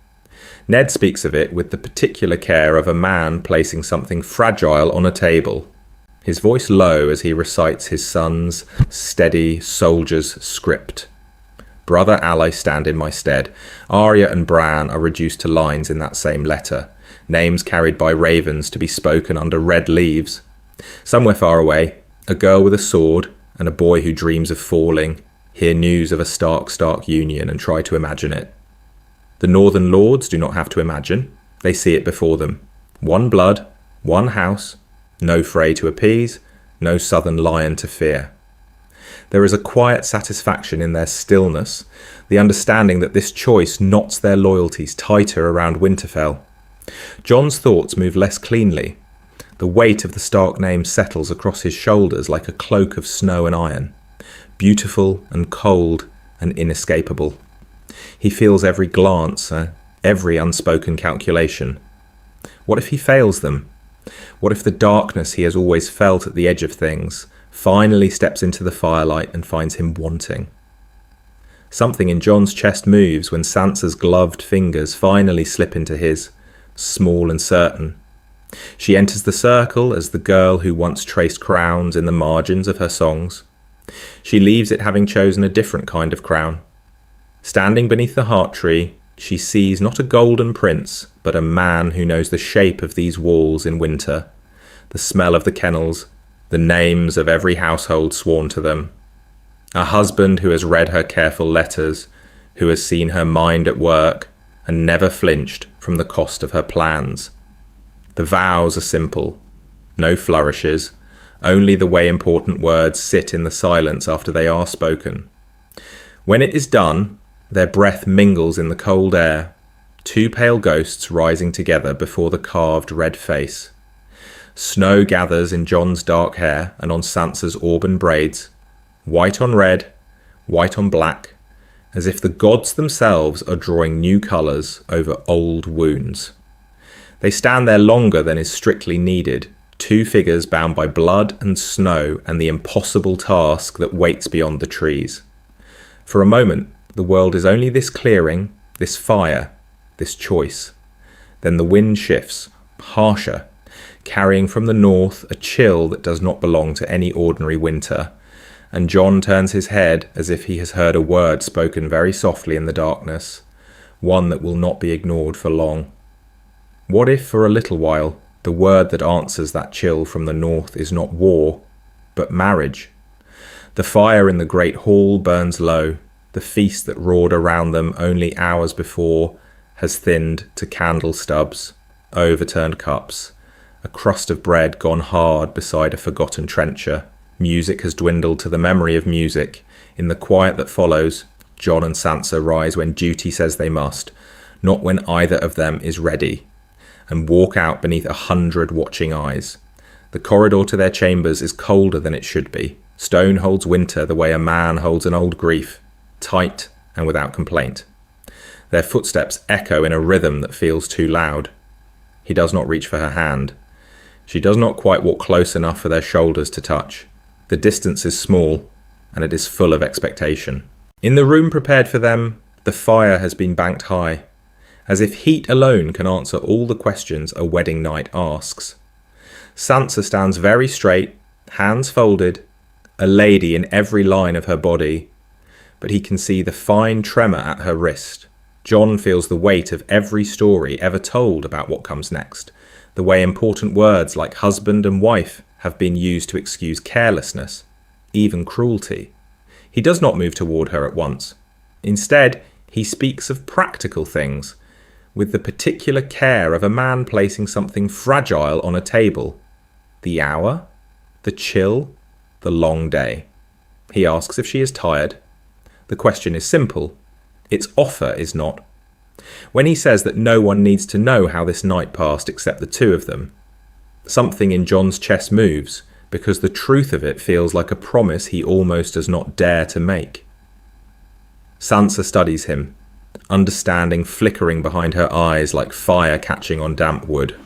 Ned speaks of it with the particular care of a man placing something fragile on a table, his voice low as he recites his son's steady soldier's script. Brother, ally, stand in my stead. Arya and Bran are reduced to lines in that same letter, names carried by ravens to be spoken under red leaves. Somewhere far away, a girl with a sword and a boy who dreams of falling hear news of a Stark union and try to imagine it. The northern lords do not have to imagine. They see it before them. One blood, one house, no Frey to appease, no southern lion to fear. There is a quiet satisfaction in their stillness, the understanding that this choice knots their loyalties tighter around Winterfell. Jon's thoughts move less cleanly. The weight of the Stark name settles across his shoulders like a cloak of snow and iron, beautiful and cold and inescapable. He feels every glance, every unspoken calculation. What if he fails them? What if the darkness he has always felt at the edge of things finally steps into the firelight and finds him wanting? Something in Jon's chest moves when Sansa's gloved fingers finally slip into his, small and certain. She enters the circle as the girl who once traced crowns in the margins of her songs. She leaves it having chosen a different kind of crown. Standing beneath the heart tree, she sees not a golden prince, but a man who knows the shape of these walls in winter, the smell of the kennels, the names of every household sworn to them. A husband who has read her careful letters, who has seen her mind at work, and never flinched from the cost of her plans. The vows are simple, no flourishes, only the way important words sit in the silence after they are spoken. When it is done, their breath mingles in the cold air, two pale ghosts rising together before the carved red face. Snow gathers in Jon's dark hair and on Sansa's auburn braids, white on red, white on black, as if the gods themselves are drawing new colours over old wounds. They stand there longer than is strictly needed, two figures bound by blood and snow and the impossible task that waits beyond the trees. For a moment, the world is only this clearing, this fire, this choice. Then the wind shifts, harsher, carrying from the north a chill that does not belong to any ordinary winter, and Jon turns his head as if he has heard a word spoken very softly in the darkness, one that will not be ignored for long. What if, for a little while, the word that answers that chill from the north is not war, but marriage? The fire in the great hall burns low. The feast that roared around them only hours before has thinned to candle stubs, overturned cups, a crust of bread gone hard beside a forgotten trencher. Music has dwindled to the memory of music. In the quiet that follows, Jon and Sansa rise when duty says they must, not when either of them is ready, and walk out beneath 100 watching eyes. The corridor to their chambers is colder than it should be. Stone holds winter the way a man holds an old grief, tight and without complaint. Their footsteps echo in a rhythm that feels too loud. He does not reach for her hand. She does not quite walk close enough for their shoulders to touch. The distance is small, and it is full of expectation. In the room prepared for them, the fire has been banked high, as if heat alone can answer all the questions a wedding night asks. Sansa stands very straight, hands folded, a lady in every line of her body, but he can see the fine tremor at her wrist. Jon feels the weight of every story ever told about what comes next, the way important words like husband and wife have been used to excuse carelessness, even cruelty. He does not move toward her at once. Instead, he speaks of practical things, with the particular care of a man placing something fragile on a table. The hour, the chill, the long day. He asks if she is tired. The question is simple. Its offer is not. When he says that no one needs to know how this night passed except the two of them, something in Jon's chest moves, because the truth of it feels like a promise he almost does not dare to make. Sansa studies him, understanding flickering behind her eyes like fire catching on damp wood.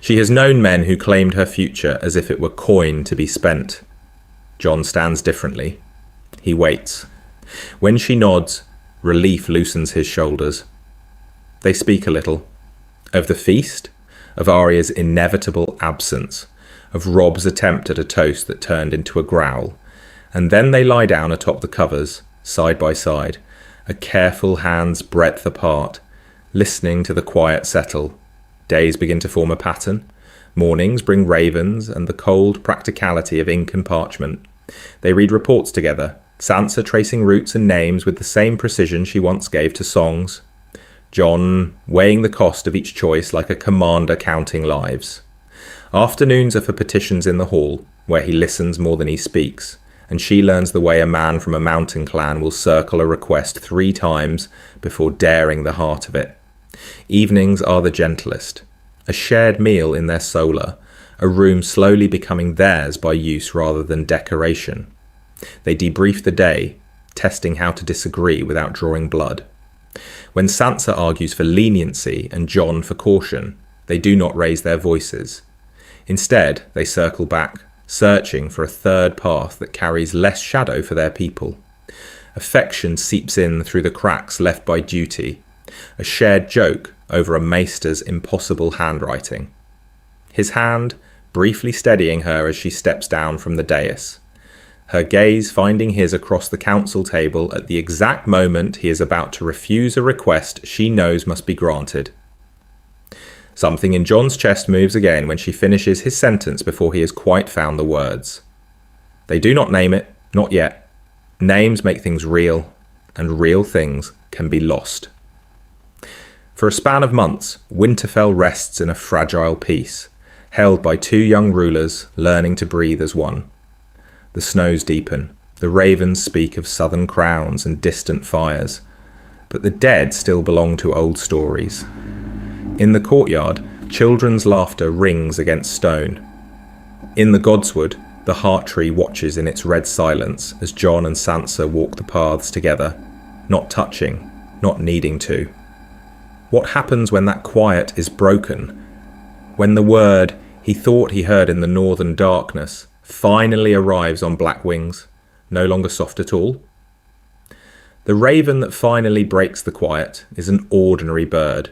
She has known men who claimed her future as if it were coin to be spent. Jon stands differently. He waits. When she nods, relief loosens his shoulders. They speak a little. Of the feast, of Arya's inevitable absence, of Robb's attempt at a toast that turned into a growl, and then they lie down atop the covers, side by side, a careful hand's breadth apart, listening to the quiet settle. Days begin to form a pattern. Mornings bring ravens and the cold practicality of ink and parchment. They read reports together, Sansa tracing routes and names with the same precision she once gave to songs. Jon weighing the cost of each choice like a commander counting lives. Afternoons are for petitions in the hall, where he listens more than he speaks, and she learns the way a man from a mountain clan will circle a request 3 times before daring the heart of it. Evenings are the gentlest. A shared meal in their solar, a room slowly becoming theirs by use rather than decoration. They debrief the day, testing how to disagree without drawing blood. When Sansa argues for leniency and Jon for caution, they do not raise their voices. Instead, they circle back, searching for a third path that carries less shadow for their people. Affection seeps in through the cracks left by duty, a shared joke over a maester's impossible handwriting. His hand briefly steadying her as she steps down from the dais, her gaze finding his across the council table at the exact moment he is about to refuse a request she knows must be granted. Something in Jon's chest moves again when she finishes his sentence before he has quite found the words. They do not name it, not yet. Names make things real, and real things can be lost. For a span of months, Winterfell rests in a fragile peace, held by 2 young rulers learning to breathe as one. The snows deepen, the ravens speak of southern crowns and distant fires, but the dead still belong to old stories. In the courtyard, children's laughter rings against stone. In the godswood, the heart tree watches in its red silence as Jon and Sansa walk the paths together, not touching, not needing to. What happens when that quiet is broken? When the word he thought he heard in the northern darkness finally arrives on black wings, no longer soft at all? The raven that finally breaks the quiet is an ordinary bird,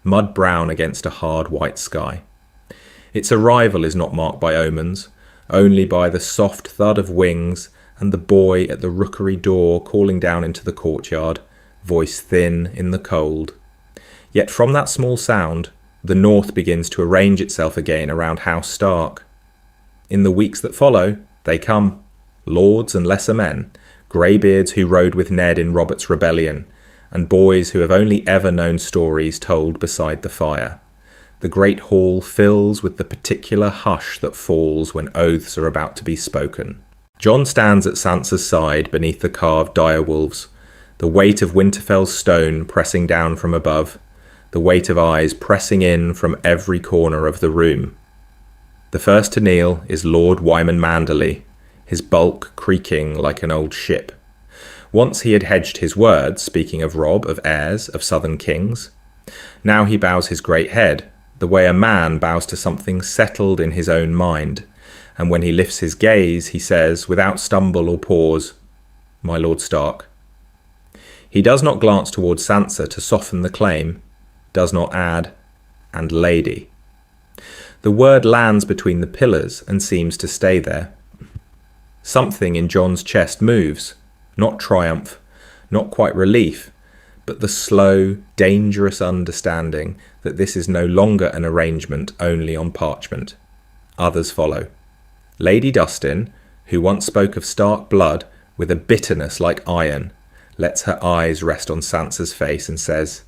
mud brown against a hard white sky. Its arrival is not marked by omens, only by the soft thud of wings and the boy at the rookery door calling down into the courtyard, voice thin in the cold. Yet from that small sound, the north begins to arrange itself again around House Stark. In the weeks that follow, they come, lords and lesser men, greybeards who rode with Ned in Robert's rebellion, and boys who have only ever known stories told beside the fire. The great hall fills with the particular hush that falls when oaths are about to be spoken. Jon stands at Sansa's side beneath the carved direwolves, the weight of Winterfell's stone pressing down from above, the weight of eyes pressing in from every corner of the room. The first to kneel is Lord Wyman Manderley, his bulk creaking like an old ship. Once he had hedged his words, speaking of Robb, of heirs, of southern kings. Now he bows his great head, the way a man bows to something settled in his own mind, and when he lifts his gaze, he says, without stumble or pause, "My Lord Stark." He does not glance towards Sansa to soften the claim, does not add, "and lady." The word lands between the pillars and seems to stay there. Something in Jon's chest moves, not triumph, not quite relief, but the slow, dangerous understanding that this is no longer an arrangement only on parchment. Others follow. Lady Dustin, who once spoke of Stark blood with a bitterness like iron, lets her eyes rest on Sansa's face and says,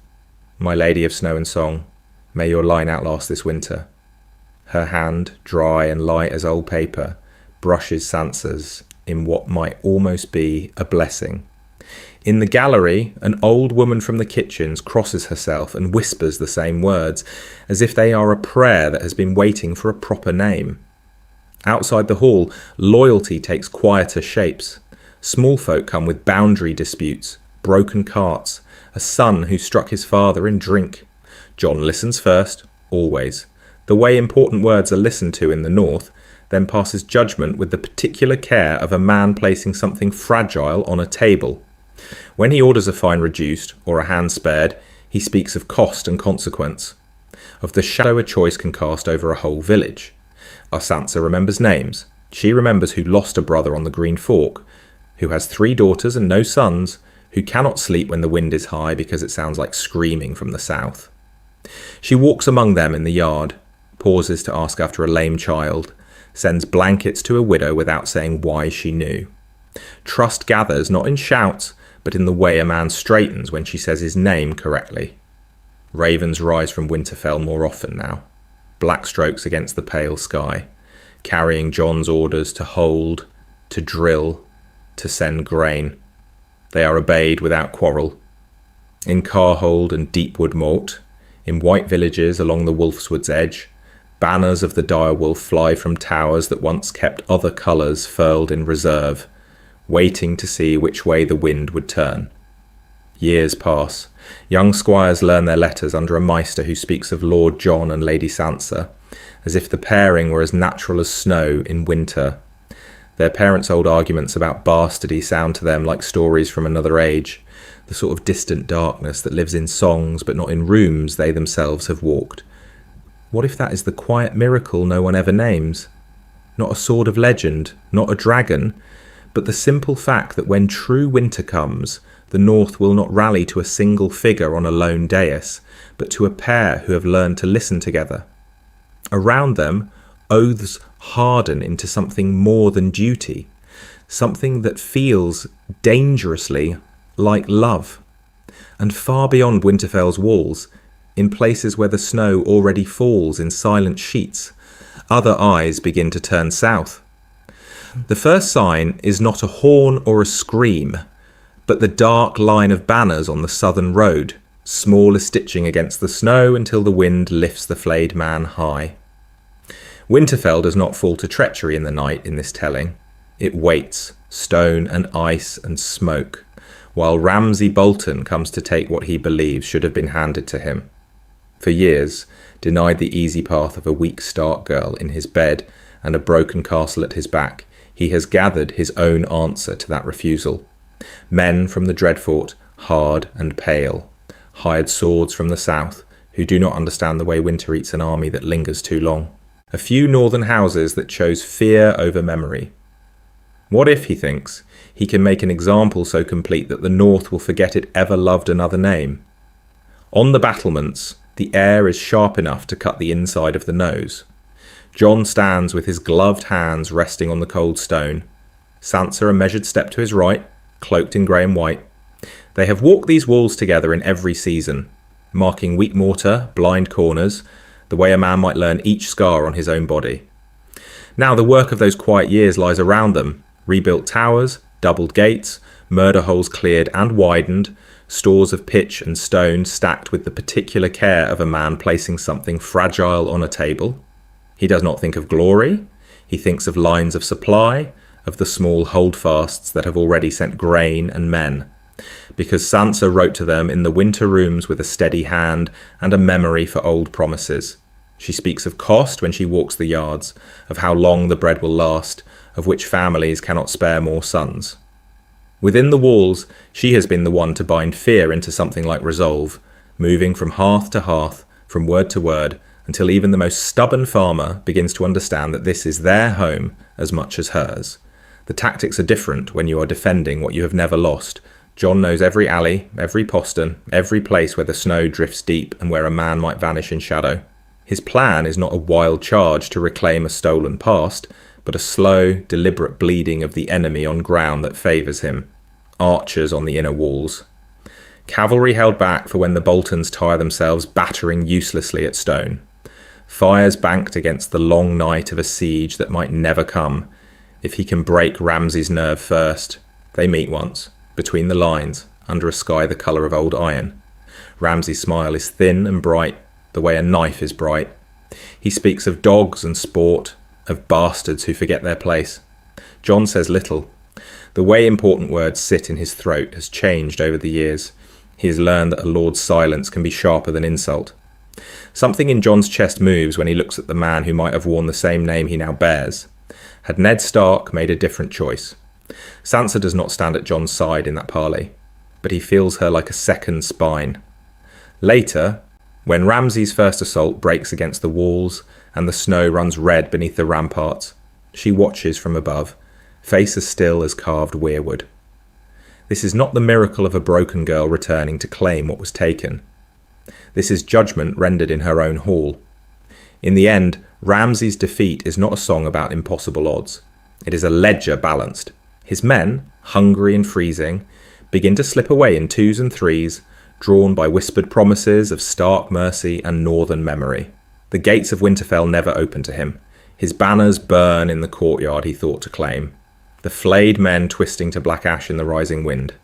"My Lady of Snow and Song, may your line outlast this winter." Her hand, dry and light as old paper, brushes Sansa's in what might almost be a blessing. In the gallery, an old woman from the kitchens crosses herself and whispers the same words, as if they are a prayer that has been waiting for a proper name. Outside the hall, loyalty takes quieter shapes. Small folk come with boundary disputes, broken carts, a son who struck his father in drink. Jon listens first, always. The way important words are listened to in the north, then passes judgment with the particular care of a man placing something fragile on a table. When he orders a fine reduced, or a hand spared, he speaks of cost and consequence, of the shadow a choice can cast over a whole village. Our Sansa remembers names. She remembers who lost a brother on the Green Fork, who has 3 daughters and no sons, who cannot sleep when the wind is high because it sounds like screaming from the south. She walks among them in the yard, pauses to ask after a lame child, sends blankets to a widow without saying why she knew. Trust gathers not in shouts, but in the way a man straightens when she says his name correctly. Ravens rise from Winterfell more often now, black strokes against the pale sky, carrying Jon's orders to hold, to drill, to send grain. They are obeyed without quarrel. In Carhold and Deepwood Moat, in white villages along the Wolfswood's edge, banners of the direwolf fly from towers that once kept other colours furled in reserve, waiting to see which way the wind would turn. Years pass. Young squires learn their letters under a maester who speaks of Lord Jon and Lady Sansa, as if the pairing were as natural as snow in winter. Their parents' old arguments about bastardy sound to them like stories from another age, the sort of distant darkness that lives in songs but not in rooms they themselves have walked. What if that is the quiet miracle no one ever names? Not a sword of legend, not a dragon, but the simple fact that when true winter comes, the North will not rally to a single figure on a lone dais, but to a pair who have learned to listen together. Around them, oaths harden into something more than duty, something that feels dangerously like love. And far beyond Winterfell's walls, in places where the snow already falls in silent sheets, other eyes begin to turn south. The first sign is not a horn or a scream, but the dark line of banners on the southern road, small as stitching against the snow until the wind lifts the flayed man high. Winterfell does not fall to treachery in the night in this telling. It waits, stone and ice and smoke, while Ramsay Bolton comes to take what he believes should have been handed to him. For years, denied the easy path of a weak Stark girl in his bed and a broken castle at his back, he has gathered his own answer to that refusal. Men from the Dreadfort, hard and pale, hired swords from the south, who do not understand the way winter eats an army that lingers too long. A few northern houses that chose fear over memory. What if, he thinks, he can make an example so complete that the North will forget it ever loved another name? On the battlements, the air is sharp enough to cut the inside of the nose. Jon stands with his gloved hands resting on the cold stone. Sansa a measured step to his right, cloaked in grey and white. They have walked these walls together in every season, marking weak mortar, blind corners, the way a man might learn each scar on his own body. Now the work of those quiet years lies around them, rebuilt towers, doubled gates, murder holes cleared and widened, stores of pitch and stone stacked with the particular care of a man placing something fragile on a table. He does not think of glory, he thinks of lines of supply, of the small holdfasts that have already sent grain and men, because Sansa wrote to them in the winter rooms with a steady hand and a memory for old promises. She speaks of cost when she walks the yards, of how long the bread will last, of which families cannot spare more sons. Within the walls, she has been the one to bind fear into something like resolve, moving from hearth to hearth, from word to word, until even the most stubborn farmer begins to understand that this is their home as much as hers. The tactics are different when you are defending what you have never lost. Jon knows every alley, every postern, every place where the snow drifts deep and where a man might vanish in shadow. His plan is not a wild charge to reclaim a stolen past, but a slow, deliberate bleeding of the enemy on ground that favours him. Archers on the inner walls. Cavalry held back for when the Boltons tire themselves battering uselessly at stone. Fires banked against the long night of a siege that might never come. If he can break Ramsay's nerve first. They meet once, between the lines, under a sky the colour of old iron. Ramsay's smile is thin and bright, the way a knife is bright. He speaks of dogs and sport, of bastards who forget their place. Jon says little. The way important words sit in his throat has changed over the years. He has learned that a lord's silence can be sharper than insult. Something in Jon's chest moves when he looks at the man who might have worn the same name he now bears. Had Ned Stark made a different choice? Sansa does not stand at Jon's side in that parley, but he feels her like a second spine. Later, when Ramsay's first assault breaks against the walls and the snow runs red beneath the ramparts, she watches from above, face as still as carved weirwood. This is not the miracle of a broken girl returning to claim what was taken. This is judgment rendered in her own hall. In the end, Ramsay's defeat is not a song about impossible odds. It is a ledger balanced. His men, hungry and freezing, begin to slip away in twos and threes, drawn by whispered promises of Stark mercy and northern memory. The gates of Winterfell never open to him. His banners burn in the courtyard he thought to claim, the flayed men twisting to black ash in the rising wind.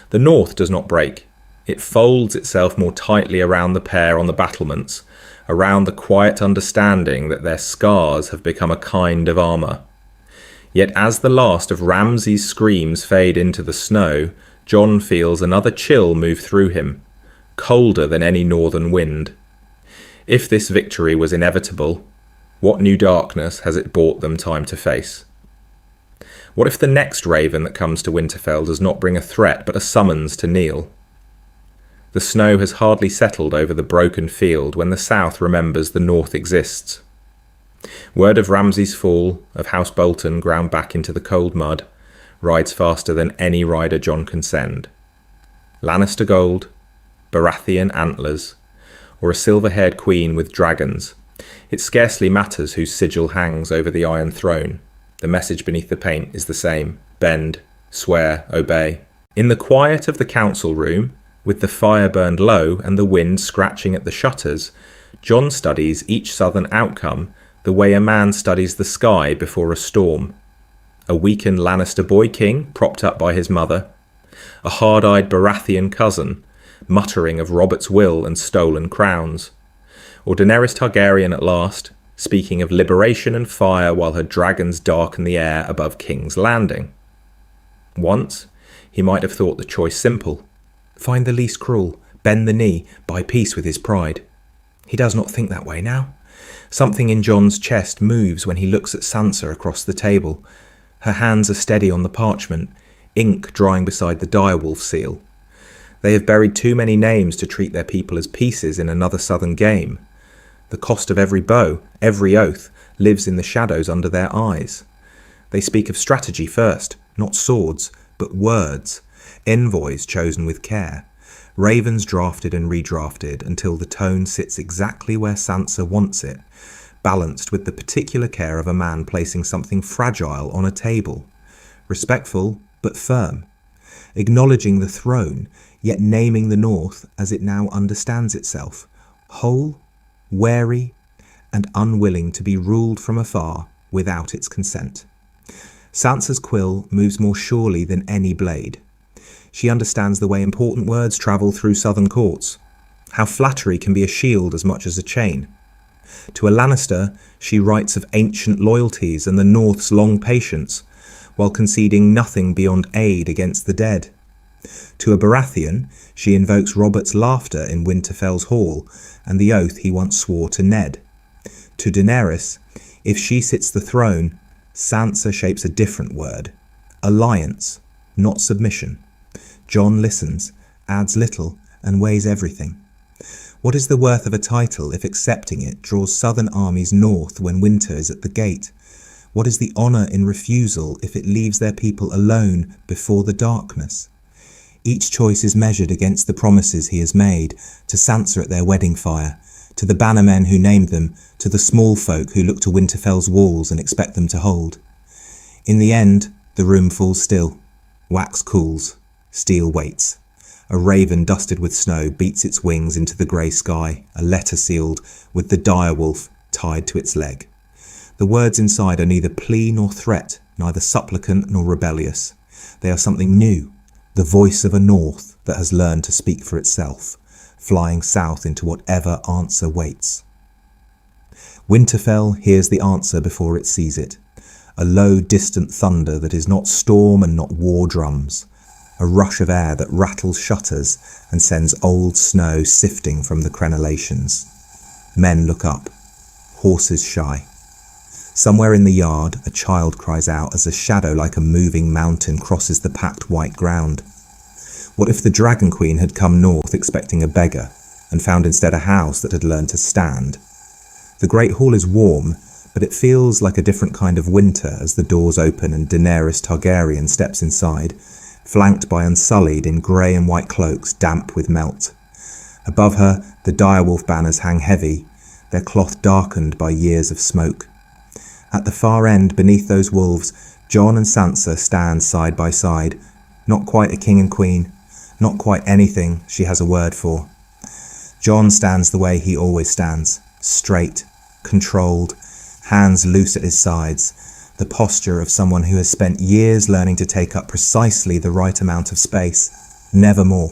The north does not break. It folds itself more tightly around the pair on the battlements, around the quiet understanding that their scars have become a kind of armour. Yet as the last of Ramsay's screams fade into the snow, Jon feels another chill move through him, colder than any northern wind. If this victory was inevitable, what new darkness has it bought them time to face? What if the next raven that comes to Winterfell does not bring a threat but a summons to kneel? The snow has hardly settled over the broken field when the south remembers the north exists. Word of Ramsay's fall, of House Bolton ground back into the cold mud, rides faster than any rider Jon can send. Lannister gold, Baratheon antlers, or a silver-haired queen with dragons. It scarcely matters whose sigil hangs over the Iron Throne. The message beneath the paint is the same: bend, swear, obey. In the quiet of the council room, with the fire burned low and the wind scratching at the shutters, Jon studies each southern outcome the way a man studies the sky before a storm. A weakened Lannister boy king propped up by his mother, a hard-eyed Baratheon cousin muttering of Robert's will and stolen crowns, or Daenerys Targaryen at last, speaking of liberation and fire while her dragons darken the air above King's Landing. Once, he might have thought the choice simple. Find the least cruel, bend the knee, buy peace with his pride. He does not think that way now. Something in Jon's chest moves when he looks at Sansa across the table. Her hands are steady on the parchment, ink drying beside the direwolf seal. They have buried too many names to treat their people as pieces in another southern game. The cost of every bow, every oath, lives in the shadows under their eyes. They speak of strategy first, not swords, but words, envoys chosen with care, ravens drafted and redrafted until the tone sits exactly where Sansa wants it, balanced with the particular care of a man placing something fragile on a table, respectful but firm, acknowledging the throne, yet naming the North as it now understands itself, whole, wary, and unwilling to be ruled from afar without its consent. Sansa's quill moves more surely than any blade. She understands the way important words travel through southern courts, how flattery can be a shield as much as a chain. To a Lannister, she writes of ancient loyalties and the North's long patience, while conceding nothing beyond aid against the dead. To a Baratheon, she invokes Robert's laughter in Winterfell's hall and the oath he once swore to Ned. To Daenerys, if she sits the throne, Sansa shapes a different word: alliance, not submission. Jon listens, adds little, and weighs everything. What is the worth of a title if accepting it draws southern armies north when winter is at the gate? What is the honour in refusal if it leaves their people alone before the darkness? Each choice is measured against the promises he has made, to Sansa at their wedding fire, to the bannermen who named them, to the small folk who look to Winterfell's walls and expect them to hold. In the end, the room falls still. Wax cools. Steel waits. A raven dusted with snow beats its wings into the grey sky, a letter sealed, with the direwolf tied to its leg. The words inside are neither plea nor threat, neither supplicant nor rebellious. They are something new, the voice of a north that has learned to speak for itself, flying south into whatever answer waits. Winterfell hears the answer before it sees it, a low, distant thunder that is not storm and not war drums, a rush of air that rattles shutters and sends old snow sifting from the crenellations. Men look up, horses shy. Somewhere in the yard, a child cries out as a shadow like a moving mountain crosses the packed white ground. What if the Dragon Queen had come north expecting a beggar, and found instead a house that had learned to stand? The Great Hall is warm, but it feels like a different kind of winter as the doors open and Daenerys Targaryen steps inside, flanked by Unsullied in grey and white cloaks damp with melt. Above her, the direwolf banners hang heavy, their cloth darkened by years of smoke. At the far end, beneath those wolves, Jon and Sansa stand side by side, not quite a king and queen, not quite anything she has a word for. Jon stands the way he always stands, straight, controlled, hands loose at his sides, the posture of someone who has spent years learning to take up precisely the right amount of space, never more.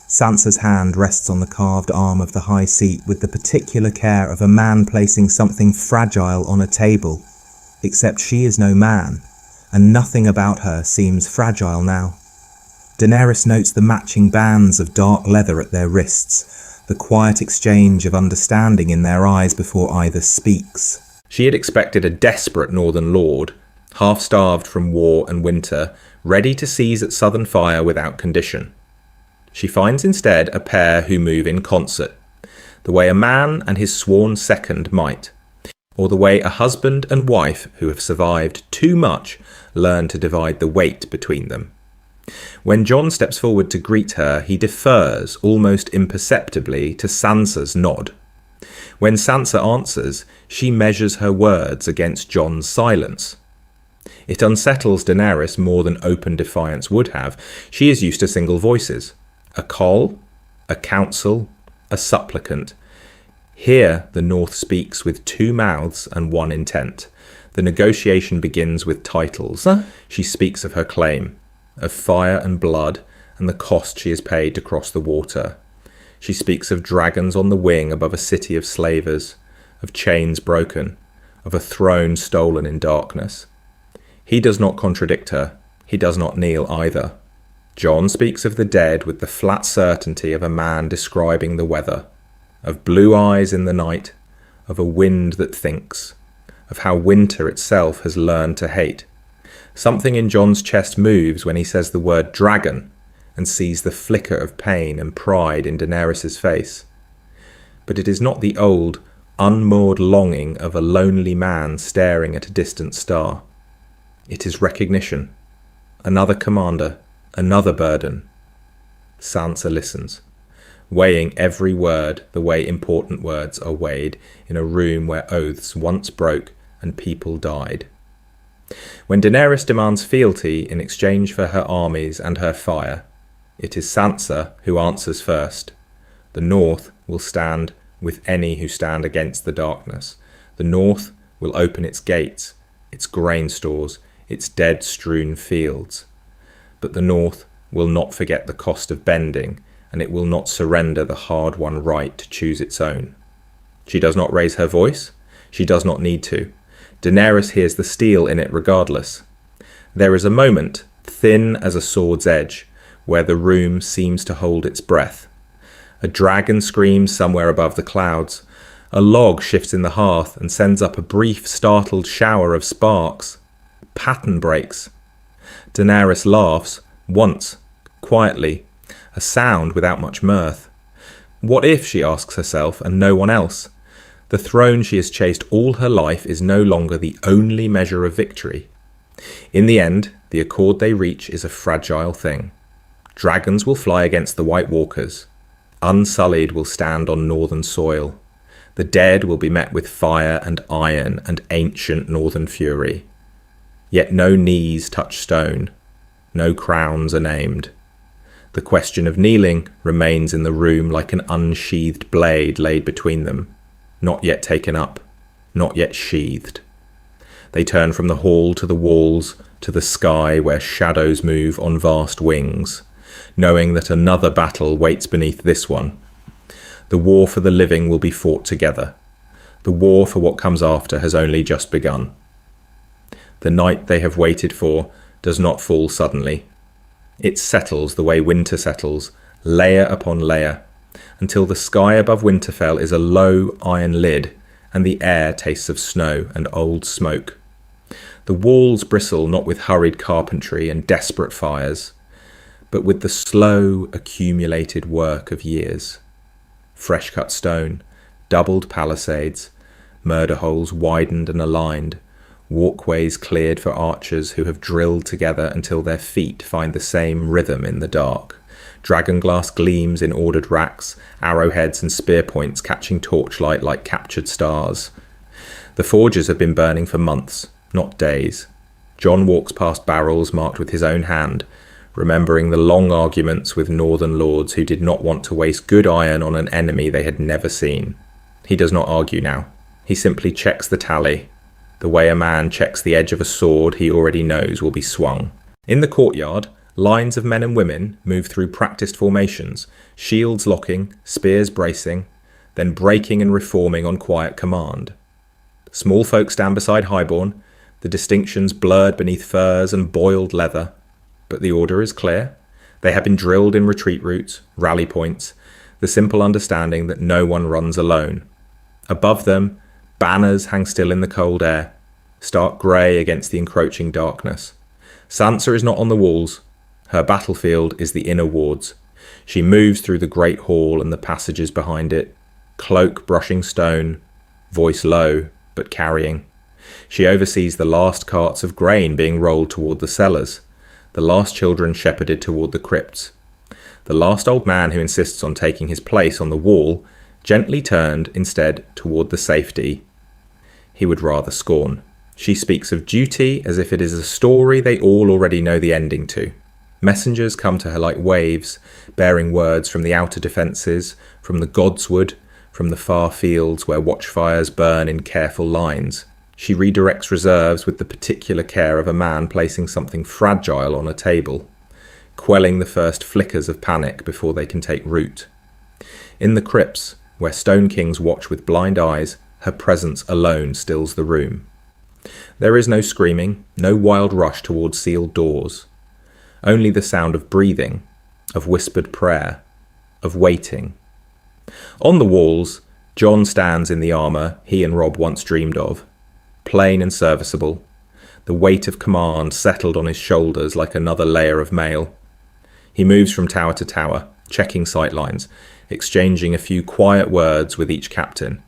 Sansa's hand rests on the carved arm of the high seat with the particular care of a man placing something fragile on a table, except she is no man, and nothing about her seems fragile now. Daenerys notes the matching bands of dark leather at their wrists, the quiet exchange of understanding in their eyes before either speaks. She had expected a desperate northern lord, half-starved from war and winter, ready to seize at southern fire without condition. She finds instead a pair who move in concert, the way a man and his sworn second might, or the way a husband and wife who have survived too much learn to divide the weight between them. When Jon steps forward to greet her, he defers almost imperceptibly to Sansa's nod. When Sansa answers, she measures her words against Jon's silence. It unsettles Daenerys more than open defiance would have. She is used to single voices. A call, a counsel, a supplicant. Here the North speaks with two mouths and one intent. The negotiation begins with titles. She speaks of her claim, of fire and blood, and the cost she has paid to cross the water. She speaks of dragons on the wing above a city of slavers, of chains broken, of a throne stolen in darkness. He does not contradict her. He does not kneel either. Jon speaks of the dead with the flat certainty of a man describing the weather, of blue eyes in the night, of a wind that thinks, of how winter itself has learned to hate. Something in Jon's chest moves when he says the word dragon and sees the flicker of pain and pride in Daenerys' face. But it is not the old, unmoored longing of a lonely man staring at a distant star. It is recognition. Another commander, another burden. Sansa listens, weighing every word the way important words are weighed in a room where oaths once broke and people died. When Daenerys demands fealty in exchange for her armies and her fire, it is Sansa who answers first. The North will stand with any who stand against the darkness. The North will open its gates, its grain stores, its dead-strewn fields. But the North will not forget the cost of bending, and it will not surrender the hard-won right to choose its own. She does not raise her voice. She does not need to. Daenerys hears the steel in it regardless. There is a moment, thin as a sword's edge, where the room seems to hold its breath. A dragon screams somewhere above the clouds. A log shifts in the hearth and sends up a brief, startled shower of sparks. Pattern breaks. Daenerys laughs, once, quietly, a sound without much mirth. What if, she asks herself, and no one else? The throne she has chased all her life is no longer the only measure of victory. In the end, the accord they reach is a fragile thing. Dragons will fly against the White Walkers. Unsullied will stand on northern soil. The dead will be met with fire and iron and ancient northern fury. Yet no knees touch stone. No crowns are named. The question of kneeling remains in the room like an unsheathed blade laid between them, not yet taken up, not yet sheathed. They turn from the hall to the walls, to the sky where shadows move on vast wings, knowing that another battle waits beneath this one. The war for the living will be fought together. The war for what comes after has only just begun. The night they have waited for does not fall suddenly. It settles the way winter settles, layer upon layer, until the sky above Winterfell is a low iron lid and the air tastes of snow and old smoke. The walls bristle not with hurried carpentry and desperate fires, but with the slow, accumulated work of years. Fresh-cut stone, doubled palisades, murder holes widened and aligned, walkways cleared for archers who have drilled together until their feet find the same rhythm in the dark. Dragonglass gleams in ordered racks, arrowheads and spear points catching torchlight like captured stars. The forges have been burning for months, not days. Jon walks past barrels marked with his own hand, remembering the long arguments with northern lords who did not want to waste good iron on an enemy they had never seen. He does not argue now. He simply checks the tally, the way a man checks the edge of a sword he already knows will be swung. In the courtyard, lines of men and women move through practiced formations, shields locking, spears bracing, then breaking and reforming on quiet command. Small folk stand beside highborn, the distinctions blurred beneath furs and boiled leather. But the order is clear. They have been drilled in retreat routes, rally points, the simple understanding that no one runs alone. Above them, banners hang still in the cold air, stark grey against the encroaching darkness. Sansa is not on the walls. Her battlefield is the inner wards. She moves through the great hall and the passages behind it, cloak brushing stone, voice low but carrying. She oversees the last carts of grain being rolled toward the cellars, the last children shepherded toward the crypts. The last old man who insists on taking his place on the wall gently turned instead toward the safety he would rather scorn. She speaks of duty as if it is a story they all already know the ending to. Messengers come to her like waves, bearing words from the outer defences, from the godswood, from the far fields where watchfires burn in careful lines. She redirects reserves with the particular care of a man placing something fragile on a table, quelling the first flickers of panic before they can take root. In the crypts, where stone kings watch with blind eyes, her presence alone stills the room. There is no screaming, no wild rush towards sealed doors. Only the sound of breathing, of whispered prayer, of waiting. On the walls, Jon stands in the armour he and Robb once dreamed of. Plain and serviceable, the weight of command settled on his shoulders like another layer of mail. He moves from tower to tower, checking sightlines, exchanging a few quiet words with each captain.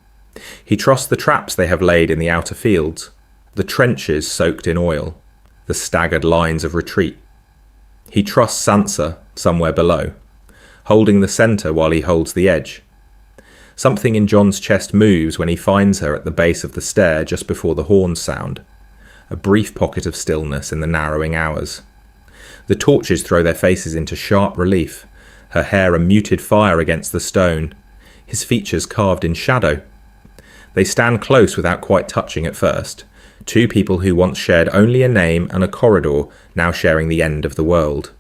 He trusts the traps they have laid in the outer fields, the trenches soaked in oil, the staggered lines of retreat. He trusts Sansa somewhere below, holding the centre while he holds the edge. Something in Jon's chest moves when he finds her at the base of the stair just before the horns sound. A brief pocket of stillness in the narrowing hours. The torches throw their faces into sharp relief, her hair a muted fire against the stone, his features carved in shadow. They stand close without quite touching at first, two people who once shared only a name and a corridor, now sharing the end of the world.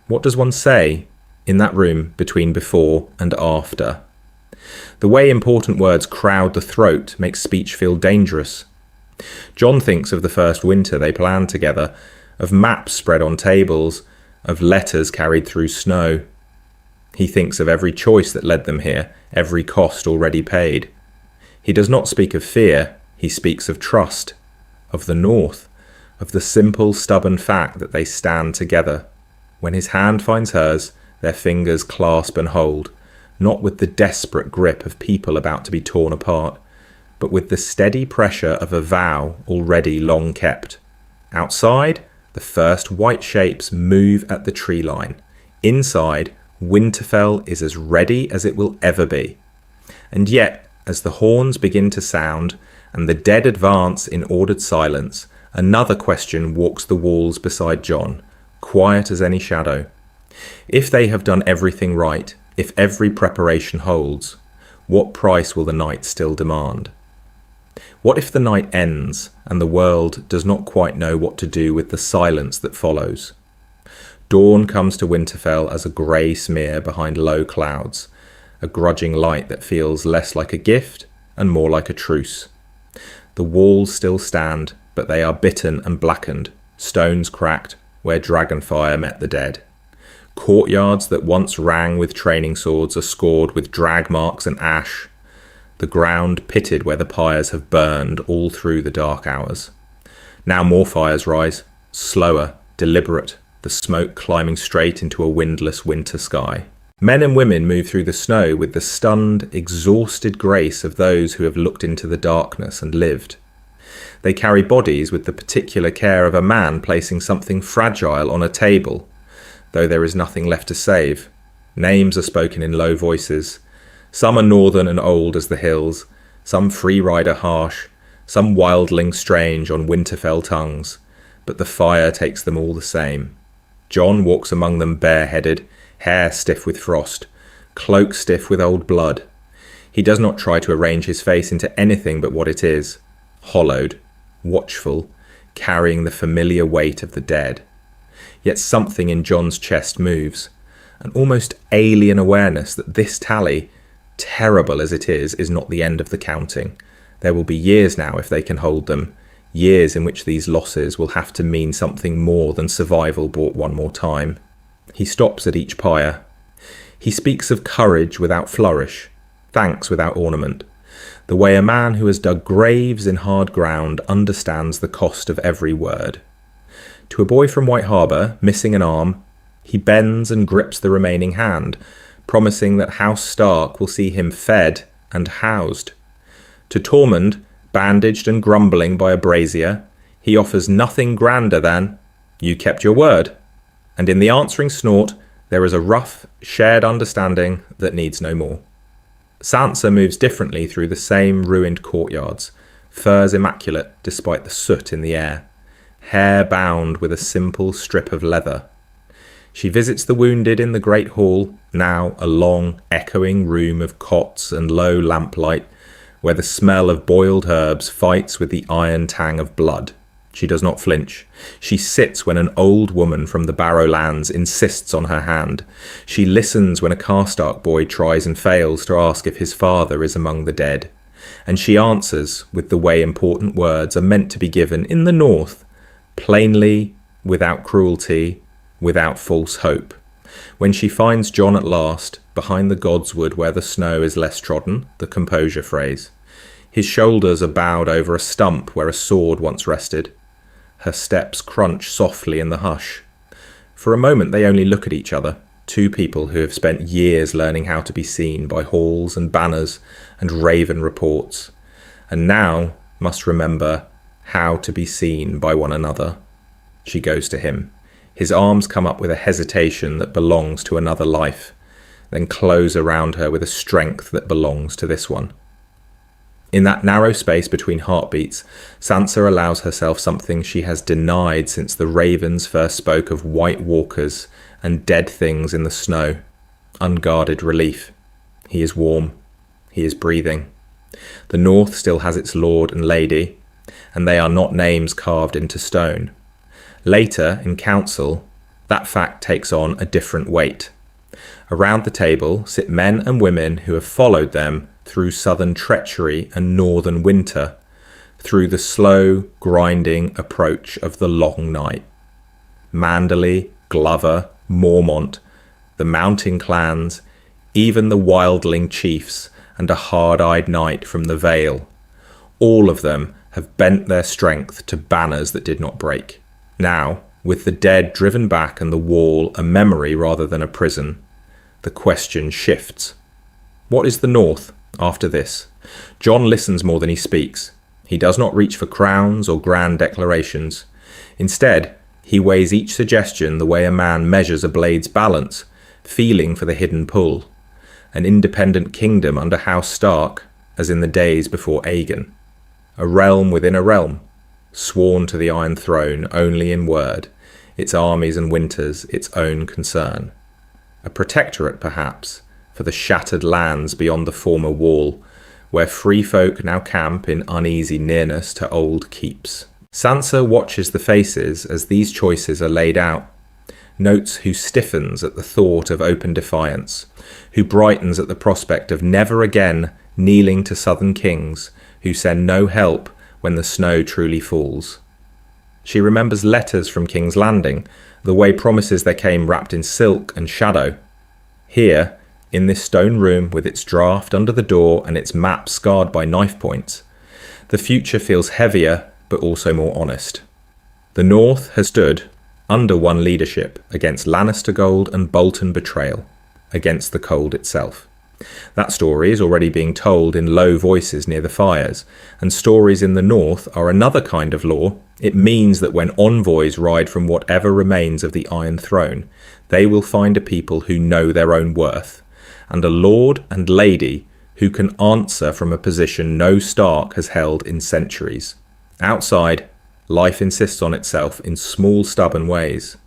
What does one say in that room between before and after? The way important words crowd the throat makes speech feel dangerous. Jon thinks of the first winter they planned together, of maps spread on tables, of letters carried through snow. He thinks of every choice that led them here, every cost already paid. He does not speak of fear, he speaks of trust, of the North, of the simple, stubborn fact that they stand together. When his hand finds hers, their fingers clasp and hold, not with the desperate grip of people about to be torn apart, but with the steady pressure of a vow already long kept. Outside, the first white shapes move at the tree line. Inside, Winterfell is as ready as it will ever be. And yet, as the horns begin to sound, and the dead advance in ordered silence, another question walks the walls beside Jon, quiet as any shadow. If they have done everything right, if every preparation holds, what price will the night still demand? What if the night ends and the world does not quite know what to do with the silence that follows? Dawn comes to Winterfell as a grey smear behind low clouds, a grudging light that feels less like a gift and more like a truce. The walls still stand, but they are bitten and blackened, stones cracked where dragonfire met the dead. Courtyards that once rang with training swords are scored with drag marks and ash, the ground pitted where the pyres have burned all through the dark hours. Now more fires rise, slower, deliberate, the smoke climbing straight into a windless winter sky. Men and women move through the snow with the stunned, exhausted grace of those who have looked into the darkness and lived. They carry bodies with the particular care of a man placing something fragile on a table, though there is nothing left to save. Names are spoken in low voices. Some are northern and old as the hills, some free rider harsh, some wildling strange on Winterfell tongues, but the fire takes them all the same. Jon walks among them bareheaded, hair stiff with frost, cloak stiff with old blood. He does not try to arrange his face into anything but what it is, hollowed, watchful, carrying the familiar weight of the dead. Yet something in Jon's chest moves, an almost alien awareness that this tally, terrible as it is not the end of the counting. There will be years now if they can hold them, years in which these losses will have to mean something more than survival bought one more time. He stops at each pyre. He speaks of courage without flourish, thanks without ornament, the way a man who has dug graves in hard ground understands the cost of every word. To a boy from White Harbour, missing an arm, he bends and grips the remaining hand, promising that House Stark will see him fed and housed. To Tormund, bandaged and grumbling by a brazier, he offers nothing grander than, "You kept your word." And in the answering snort, there is a rough, shared understanding that needs no more. Sansa moves differently through the same ruined courtyards, furs immaculate despite the soot in the air, hair bound with a simple strip of leather. She visits the wounded in the great hall, now a long, echoing room of cots and low lamplight, where the smell of boiled herbs fights with the iron tang of blood. She does not flinch. She sits when an old woman from the Barrowlands insists on her hand. She listens when a Karstark boy tries and fails to ask if his father is among the dead. And she answers with the way important words are meant to be given in the North, plainly, without cruelty, without false hope. When she finds Jon at last, behind the godswood where the snow is less trodden, the composure phrase. His shoulders are bowed over a stump where a sword once rested. Her steps crunch softly in the hush. For a moment they only look at each other, two people who have spent years learning how to be seen by halls and banners and raven reports, and now must remember how to be seen by one another. She goes to him. His arms come up with a hesitation that belongs to another life, then close around her with a strength that belongs to this one. In that narrow space between heartbeats, Sansa allows herself something she has denied since the ravens first spoke of white walkers and dead things in the snow. Unguarded relief. He is warm. He is breathing. The North still has its lord and lady, and they are not names carved into stone. Later, in council, that fact takes on a different weight. Around the table sit men and women who have followed them through southern treachery and northern winter, through the slow, grinding approach of the long night. Manderley, Glover, Mormont, the mountain clans, even the wildling chiefs and a hard-eyed knight from the Vale. All of them have bent their strength to banners that did not break. Now, with the dead driven back and the wall a memory rather than a prison, the question shifts. What is the North after this? Jon listens more than he speaks. He does not reach for crowns or grand declarations. Instead, he weighs each suggestion the way a man measures a blade's balance, feeling for the hidden pull. An independent kingdom under House Stark, as in the days before Aegon. A realm within a realm, sworn to the Iron Throne only in word, its armies and winters its own concern. A protectorate, perhaps, for the shattered lands beyond the former wall, where free folk now camp in uneasy nearness to old keeps. Sansa watches the faces as these choices are laid out, notes who stiffens at the thought of open defiance, who brightens at the prospect of never again kneeling to southern kings who send no help when the snow truly falls. She remembers letters from King's Landing, the way promises there came wrapped in silk and shadow. Here, in this stone room with its draft under the door and its map scarred by knife points, the future feels heavier but also more honest. The North has stood under one leadership against Lannister gold and Bolton betrayal, against the cold itself. That story is already being told in low voices near the fires, and stories in the North are another kind of law. It means that when envoys ride from whatever remains of the Iron Throne, they will find a people who know their own worth, and a lord and lady who can answer from a position no Stark has held in centuries. Outside, life insists on itself in small, stubborn ways.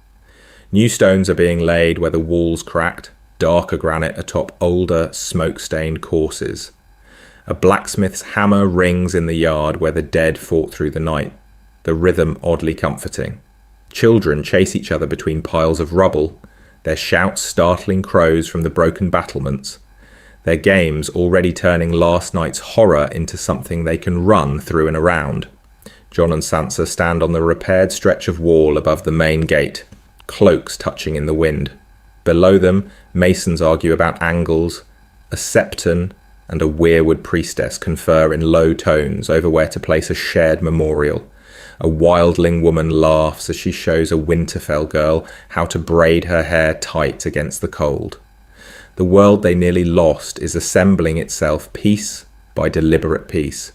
New stones are being laid where the walls cracked, darker granite atop older, smoke-stained courses. A blacksmith's hammer rings in the yard where the dead fought through the night, the rhythm oddly comforting. Children chase each other between piles of rubble, their shouts startling crows from the broken battlements, their games already turning last night's horror into something they can run through and around. Jon and Sansa stand on the repaired stretch of wall above the main gate, cloaks touching in the wind. Below them, masons argue about angles. A septon and a weirwood priestess confer in low tones over where to place a shared memorial. A wildling woman laughs as she shows a Winterfell girl how to braid her hair tight against the cold. The world they nearly lost is assembling itself piece by deliberate piece.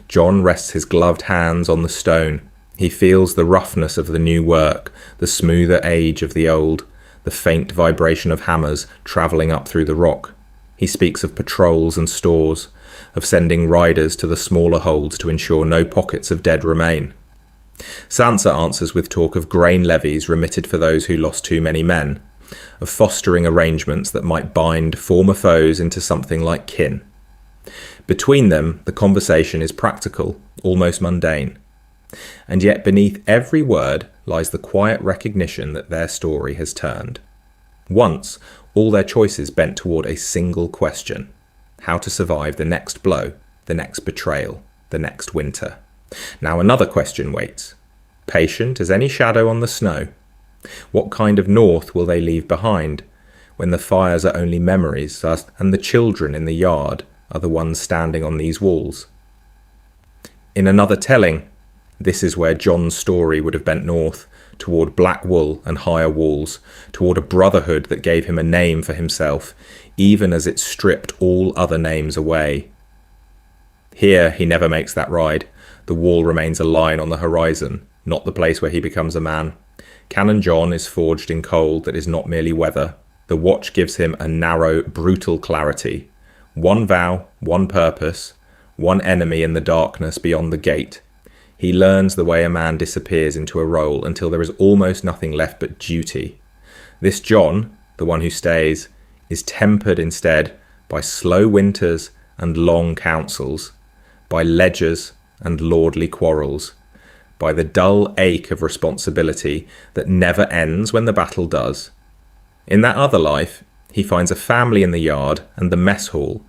Jon rests his gloved hands on the stone. He feels the roughness of the new work, the smoother age of the old, the faint vibration of hammers travelling up through the rock. He speaks of patrols and stores, of sending riders to the smaller holds to ensure no pockets of dead remain. Sansa answers with talk of grain levies remitted for those who lost too many men, of fostering arrangements that might bind former foes into something like kin. Between them, the conversation is practical, almost mundane. And yet beneath every word lies the quiet recognition that their story has turned. Once, all their choices bent toward a single question: how to survive the next blow, the next betrayal, the next winter. Now another question waits. Patient as any shadow on the snow. What kind of north will they leave behind, when the fires are only memories, and the children in the yard are the ones standing on these walls? In another telling, this is where Jon's story would have bent north, toward black wool and higher walls, toward a brotherhood that gave him a name for himself, even as it stripped all other names away. Here he never makes that ride. The wall remains a line on the horizon, not the place where he becomes a man. Canon Jon is forged in cold that is not merely weather. The watch gives him a narrow, brutal clarity. One vow, one purpose, one enemy in the darkness beyond the gate. He learns the way a man disappears into a role until there is almost nothing left but duty. This Jon, the one who stays, is tempered instead by slow winters and long councils, by ledgers and lordly quarrels, by the dull ache of responsibility that never ends when the battle does. In that other life, he finds a family in the yard and the mess hall,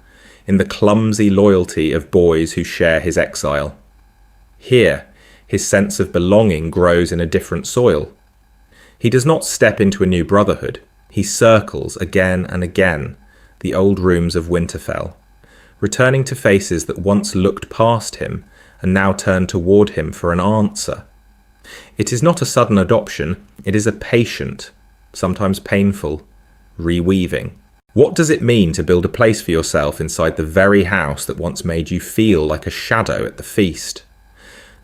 in the clumsy loyalty of boys who share his exile. Here, his sense of belonging grows in a different soil. He does not step into a new brotherhood. He circles again and again the old rooms of Winterfell, returning to faces that once looked past him and now turn toward him for an answer. It is not a sudden adoption, it is a patient, sometimes painful, reweaving. What does it mean to build a place for yourself inside the very house that once made you feel like a shadow at the feast?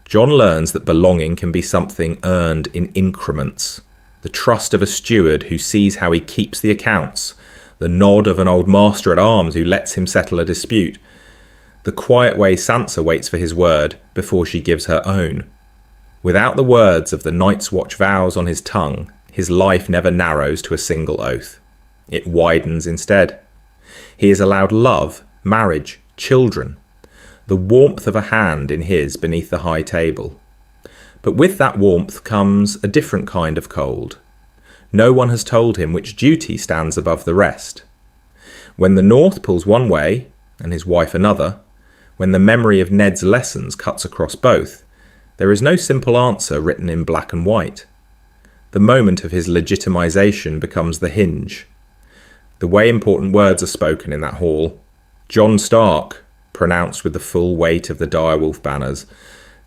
Jon learns that belonging can be something earned in increments. The trust of a steward who sees how he keeps the accounts, the nod of an old master at arms who lets him settle a dispute, the quiet way Sansa waits for his word before she gives her own. Without the words of the Night's Watch vows on his tongue, his life never narrows to a single oath. It widens instead. He is allowed love, marriage, children, the warmth of a hand in his beneath the high table. But with that warmth comes a different kind of cold. No one has told him which duty stands above the rest. When the North pulls one way, and his wife another, when the memory of Ned's lessons cuts across both, there is no simple answer written in black and white. The moment of his legitimization becomes the hinge. The way important words are spoken in that hall, Jon Stark, pronounced with the full weight of the direwolf banners,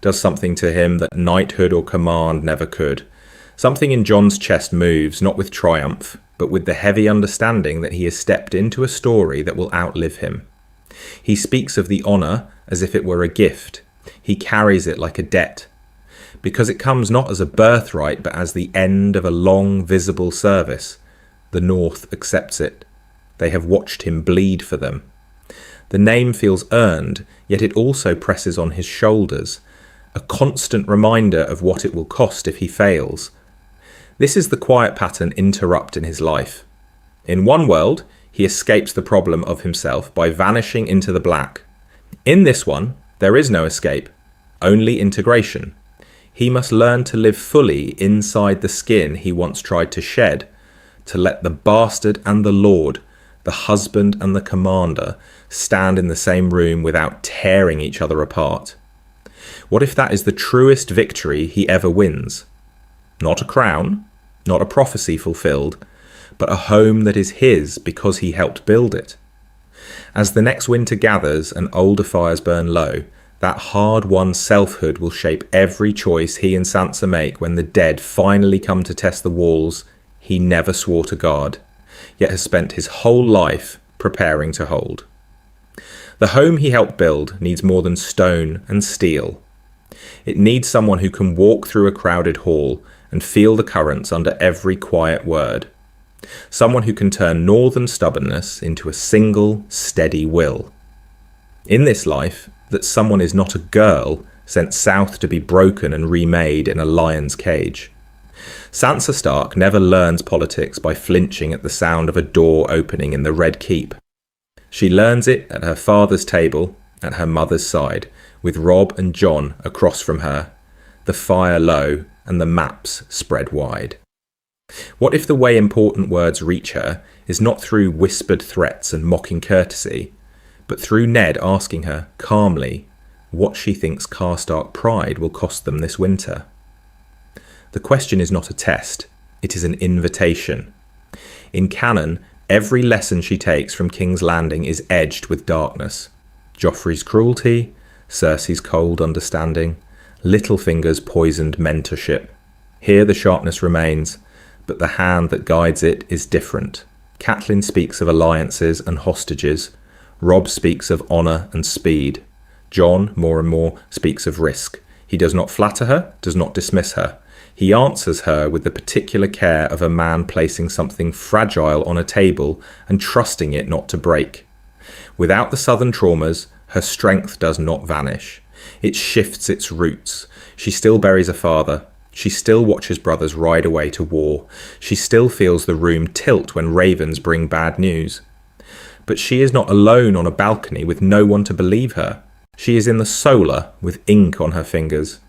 does something to him that knighthood or command never could. Something in Jon's chest moves, not with triumph, but with the heavy understanding that he has stepped into a story that will outlive him. He speaks of the honour as if it were a gift. He carries it like a debt, because it comes not as a birthright but as the end of a long visible service. The North accepts it. They have watched him bleed for them. The name feels earned, yet it also presses on his shoulders, a constant reminder of what it will cost if he fails. This is the quiet pattern interrupt in his life. In one world, he escapes the problem of himself by vanishing into the black. In this one, there is no escape, only integration. He must learn to live fully inside the skin he once tried to shed, to let the bastard and the lord, the husband and the commander, stand in the same room without tearing each other apart. What if that is the truest victory he ever wins? Not a crown, not a prophecy fulfilled, but a home that is his because he helped build it. As the next winter gathers and older fires burn low, that hard-won selfhood will shape every choice he and Sansa make when the dead finally come to test the walls he never swore to guard, yet has spent his whole life preparing to hold. The home he helped build needs more than stone and steel. It needs someone who can walk through a crowded hall and feel the currents under every quiet word. Someone who can turn northern stubbornness into a single, steady will. In this life, that someone is not a girl sent south to be broken and remade in a lion's cage. Sansa Stark never learns politics by flinching at the sound of a door opening in the Red Keep. She learns it at her father's table, at her mother's side, with Robb and Jon across from her, the fire low and the maps spread wide. What if the way important words reach her is not through whispered threats and mocking courtesy, but through Ned asking her, calmly, what she thinks Karstark pride will cost them this winter? The question is not a test, it is an invitation. In canon, every lesson she takes from King's Landing is edged with darkness. Joffrey's cruelty, Cersei's cold understanding, Littlefinger's poisoned mentorship. Here the sharpness remains, but the hand that guides it is different. Catelyn speaks of alliances and hostages. Robb speaks of honour and speed. Jon, more and more, speaks of risk. He does not flatter her, does not dismiss her. He answers her with the particular care of a man placing something fragile on a table and trusting it not to break. Without the southern traumas, her strength does not vanish. It shifts its roots. She still buries a father. She still watches brothers ride away to war. She still feels the room tilt when ravens bring bad news. But she is not alone on a balcony with no one to believe her. She is in the solar with ink on her fingers,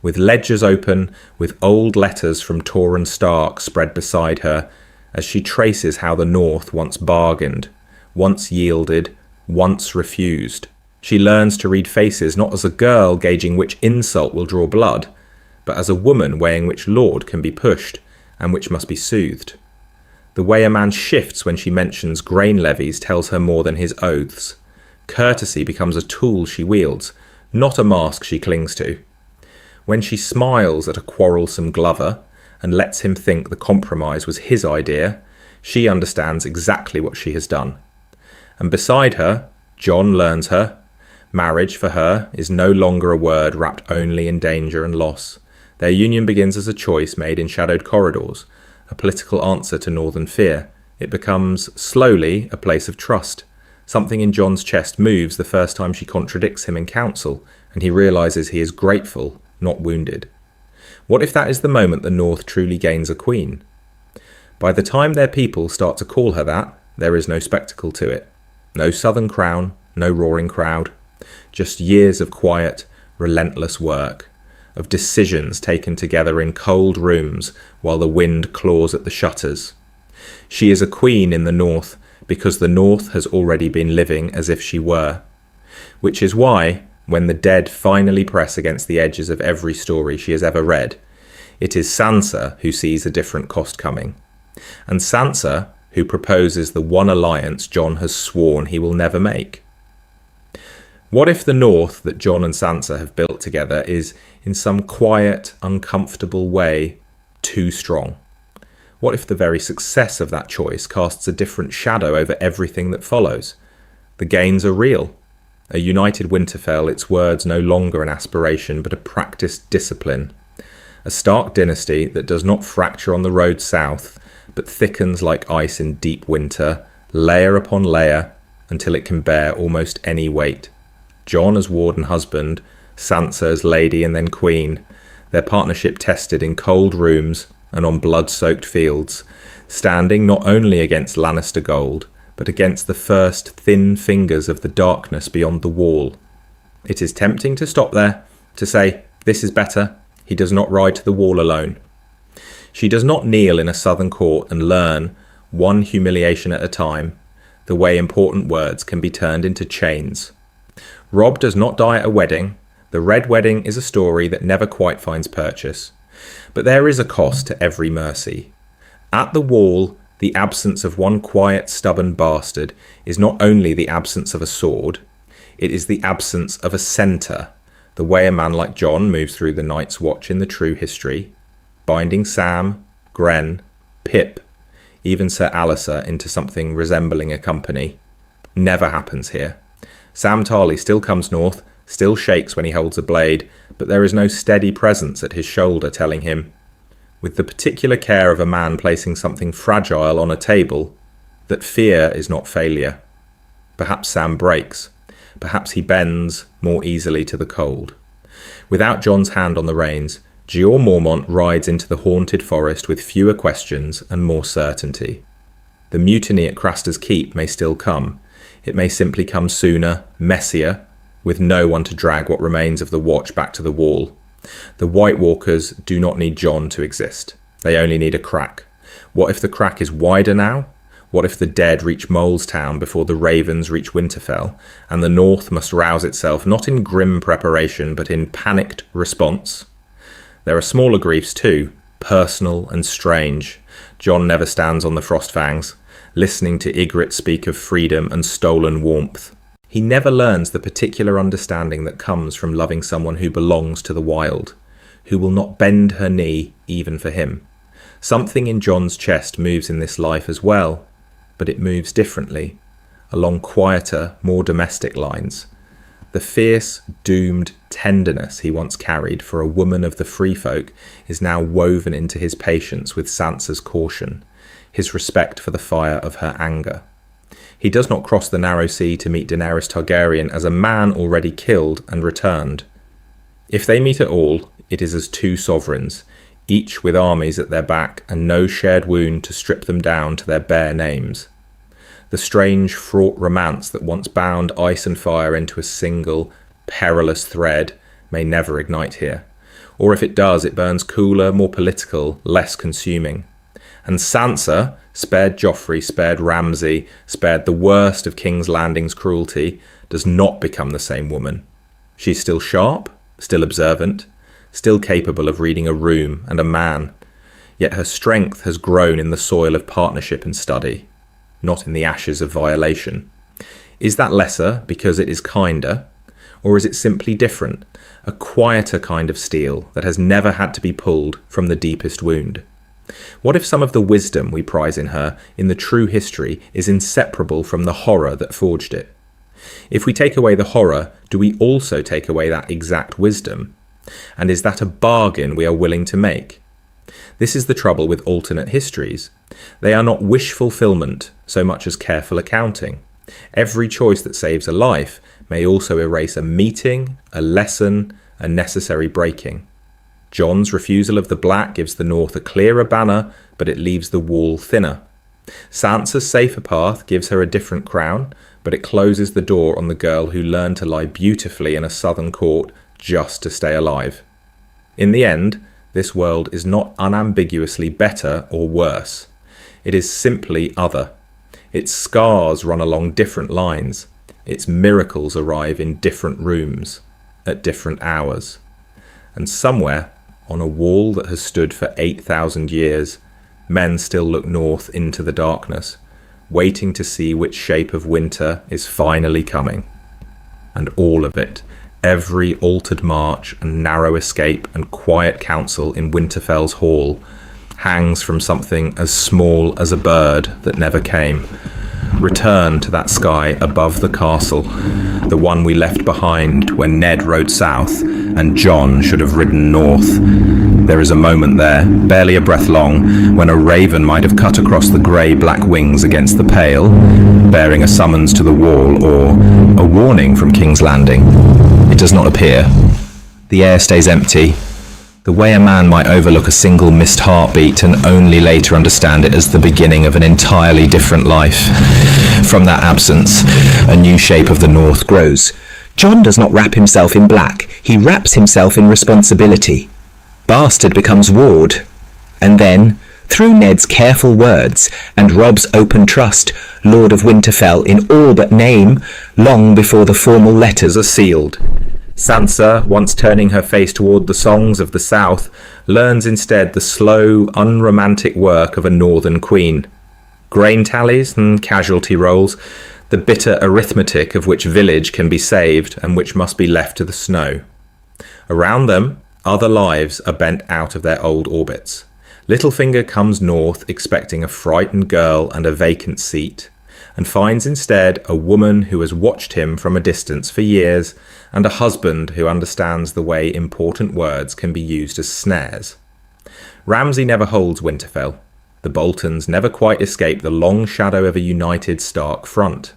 with ledgers open, with old letters from Torrhen Stark spread beside her, as she traces how the North once bargained, once yielded, once refused. She learns to read faces not as a girl gauging which insult will draw blood, but as a woman weighing which lord can be pushed and which must be soothed. The way a man shifts when she mentions grain levies tells her more than his oaths. Courtesy becomes a tool she wields, not a mask she clings to. When she smiles at a quarrelsome Glover and lets him think the compromise was his idea, she understands exactly what she has done. And beside her, Jon learns her. Marriage for her is no longer a word wrapped only in danger and loss. Their union begins as a choice made in shadowed corridors, a political answer to northern fear. It becomes, slowly, a place of trust. Something in Jon's chest moves the first time she contradicts him in council, and he realises he is grateful, not wounded. What if that is the moment the North truly gains a queen? By the time their people start to call her that, there is no spectacle to it. No southern crown, no roaring crowd. Just years of quiet, relentless work, of decisions taken together in cold rooms while the wind claws at the shutters. She is a queen in the North because the North has already been living as if she were. Which is why, when the dead finally press against the edges of every story she has ever read, it is Sansa who sees a different cost coming. And Sansa who proposes the one alliance Jon has sworn he will never make. What if the North that Jon and Sansa have built together is, in some quiet, uncomfortable way, too strong? What if the very success of that choice casts a different shadow over everything that follows? The gains are real. A united Winterfell, its words no longer an aspiration but a practiced discipline. A Stark dynasty that does not fracture on the road south, but thickens like ice in deep winter, layer upon layer, until it can bear almost any weight. Jon as ward and husband, Sansa as lady and then queen, their partnership tested in cold rooms and on blood-soaked fields, standing not only against Lannister gold, but against the first thin fingers of the darkness beyond the wall. It is tempting to stop there, to say, this is better, he does not ride to the wall alone. She does not kneel in a southern court and learn, one humiliation at a time, the way important words can be turned into chains. Robb does not die at a wedding. The Red Wedding is a story that never quite finds purchase. But there is a cost to every mercy. At the wall, the absence of one quiet, stubborn bastard is not only the absence of a sword, it is the absence of a centre, the way a man like Jon moves through the Night's Watch in the true history, binding Sam, Gren, Pip, even Sir Alliser into something resembling a company. Never happens here. Sam Tarly still comes north, still shakes when he holds a blade, but there is no steady presence at his shoulder telling him, with the particular care of a man placing something fragile on a table, that fear is not failure. Perhaps Sam breaks. Perhaps he bends more easily to the cold. Without Jon's hand on the reins, Jeor Mormont rides into the haunted forest with fewer questions and more certainty. The mutiny at Craster's Keep may still come. It may simply come sooner, messier, with no one to drag what remains of the watch back to the wall. The White Walkers do not need Jon to exist. They only need a crack. What if the crack is wider now? What if the dead reach Molestown before the ravens reach Winterfell, and the North must rouse itself not in grim preparation but in panicked response? There are smaller griefs too, personal and strange. Jon never stands on the Frostfangs, listening to Ygritte speak of freedom and stolen warmth. He never learns the particular understanding that comes from loving someone who belongs to the wild, who will not bend her knee even for him. Something in Jon's chest moves in this life as well, but it moves differently, along quieter, more domestic lines. The fierce, doomed tenderness he once carried for a woman of the free folk is now woven into his patience with Sansa's caution, his respect for the fire of her anger. He does not cross the narrow sea to meet Daenerys Targaryen as a man already killed and returned. If they meet at all, it is as two sovereigns, each with armies at their back and no shared wound to strip them down to their bare names. The strange, fraught romance that once bound ice and fire into a single, perilous thread may never ignite here. Or if it does, it burns cooler, more political, less consuming. And Sansa, spared Joffrey, spared Ramsay, spared the worst of King's Landing's cruelty, does not become the same woman. She's still sharp, still observant, still capable of reading a room and a man, yet her strength has grown in the soil of partnership and study, not in the ashes of violation. Is that lesser because it is kinder, or is it simply different, a quieter kind of steel that has never had to be pulled from the deepest wound? What if some of the wisdom we prize in her, in the true history, is inseparable from the horror that forged it? If we take away the horror, do we also take away that exact wisdom? And is that a bargain we are willing to make? This is the trouble with alternate histories. They are not wish fulfillment so much as careful accounting. Every choice that saves a life may also erase a meeting, a lesson, a necessary breaking. Jon's refusal of the Black gives the North a clearer banner, but it leaves the wall thinner. Sansa's safer path gives her a different crown, but it closes the door on the girl who learned to lie beautifully in a southern court just to stay alive. In the end, this world is not unambiguously better or worse. It is simply other. Its scars run along different lines. Its miracles arrive in different rooms, at different hours. And somewhere, on a wall that has stood for 8,000 years, men still look north into the darkness, waiting to see which shape of winter is finally coming. And all of it, every altered march and narrow escape and quiet council in Winterfell's hall, hangs from something as small as a bird that never came. Return to that sky above the castle, the one we left behind when Ned rode south and Jon should have ridden north. There is a moment there, barely a breath long, when a raven might have cut across the grey-black wings against the pale, bearing a summons to the wall or a warning from King's Landing. It does not appear. The air stays empty. The way a man might overlook a single missed heartbeat and only later understand it as the beginning of an entirely different life. From that absence, a new shape of the North grows. Jon does not wrap himself in black, he wraps himself in responsibility. Bastard becomes ward. And then, through Ned's careful words and Robb's open trust, Lord of Winterfell in all but name, long before the formal letters are sealed. Sansa, once turning her face toward the songs of the South, learns instead the slow, unromantic work of a northern queen. Grain tallies and casualty rolls, the bitter arithmetic of which village can be saved and which must be left to the snow. Around them, other lives are bent out of their old orbits. Littlefinger comes north expecting a frightened girl and a vacant seat, and finds instead a woman who has watched him from a distance for years, and a husband who understands the way important words can be used as snares. Ramsay never holds Winterfell. The Boltons never quite escape the long shadow of a united Stark front.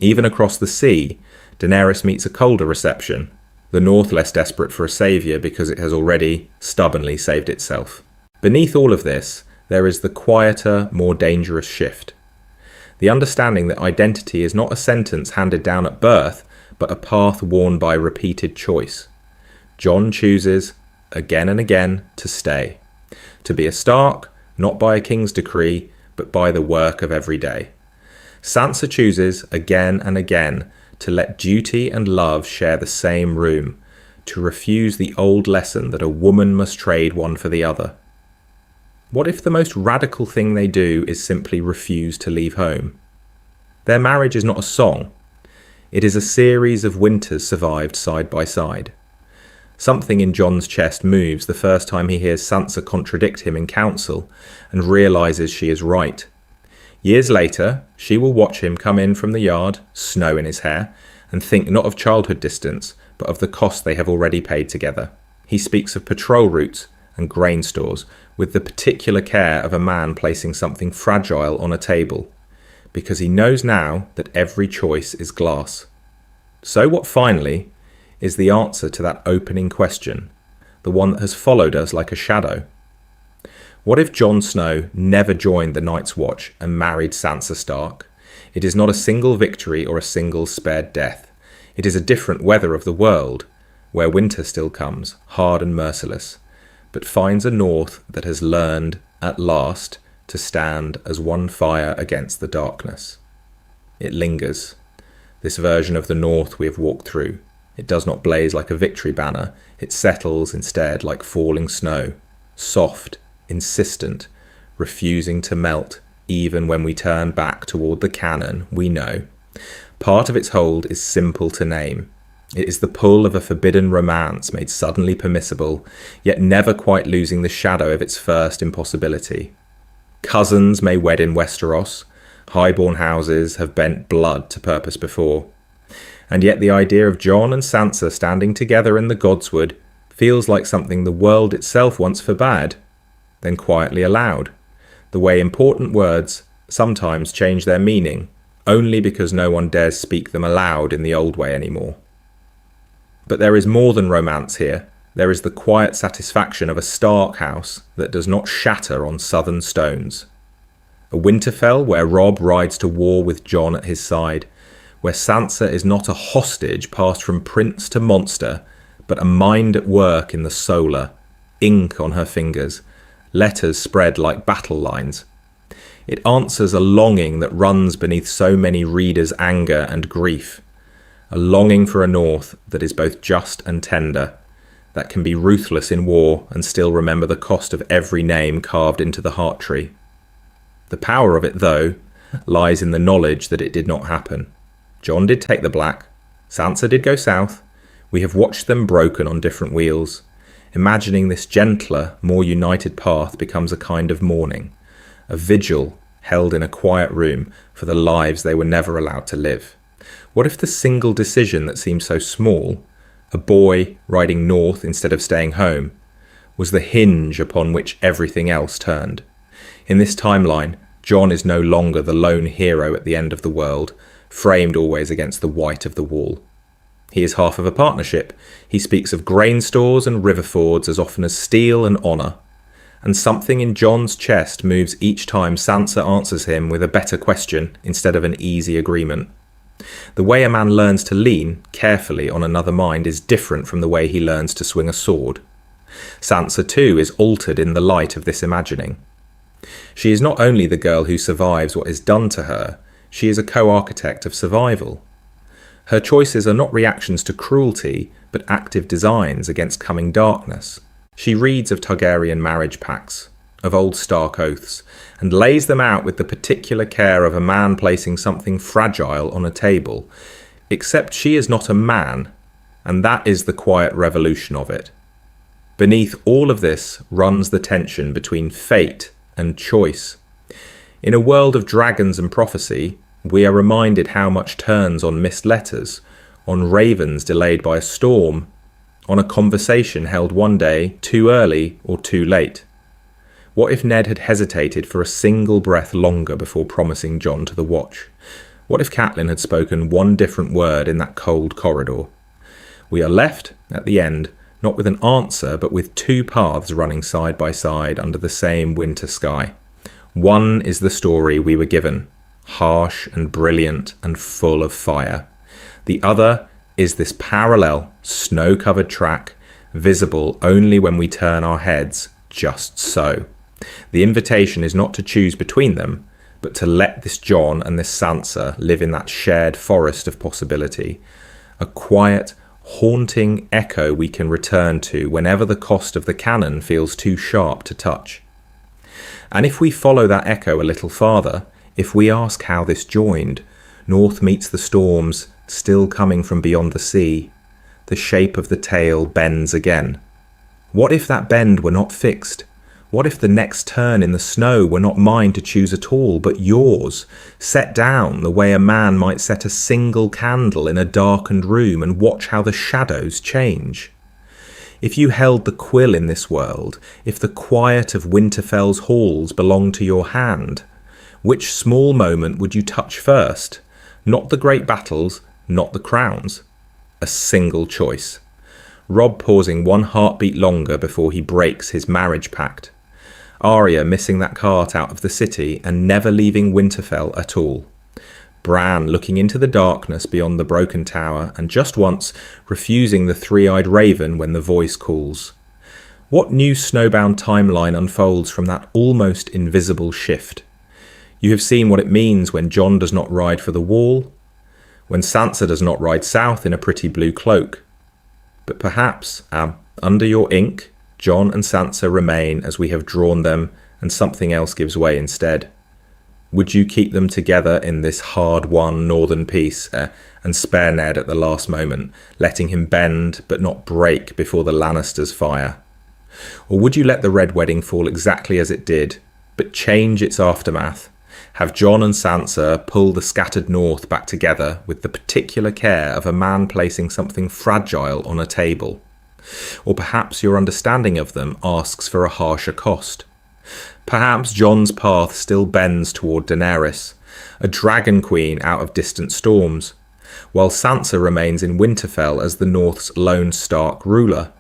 Even across the sea, Daenerys meets a colder reception, the North less desperate for a saviour because it has already stubbornly saved itself. Beneath all of this, there is the quieter, more dangerous shift. The understanding that identity is not a sentence handed down at birth, but a path worn by repeated choice. Jon chooses, again and again, to stay. To be a Stark, not by a king's decree, but by the work of every day. Sansa chooses, again and again, to let duty and love share the same room, to refuse the old lesson that a woman must trade one for the other. What if the most radical thing they do is simply refuse to leave home? Their marriage is not a song. It is a series of winters survived side by side. Something in Jon's chest moves the first time he hears Sansa contradict him in council and realises she is right. Years later, she will watch him come in from the yard, snow in his hair, and think not of childhood distance, but of the cost they have already paid together. He speaks of patrol routes and grain stores with the particular care of a man placing something fragile on a table, because he knows now that every choice is glass. So what finally is the answer to that opening question, the one that has followed us like a shadow? What if Jon Snow never joined the Night's Watch and married Sansa Stark? It is not a single victory or a single spared death. It is a different weather of the world, where winter still comes, hard and merciless, but finds a north that has learned, at last, to stand as one fire against the darkness. It lingers. This version of the north we have walked through. It does not blaze like a victory banner. It settles instead like falling snow, soft, insistent, refusing to melt even when we turn back toward the cannon we know. Part of its hold is simple to name. It is the pull of a forbidden romance made suddenly permissible, yet never quite losing the shadow of its first impossibility. Cousins may wed in Westeros. Highborn houses have bent blood to purpose before. And yet the idea of Jon and Sansa standing together in the Godswood feels like something the world itself once forbade, then quietly allowed, the way important words sometimes change their meaning, only because no one dares speak them aloud in the old way anymore. But there is more than romance here. There is the quiet satisfaction of a Stark house that does not shatter on southern stones. A Winterfell where Robb rides to war with Jon at his side, where Sansa is not a hostage passed from prince to monster, but a mind at work in the solar, ink on her fingers, letters spread like battle lines. It answers a longing that runs beneath so many readers' anger and grief. A longing for a north that is both just and tender, that can be ruthless in war and still remember the cost of every name carved into the heart tree. The power of it, though, lies in the knowledge that it did not happen. Jon did take the black, Sansa did go south. We have watched them broken on different wheels. Imagining this gentler, more united path becomes a kind of mourning, a vigil held in a quiet room for the lives they were never allowed to live. What if the single decision that seemed so small, a boy riding north instead of staying home, was the hinge upon which everything else turned? In this timeline, Jon is no longer the lone hero at the end of the world, framed always against the white of the wall. He is half of a partnership. He speaks of grain stores and river fords as often as steel and honour. And something in Jon's chest moves each time Sansa answers him with a better question instead of an easy agreement. The way a man learns to lean carefully on another mind is different from the way he learns to swing a sword. Sansa too is altered in the light of this imagining. She is not only the girl who survives what is done to her, she is a co-architect of survival. Her choices are not reactions to cruelty, but active designs against coming darkness. She reads of Targaryen marriage pacts, of old Stark oaths, and lays them out with the particular care of a man placing something fragile on a table, except she is not a man, and that is the quiet revolution of it. Beneath all of this runs the tension between fate and choice. In a world of dragons and prophecy, we are reminded how much turns on missed letters, on ravens delayed by a storm, on a conversation held one day too early or too late. What if Ned had hesitated for a single breath longer before promising Jon to the watch? What if Catelyn had spoken one different word in that cold corridor? We are left, at the end, not with an answer, but with two paths running side by side under the same winter sky. One is the story we were given, harsh and brilliant and full of fire. The other is this parallel, snow-covered track, visible only when we turn our heads, just so. The invitation is not to choose between them, but to let this Jon and this Sansa live in that shared forest of possibility, a quiet, haunting echo we can return to whenever the cost of the cannon feels too sharp to touch. And if we follow that echo a little farther, if we ask how this joined, north meets the storms, still coming from beyond the sea, the shape of the tale bends again. What if that bend were not fixed? What if the next turn in the snow were not mine to choose at all, but yours, set down the way a man might set a single candle in a darkened room and watch how the shadows change? If you held the quill in this world, if the quiet of Winterfell's halls belonged to your hand, which small moment would you touch first? Not the great battles, not the crowns. A single choice. Robb pausing one heartbeat longer before he breaks his marriage pact. Arya missing that cart out of the city and never leaving Winterfell at all. Bran looking into the darkness beyond the broken tower and just once refusing the three-eyed raven when the voice calls. What new snowbound timeline unfolds from that almost invisible shift? You have seen what it means when Jon does not ride for the wall, when Sansa does not ride south in a pretty blue cloak. But perhaps, under your ink, Jon and Sansa remain as we have drawn them, and something else gives way instead. Would you keep them together in this hard-won northern peace, and spare Ned at the last moment, letting him bend but not break before the Lannisters fire? Or would you let the Red Wedding fall exactly as it did, but change its aftermath? Have Jon and Sansa pull the scattered north back together with the particular care of a man placing something fragile on a table? Or perhaps your understanding of them asks for a harsher cost. Perhaps Jon's path still bends toward Daenerys, a dragon queen out of distant storms, while Sansa remains in Winterfell as the North's lone Stark ruler,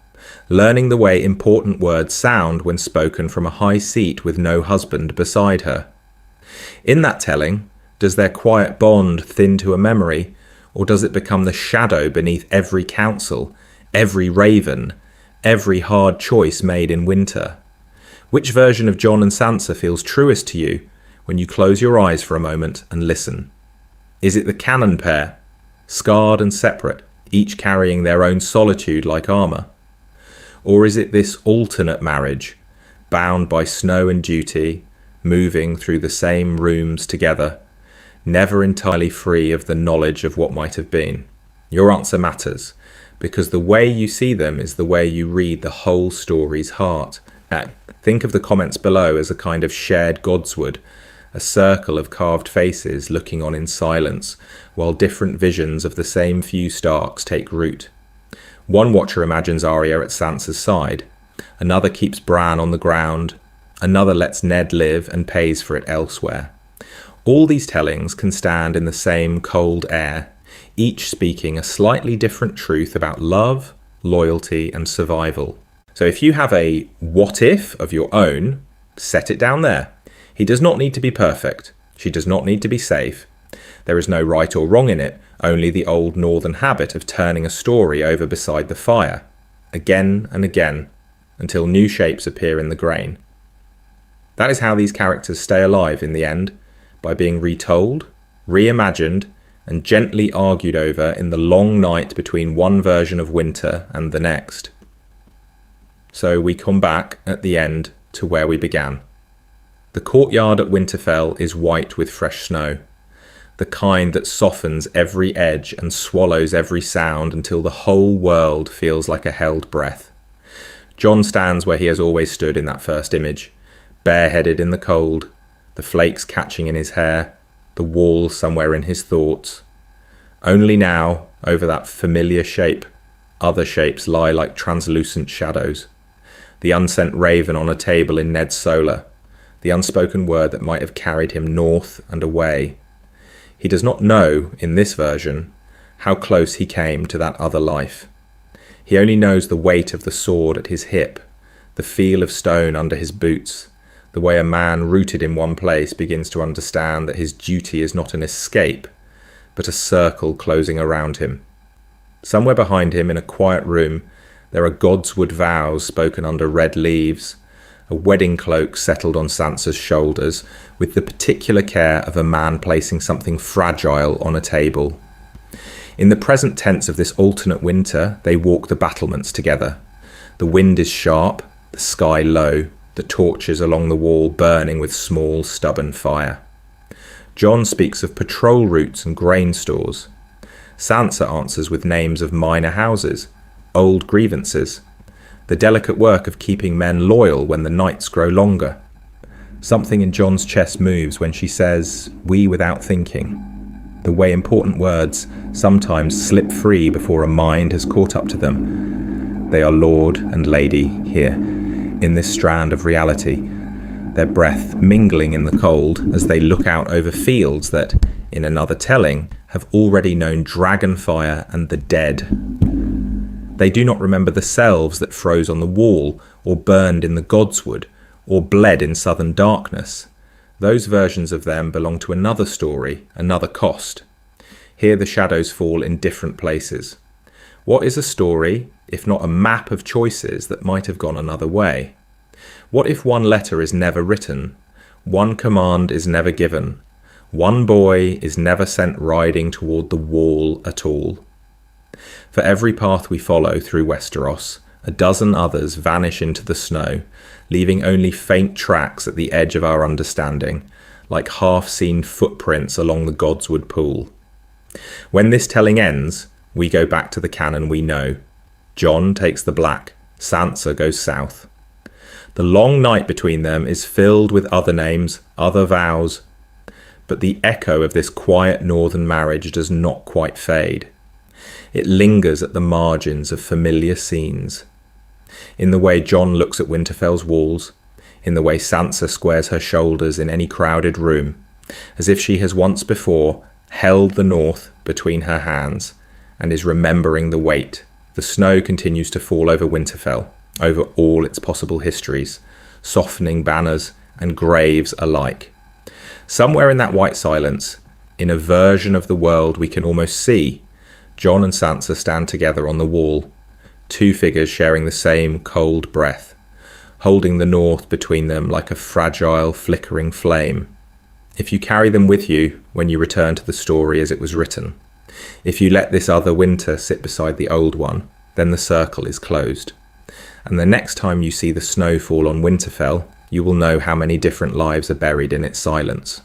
learning the way important words sound when spoken from a high seat with no husband beside her. In that telling, does their quiet bond thin to a memory, or does it become the shadow beneath every counsel, every raven, every hard choice made in winter? Which version of Jon and Sansa feels truest to you when you close your eyes for a moment and listen? Is it the canon pair, scarred and separate, each carrying their own solitude like armour? Or is it this alternate marriage, bound by snow and duty, moving through the same rooms together, never entirely free of the knowledge of what might have been? Your answer matters, because the way you see them is the way you read the whole story's heart. Think of the comments below as a kind of shared godswood, a circle of carved faces looking on in silence, while different visions of the same few Starks take root. One watcher imagines Arya at Sansa's side, another keeps Bran on the ground, another lets Ned live and pays for it elsewhere. All these tellings can stand in the same cold air, each speaking a slightly different truth about love, loyalty, and survival. So if you have a what if of your own, set it down there. He does not need to be perfect. She does not need to be safe. There is no right or wrong in it, only the old northern habit of turning a story over beside the fire, again and again, until new shapes appear in the grain. That is how these characters stay alive in the end, by being retold, reimagined, and gently argued over in the long night between one version of winter and the next. So we come back at the end to where we began. The courtyard at Winterfell is white with fresh snow, the kind that softens every edge and swallows every sound until the whole world feels like a held breath. Jon stands where he has always stood in that first image, bareheaded in the cold, the flakes catching in his hair, the wall somewhere in his thoughts. Only now, over that familiar shape, other shapes lie like translucent shadows. The unsent raven on a table in Ned's solar, the unspoken word that might have carried him north and away. He does not know, in this version, how close he came to that other life. He only knows the weight of the sword at his hip, the feel of stone under his boots, the way a man rooted in one place begins to understand that his duty is not an escape, but a circle closing around him. Somewhere behind him, in a quiet room, there are godswood vows spoken under red leaves, a wedding cloak settled on Sansa's shoulders, with the particular care of a man placing something fragile on a table. In the present tense of this alternate winter, they walk the battlements together. The wind is sharp, the sky low, the torches along the wall burning with small, stubborn fire. Jon speaks of patrol routes and grain stores. Sansa answers with names of minor houses, old grievances, the delicate work of keeping men loyal when the nights grow longer. Something in Jon's chest moves when she says, "we without thinking," the way important words sometimes slip free before a mind has caught up to them. They are lord and lady here, in this strand of reality, their breath mingling in the cold as they look out over fields that, in another telling, have already known dragon fire and the dead. They do not remember the selves that froze on the wall, or burned in the godswood, or bled in southern darkness. Those versions of them belong to another story, another cost. Here the shadows fall in different places. What is a story, if not a map of choices that might have gone another way? What if one letter is never written, one command is never given, one boy is never sent riding toward the wall at all? For every path we follow through Westeros, a dozen others vanish into the snow, leaving only faint tracks at the edge of our understanding, like half-seen footprints along the godswood pool. When this telling ends, we go back to the canon we know. Jon takes the black, Sansa goes south. The long night between them is filled with other names, other vows, but the echo of this quiet northern marriage does not quite fade. It lingers at the margins of familiar scenes. In the way Jon looks at Winterfell's walls, in the way Sansa squares her shoulders in any crowded room, as if she has once before held the north between her hands and is remembering the weight. The snow continues to fall over Winterfell, over all its possible histories, softening banners and graves alike. Somewhere in that white silence, in a version of the world we can almost see, Jon and Sansa stand together on the wall, two figures sharing the same cold breath, holding the north between them like a fragile, flickering flame. If you carry them with you when you return to the story as it was written, if you let this other winter sit beside the old one, then the circle is closed. And the next time you see the snow fall on Winterfell, you will know how many different lives are buried in its silence.